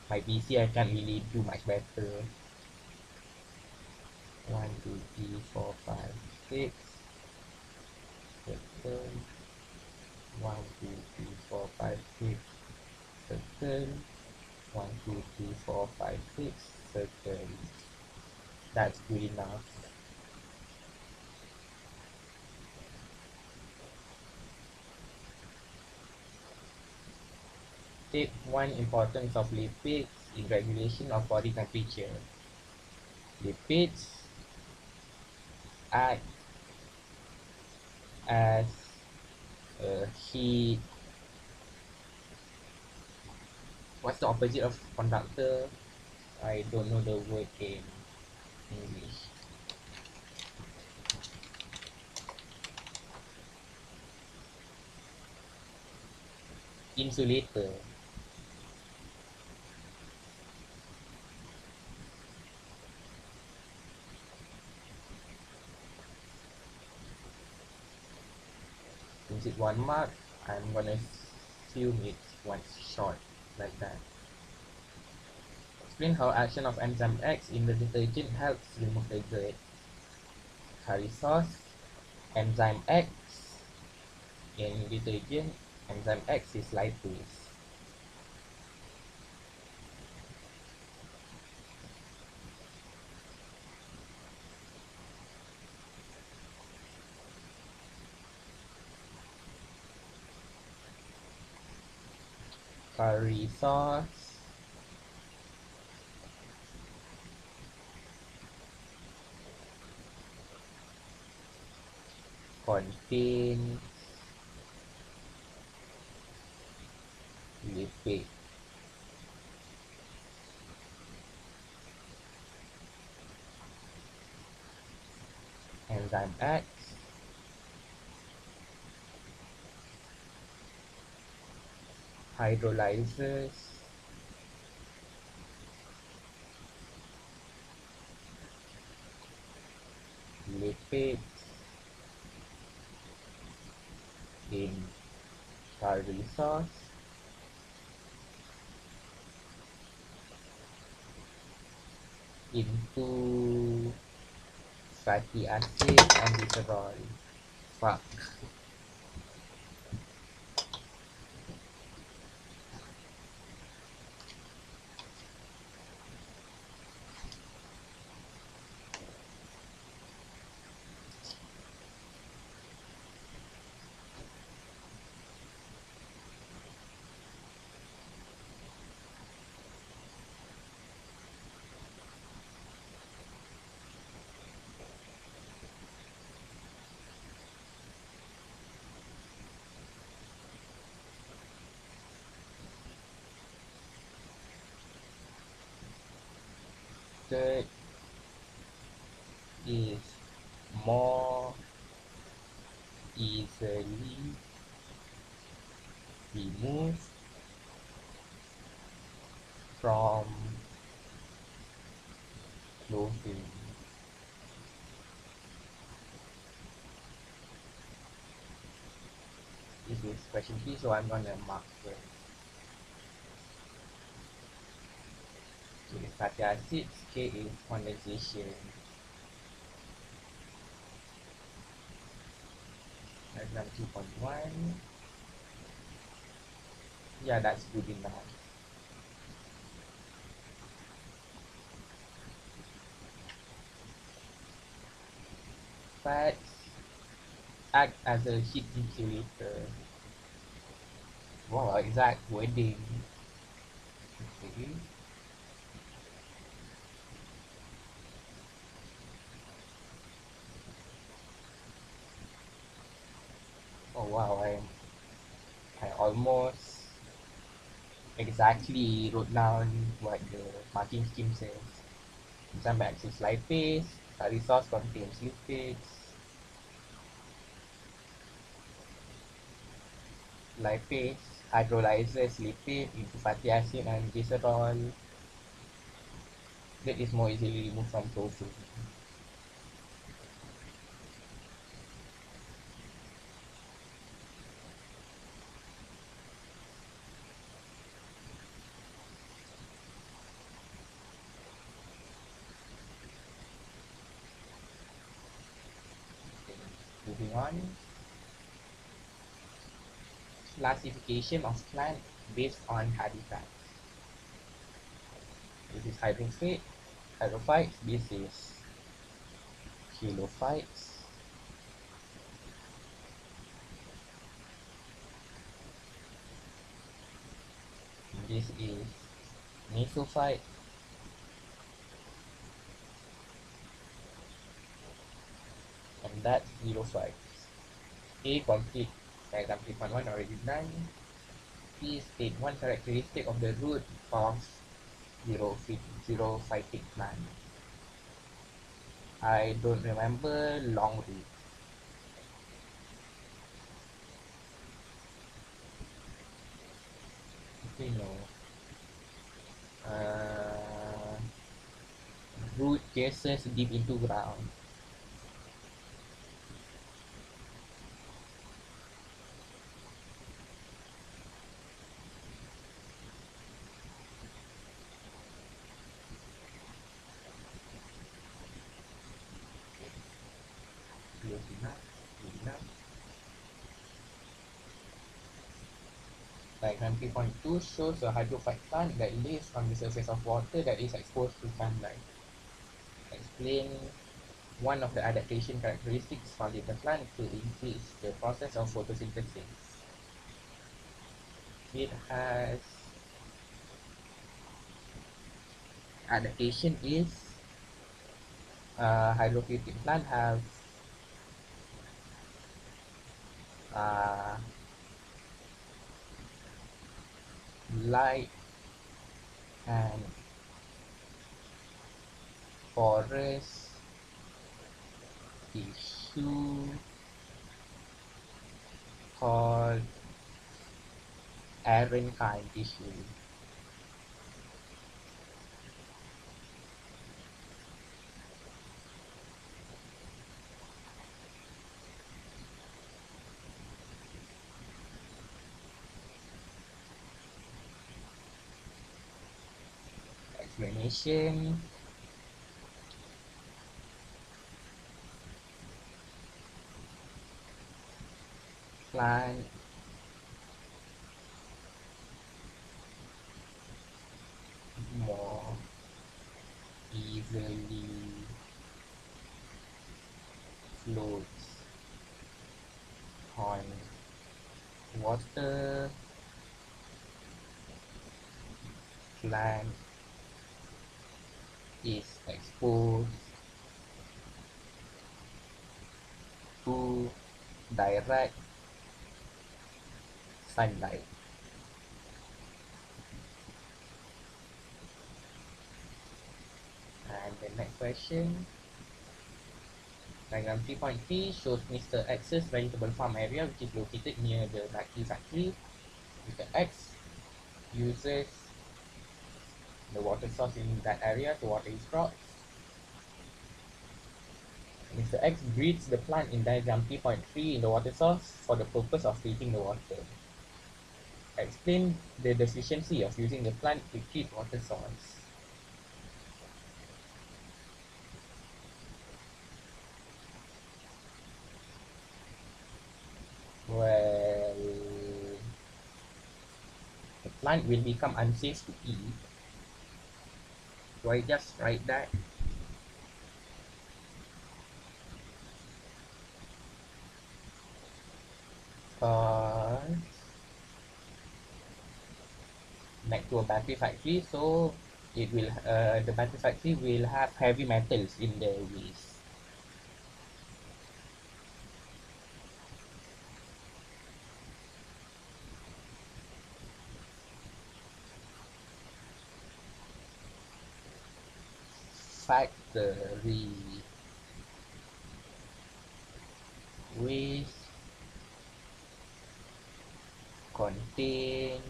my PC, I can't really do much better. 1, 2, 3, 4, 5, 6. Circle. 1, 2, 3, 4, 5, 6. Circle. 1, 2, 3, 4, 5, 6. Circle. That's good enough. Tip 1: Importance of lipids in regulation of body temperature. Lipids act as a heat. What's the opposite of conductor? I don't know the word in English. Insulator. Since it's 1 mark, I'm gonna assume it's 1 short, like that. Explain how action of enzyme X in the detergent helps remove the dirt. Curry sauce, enzyme X in detergent, enzyme X is lipase. Curry sauce contains lipid. Enzyme X hydrolyzes lipids in curry sauce into fatty acid and glycerol. Fuck. Third is more easily removed from clothing. This is question 3, so I'm gonna mark first. Okay, fatty acids, K is condensation. Diagram 2.1. Yeah, that's good enough. Fats act as a heat insulator. Wow, exact wording. Okay. Oh wow, I almost exactly wrote down what the marking scheme says. Enzyme X is lipase, curry sauce contains lipids, lipase hydrolyzes lipid into fatty acid and glycerol that is more easily removed from clothing. Moving on, classification of plant based on habitat. This is hydrophytes, this is xylophytes, this is mesophyte, and that's xylophytes. A complete diagram 3.1 already done. P state one characteristic of the root of xerophytic plant. I don't remember long root. Okay, no. Root cases deep into ground. Close enough. Good enough. Diagram 3.2 shows a hydrophyte plant that lives on the surface of water that is exposed to sunlight. Explain one of the adaptation characteristics found in the plant to increase the process of photosynthesis. It has adaptation is hydrophytic plant have uh, light and porous tissue called parenchyme tissue. Explanation. Plant more easily floats on water. Plant is exposed to direct sunlight. And the next question, diagram 3.3 shows Mr. X's vegetable farm area, which is located near the Nike factory. Mr. X uses the water source in that area to water his crops. Mr. X breeds the plant in diagram 3.3 in the water source for the purpose of treating the water. Explain the deficiency of using the plant to treat water source. Well, the plant will become unsafe to eat. So I just write that. Next to a battery factory, so it will the battery factory will have heavy metals in the waste. Factory waste contains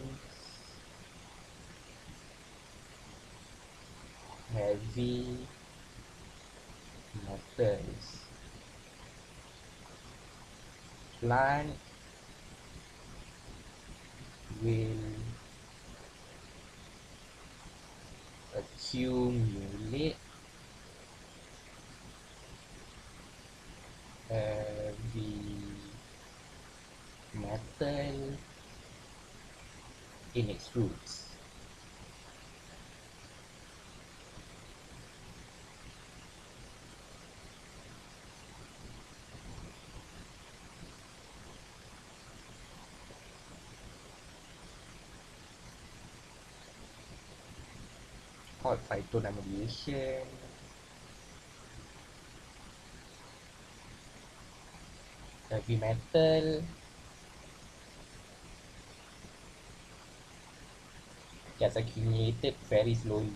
heavy metals. Plant will accumulate heavy metal in its roots. Called phytonemulation. Heavy metal gets accumulated very slowly.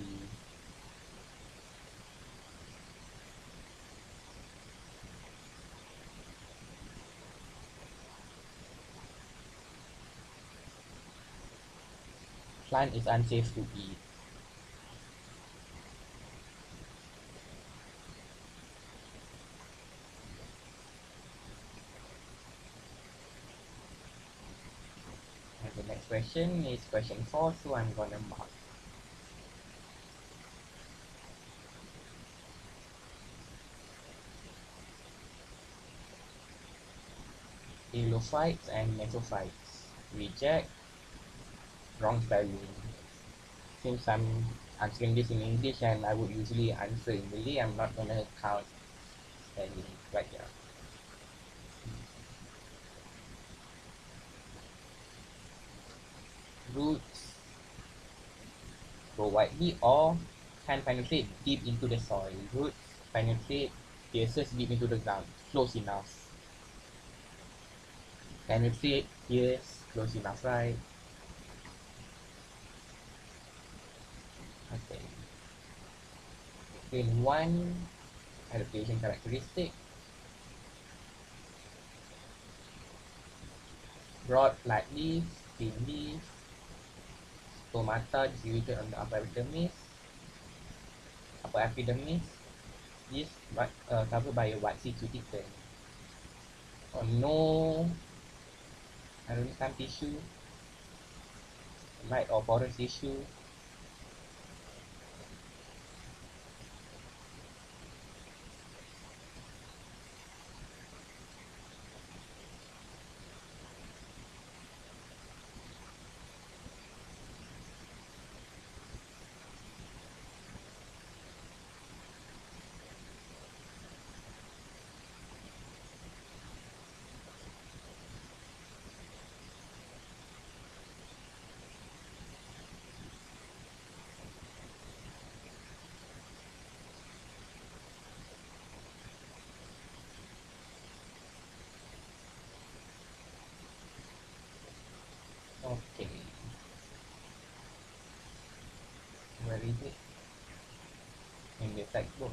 Plant is unsafe to eat. And the next question is question 4, so I'm gonna mark. Halophytes and mesophytes. Reject. Wrong spelling. Since I'm answering this in English and I would usually answer in Malay, I'm not gonna count spelling right here. Roots grow widely or can penetrate deep into the soil. Roots penetrate, pierces deep into the ground. Close enough. Penetrate, pierce, close enough, right? Okay. In one adaptation characteristic, broad flat leaves, thin leaves, stomata distributed on the upper epidermis, is covered by a waxy cuticle. Or no aronicum tissue, light or porous tissue. Okay, where is it? In the textbook.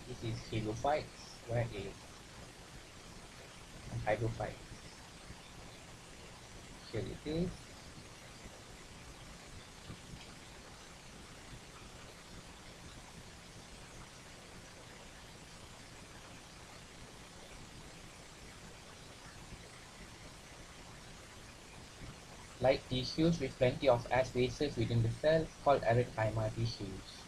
This is halophytes. Where is hydrophytes? Here it is. Light tissues with plenty of ash spaces within the cells called erythema tissues.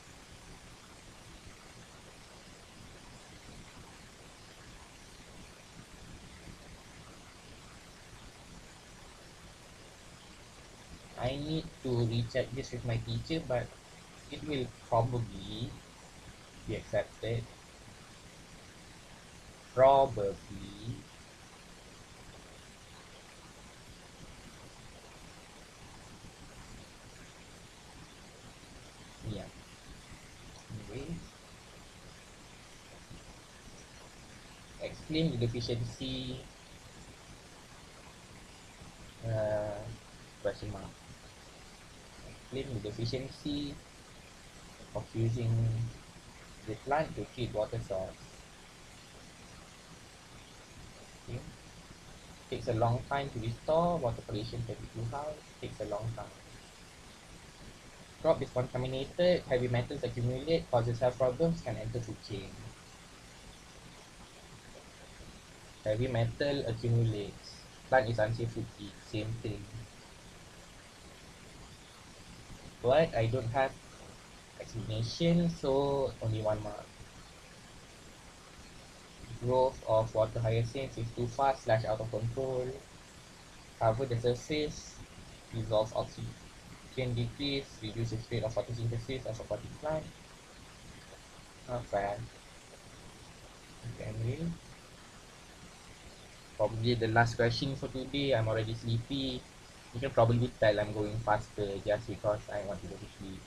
I need to recheck this with my teacher, but it will probably be accepted. Probably. Yeah. Anyway, explain the deficiency uh, question mark. Explain the deficiency of using the plant to treat water source. Okay. Takes a long time to restore water pollution 32 hours. Takes a long time. Crop is contaminated, heavy metals accumulate, causes health problems, can enter food chain. Heavy metal accumulates. Plant is unsafe to eat. Same thing. But I don't have explanation, so only one mark. Growth of water hyacinths is too fast / out of control. Cover the surface. Dissolves oxygen decrease. Reduces rate of photosynthesis of aquatic plant. Not fair. Okay, probably the last question for today. I'm already sleepy. You can probably tell I'm going faster just because I want to go to sleep.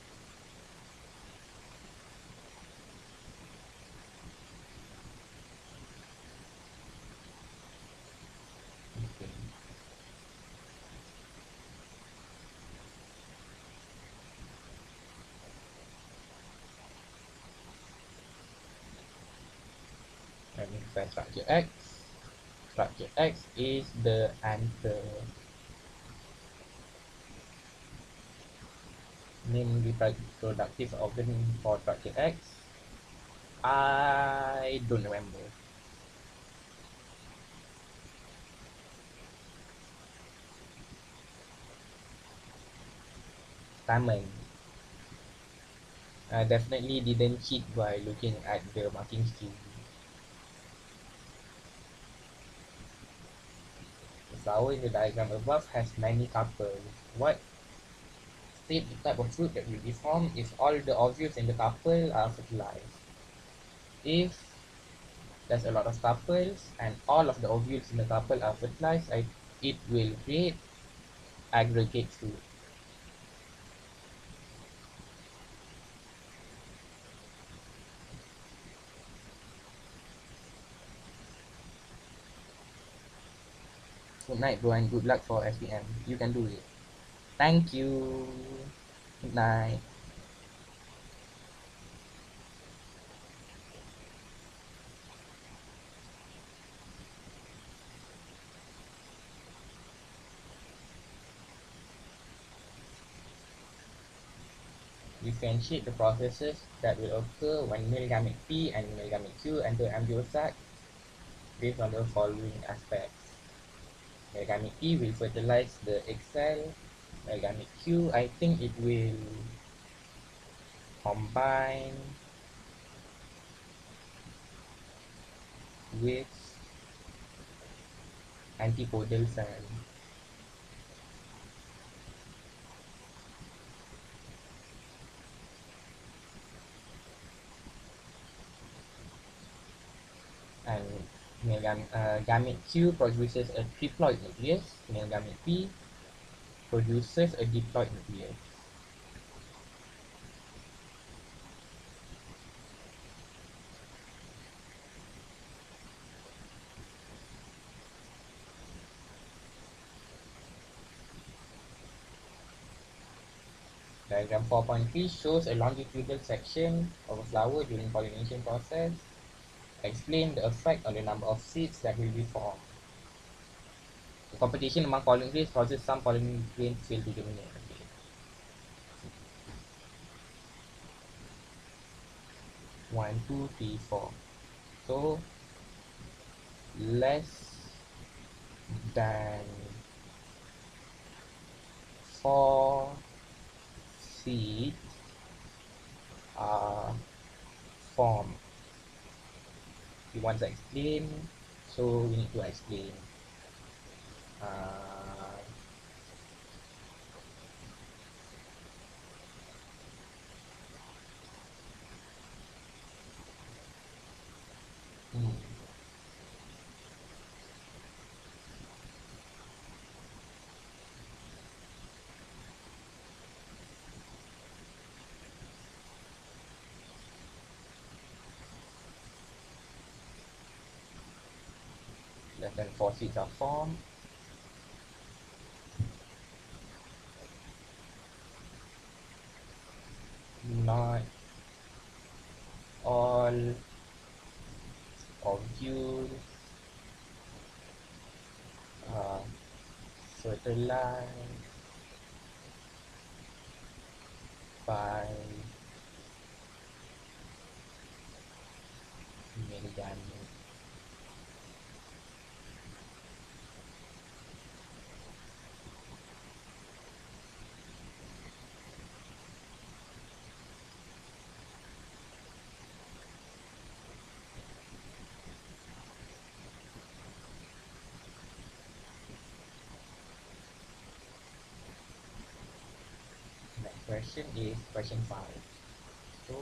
Okay. Let me find structure X. Structure X is the answer. Name reproductive organ for structure X. I don't remember. Stamen. I definitely didn't cheat by looking at the marking scheme. The flower in the diagram above has many carpels. What state the type of fruit that will be formed if all the ovules in the carpel are fertilized? If there's a lot of carpels and all of the ovules in the carpel are fertilized, it will create aggregate fruit. Good night, bro, and good luck for SPM. You can do it. Thank you. Good night. Differentiate the processes that will occur when male gamete P and male gamete Q enter embryo sac based on the following aspects. Male gamete P will fertilize the egg cell. Male gamete Q, I think it will combine with antipodal cell. And gamete Q produces a triploid nucleus. Male gamete P produces a diploid nucleus. Diagram 4.3 shows a longitudinal section of a flower during pollination process. Explain the effect on the number of seeds that will be formed. The competition among pollen grains causes some pollen grains fail to germinate. Okay. 1, 2, 3, 4. So less than 4 seeds are formed. We want to explain, so we need to explain. Uh, hmm. Less than 4 seeds are formed. Not all ovules are fertilized by male gamete. question is question 5. So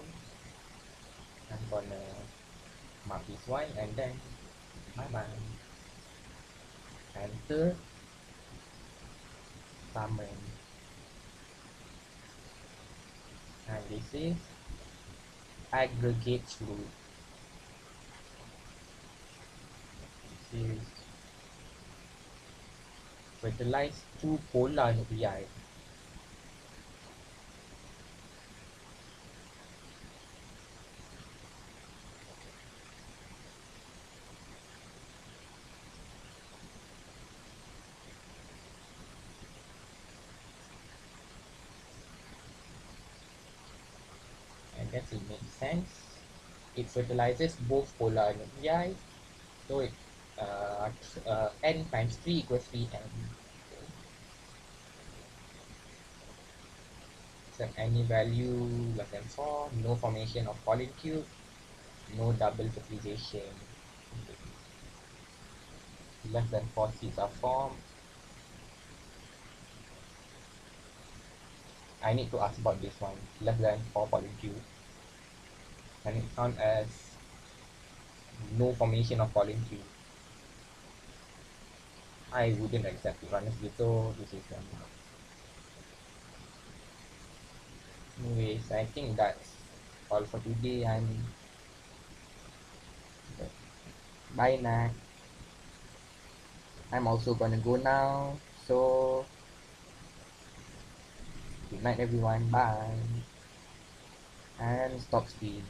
I'm gonna mark this one and then bye bye. Enter summon, and this is aggregate root. This is fertilize two polar nuclei. I guess it makes sense. It fertilizes both polar nuclei, so it n times 3 equals 3n. Set any value less than 4, no formation of polycube, no double fertilization. Less than 4 seeds are formed. I need to ask about this one. Less than 4 polycube. And it count as no formation of polycube. I wouldn't accept it honestly, so this is anyways, I think that's all for today. Bye now. I'm also gonna go now. So good night everyone. Bye. And stop screen.